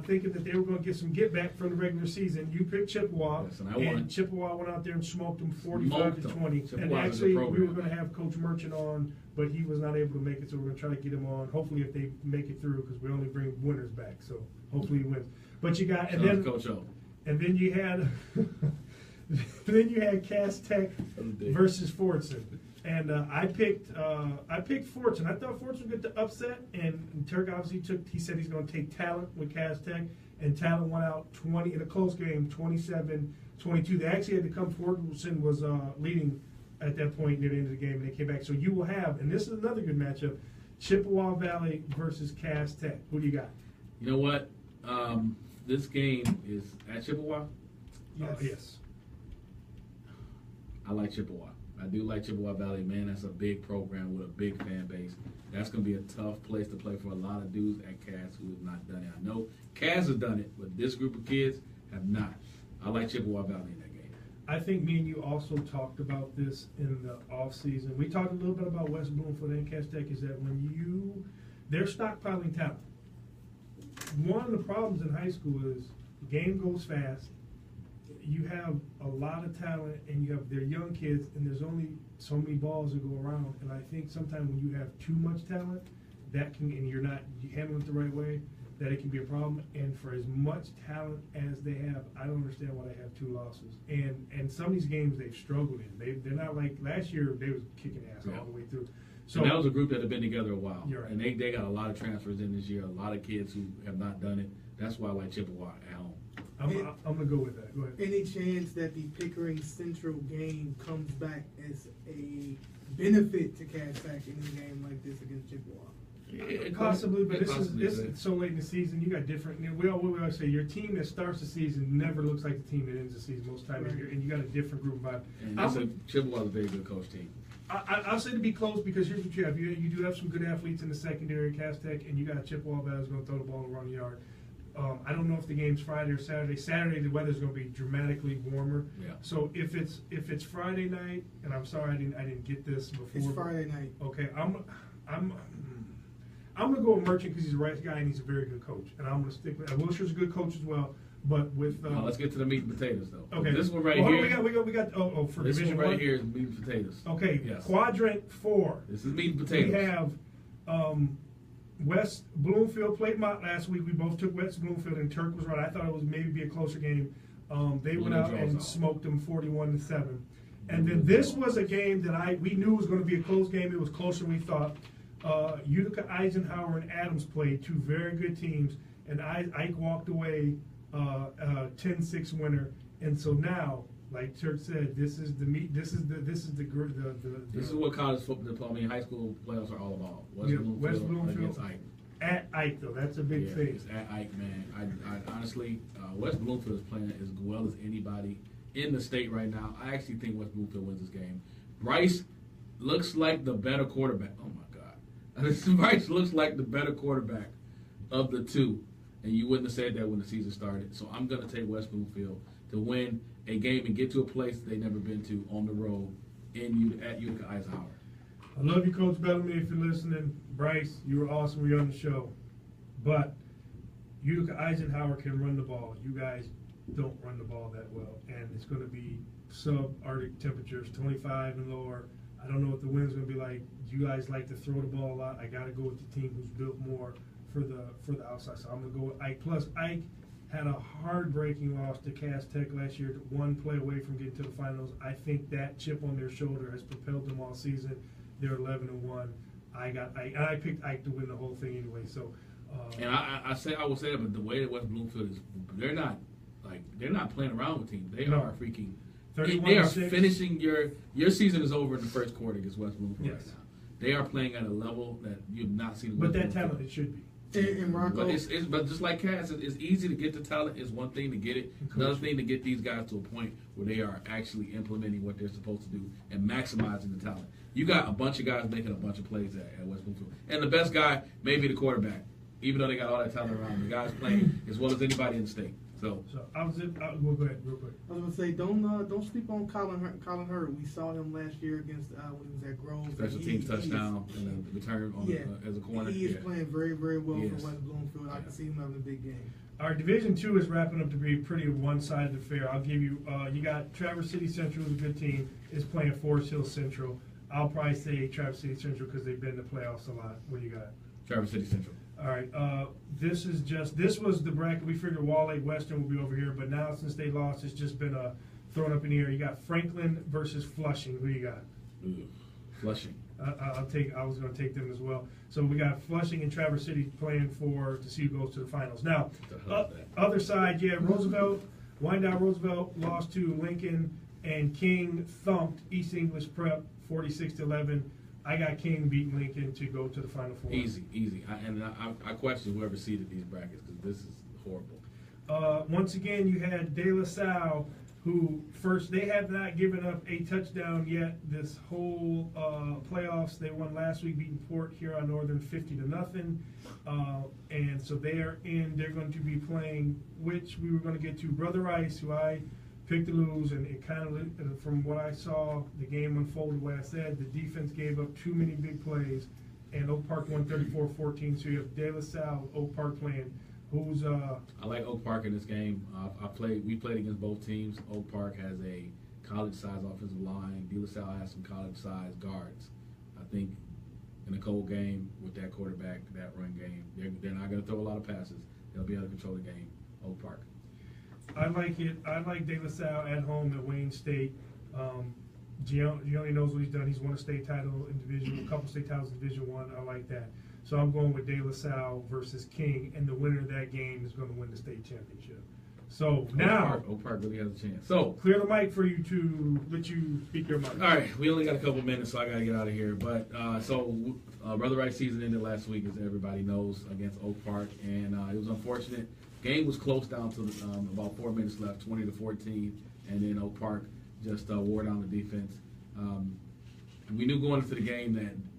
thinking that they were going to get some get back from the regular season. You picked Chippewa, Yes, and I won. Chippewa went out there and smoked them Smoked 45-20. them. And Chippewa's a actually, good we program. were going to have Coach Merchant on, but he was not able to make it, so we're going to try to get him on. Hopefully, if they make it through, because we only bring winners back, so hopefully he wins. But you got, and Shout out then to Coach O. and then you had then you had Cass Tech versus Fortson. And I picked Fortson. I thought Fortson would get the upset, and Turk obviously he said he's going to take Talent with Cass Tech, and Talent went out 20 in a close game, 27-22. They actually had to come. Fortson was leading at that point near the end of the game, and they came back. So you will have, and this is another good matchup, Chippewa Valley versus Cass Tech. Who do you got? You know what? This game is at Chippewa. Yes. I like Chippewa. I do like Chippewa Valley, man. That's a big program with a big fan base. That's going to be a tough place to play for a lot of dudes at Cass who have not done it. I know Cass has done it, but this group of kids have not. I like Chippewa Valley in that game. I think me and you also talked about this in the offseason. We talked a little bit about West Bloomfield and Cass Tech, is that they're stockpiling talent. One of the problems in high school is the game goes fast. You have a lot of talent, and they're young kids, and there's only so many balls that go around. And I think sometimes when you have too much talent, and you're not handling it the right way, that it can be a problem. And for as much talent as they have, I don't understand why they have 2 losses. And some of these games they've struggled in. They're not like last year. They was kicking ass all the way through. So that was a group that had been together a while. You're right. And they got a lot of transfers in this year, a lot of kids who have not done it. That's why I like Chippewa at home. I'm going to go with that. Go ahead. Any chance that the Pickering Central game comes back as a benefit to Cass Tech in a game like this against Chippewa? Possibly, but this is so late in the season. You got different. We always say your team that starts the season never looks like the team that ends the season most times, Right. and you got a different group vibe. And Chippewa's a very good coach team. I'll say to be close because here's what you have. You do have some good athletes in the secondary, Cass Tech, and you got Chippewa that's going to throw the ball around the yard. I don't know if the game's Friday or Saturday. Saturday, the weather's going to be dramatically warmer. Yeah. So if it's Friday night, and I'm sorry I didn't get this before. It's Friday night. Okay, I'm going to go with Merchant because he's the right guy and he's a very good coach, and I'm going to stick with. Wilshire's a good coach as well, but with. Let's get to the meat and potatoes though. Okay, This one right well, here. We got. For this Division one right 1? here is meat and potatoes. Okay, Yes. Quadrant 4. This is meat and potatoes. We have West Bloomfield played Mott last week. We both took West Bloomfield, and Turk was right. I thought it was maybe be a closer game. They went out and smoked them 41-7. And then this was a game that we knew was going to be a close game. It was closer than we thought. Utica, Eisenhower, and Adams played, 2 very good teams, and Ike walked away 10-6 winner. And so now, like Turk said, this is the meat. This is what college football, high school playoffs are all about. West Bloomfield against Ike. At Ike, though, that's a big thing. It's at Ike, man. I honestly, West Bloomfield is playing as well as anybody in the state right now. I actually think West Bloomfield wins this game. Bryce looks like the better quarterback. Oh my God, Bryce looks like the better quarterback of the 2, and you wouldn't have said that when the season started. So I'm going to take West Bloomfield to win a game and get to a place they've never been to on the road at Utica Eisenhower. I love you, Coach Bellamy, if you're listening. Bryce, you were awesome. We were on the show. But Utica Eisenhower can run the ball. You guys don't run the ball that well. And it's going to be sub-Arctic temperatures, 25 and lower. I don't know what the wind's going to be like. You guys like to throw the ball a lot. I got to go with the team who's built more for the outside. So I'm going to go with Ike. Plus, Ike had a heartbreaking loss to Cass Tech last year, 1 play away from getting to the finals. I think that chip on their shoulder has propelled them all season. They're 11-1. I picked Ike to win the whole thing anyway. So, and I will say that, but the way that West Bloomfield is, they're not playing around with teams. They are freaking. They are finishing your season is over in the first quarter against West Bloomfield right now. They are playing at a level that you've not seen. But that talent, it should be. And Rocco, but just like Cass, it's easy to get the talent. It's one thing to get it. Another thing to get these guys to a point where they are actually implementing what they're supposed to do and maximizing the talent. You got a bunch of guys making a bunch of plays at West Bloomfield, and the best guy may be the quarterback. even though they got all that talent around them, the guys playing as well as anybody in the state. So well, go ahead, real quick. I was gonna say, don't sleep on Colin Hurd. We saw him last year against when he was at Grove. special teams touchdown and a return on, as a corner. He is playing very, very well Yes. for West Bloomfield. I can see him having a big game. Our Division II is wrapping up to be pretty one-sided affair. I'll give you, you got Traverse City Central is a good team, is playing Forest Hill Central. I'll probably say Traverse City Central because they've been in the playoffs a lot. What do you got? Traverse City Central. All right, this was the bracket. We figured Wall Lake Western would be over here, but now since they lost, it's just been thrown up in the air. You got Franklin versus Flushing. Who you got? Ooh, Flushing. I was going to take them as well. So we got Flushing and Traverse City playing to see who goes to the finals. Now, other side, Wyandotte Roosevelt lost to Lincoln, and King thumped East English Prep 46-11. I got King beating Lincoln to go to the Final Four. Easy. I question whoever seeded these brackets because this is horrible. Once again, you had De La Salle, who they have not given up a touchdown yet this whole playoffs. They won last week, beating Port Huron Northern 50-0, and so they are in. They're going to be playing, which we were going to get to, Brother Rice, who I picked to lose, and it kind of, from what I saw, the game unfolded the way I said. The defense gave up too many big plays, and Oak Park won 34-14. So you have De La Salle, Oak Park playing. I like Oak Park in this game. We played against both teams. Oak Park has a college-sized offensive line. De La Salle has some college-sized guards. I think in a cold game with that quarterback, that run game, they're not going to throw a lot of passes. They'll be able to control the game. Oak Park. I like it. I like De La Salle at home at Wayne State. Gianni knows what he's done. He's won a state title in a couple state titles in Division I. I like that. So I'm going with De La Salle versus King, and the winner of that game is going to win the state championship. So now, Oak Park really has a chance. So clear the mic for you to let you speak your mind. All right, we only got a couple minutes, so I got to get out of here. But Brother Rice season ended last week, as everybody knows, against Oak Park, and it was unfortunate. Game was close down to about 4 minutes left, 20-14, and then Oak Park just wore down the defense. We knew going into the game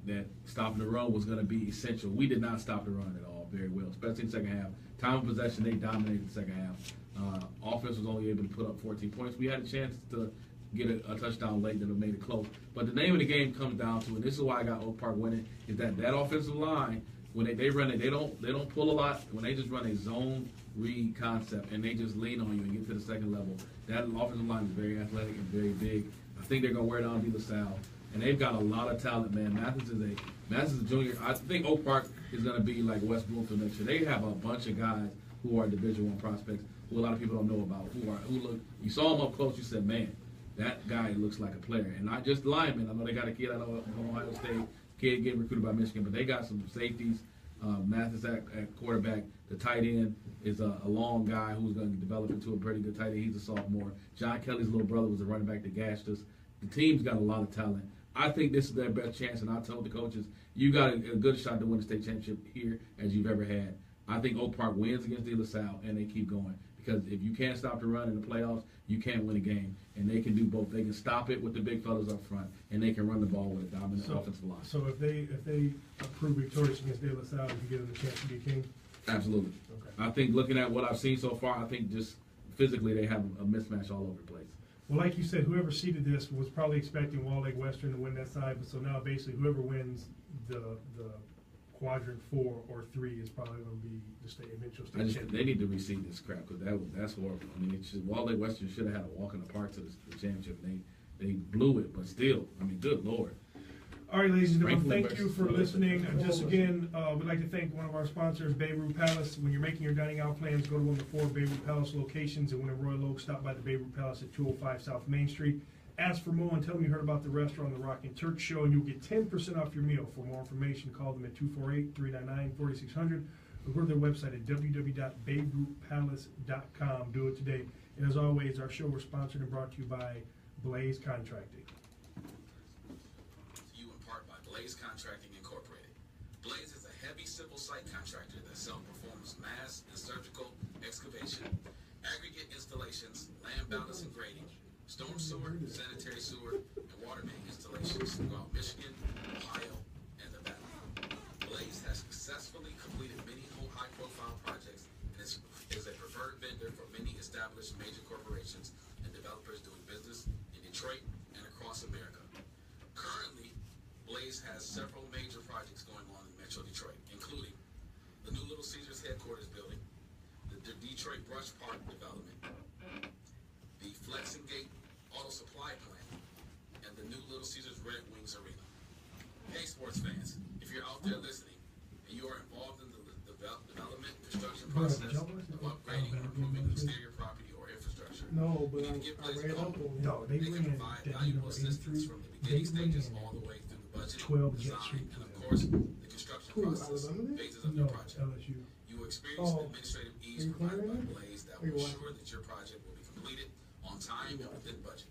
that stopping the run was going to be essential. We did not stop the run at all very well, especially in the second half. Time of possession, they dominated the second half. Offense was only able to put up 14 points. We had a chance to get a touchdown late that would have made it close. But the name of the game comes down to, and this is why I got Oak Park winning, is that offensive line, when they run it, they don't pull a lot. When they just run a zone read concept and they just lean on you and get to the second level, that offensive line is very athletic and very big. I think they're going to wear down De La Salle. And they've got a lot of talent, man. Mathis is a junior. I think Oak Park is going to be like West Bloomfield next year. They have a bunch of guys who are Division I prospects who a lot of people don't know about. Who look. You saw them up close. You said, man, that guy looks like a player. And not just linemen. I know they got a kid out of Ohio State, kid getting recruited by Michigan, but they got some safeties. Mathis at quarterback. The tight end is a long guy who's going to develop into a pretty good tight end. He's a sophomore. John Kelly's little brother was a running back that gashed us. The team's got a lot of talent. I think this is their best chance, and I told the coaches, you got a good shot to win the state championship here as you've ever had. I think Oak Park wins against De La Salle, and they keep going. Because if you can't stop the run in the playoffs, you can't win a game. And they can do both. They can stop it with the big fellas up front, and they can run the ball with a dominant offensive line. So if they prove victorious against De La Salle, you give them the chance to be king? Absolutely. Okay. I think looking at what I've seen so far, I think just physically they have a mismatch all over the place. Well, like you said, whoever seeded this was probably expecting Wall Lake Western to win that side, but so now basically whoever wins the quadrant 4 or 3 is probably going to be the eventual state champion. They need to reseed this crap because that's horrible. I mean, Wall Lake Western should have had a walk in the park to the championship. They blew it, but still, I mean, good Lord. All right, ladies and gentlemen, thank you for listening. Just again, we'd like to thank one of our sponsors, Beirut Palace. When you're making your dining out plans, go to one of the 4 Beirut Palace locations, and when in Royal Oak, stop by the Beirut Palace at 205 South Main Street. Ask for Mo and tell them you heard about the restaurant, The Rock and Turk Show, and you'll get 10% off your meal. For more information, call them at 248-399-4600 or go to their website at www.beirutpalace.com. Do it today. And as always, our show was sponsored and brought to you by Blaze Contracting. Blaze Contracting Incorporated. Blaze is a heavy civil site contractor that self-performs mass and surgical excavation, aggregate installations, land balance and grading, storm sewer, sanitary sewer, and water main installations throughout Michigan, Ohio, and Nevada. Blaze has successfully completed many home established major corporations and developers doing business in Detroit and across America. Currently, Blaze has several major projects going on in Metro Detroit, including the new Little Caesars headquarters building, the Detroit Brush Park development, the Flex and Gate Auto Supply plant, and the new Little Caesars Red Wings Arena. Hey, sports fans, if you're out there listening and you are involved in the development and construction process of upgrading or improving exterior property or infrastructure, No, but you can get I Blaze read a call. up on it. No, they They can ran provide that valuable assistance 83. from the They beginning stages ran all the way through the budget, 12 Jet design, Street and of plan. course, the construction Who, process Alabama did? phases of No, your project. LSU. You will experience Oh. administrative ease Are you provided by playing that? Blaze that Are you will watching? ensure that your project will be completed on time and within budget.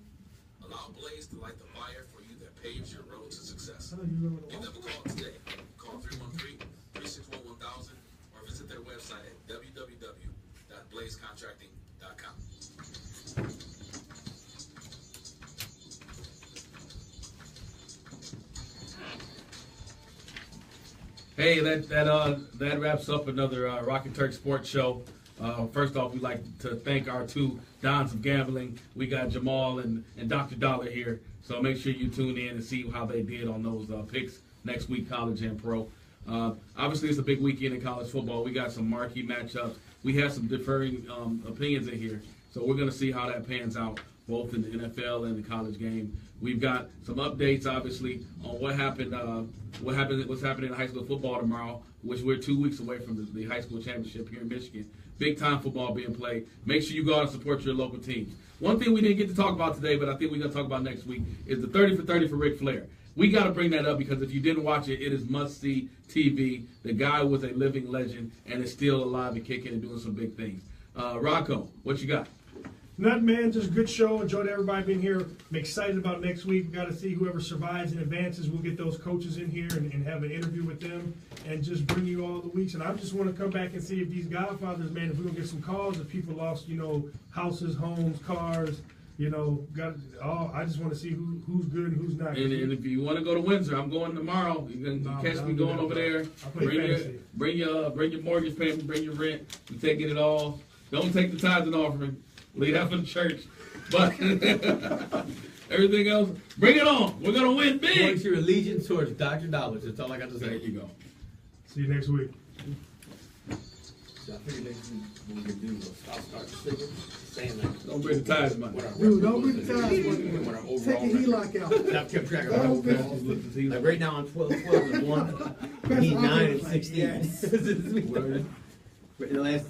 Allow Blaze to light the fire for you that paves your road to success. I know you remember the Give them a call today. Call 313-361-1000 or visit their website at www.blazecontracting.com. Hey, that wraps up another Rocket Turk Sports Show. First off, we'd like to thank our two Dons of Gambling. We got Jamal and Dr. Dollar here. So make sure you tune in and see how they did on those picks next week, college and pro. Obviously, it's a big weekend in college football. We got some marquee matchups. We have some differing opinions in here. So we're going to see how that pans out, both in the NFL and the college game. We've got some updates, obviously, on what's happening in high school football tomorrow, which we're 2 weeks away from the high school championship here in Michigan. Big time football being played. Make sure you go out and support your local teams. One thing we didn't get to talk about today, but I think we're going to talk about next week, is the 30 for 30 for Ric Flair. We got to bring that up because if you didn't watch it, it is must-see TV. The guy was a living legend and is still alive and kicking and doing some big things. Rocco, what you got? Nothing, man. Just a good show. Enjoyed everybody being here. I'm excited about next week. We've got to see whoever survives and advances. We'll get those coaches in here and have an interview with them and just bring you all the weeks. And I just want to come back and see if these Godfathers, man, if we're going to get some calls, if people lost, houses, homes, cars, I just want to see who's good and who's not. And if you want to go to Windsor, I'm going tomorrow. You can catch me going over there. Bring your mortgage payment, bring your rent. We're taking it all. Don't take the tithes and offering. Leave that for the church. But everything else, bring it on. We're going to win big. Voice your allegiance towards Dr. Dollars. That's all I got to say. There you go. See you next week. So I figured next week what we could do was I'll start singing, saying like, Don't bring the tithes, man. Dude, don't bring the ties. Take a HELOC out. I've kept track of my whole family. Like right now I'm 12 and 1. He's 9 and 16. The last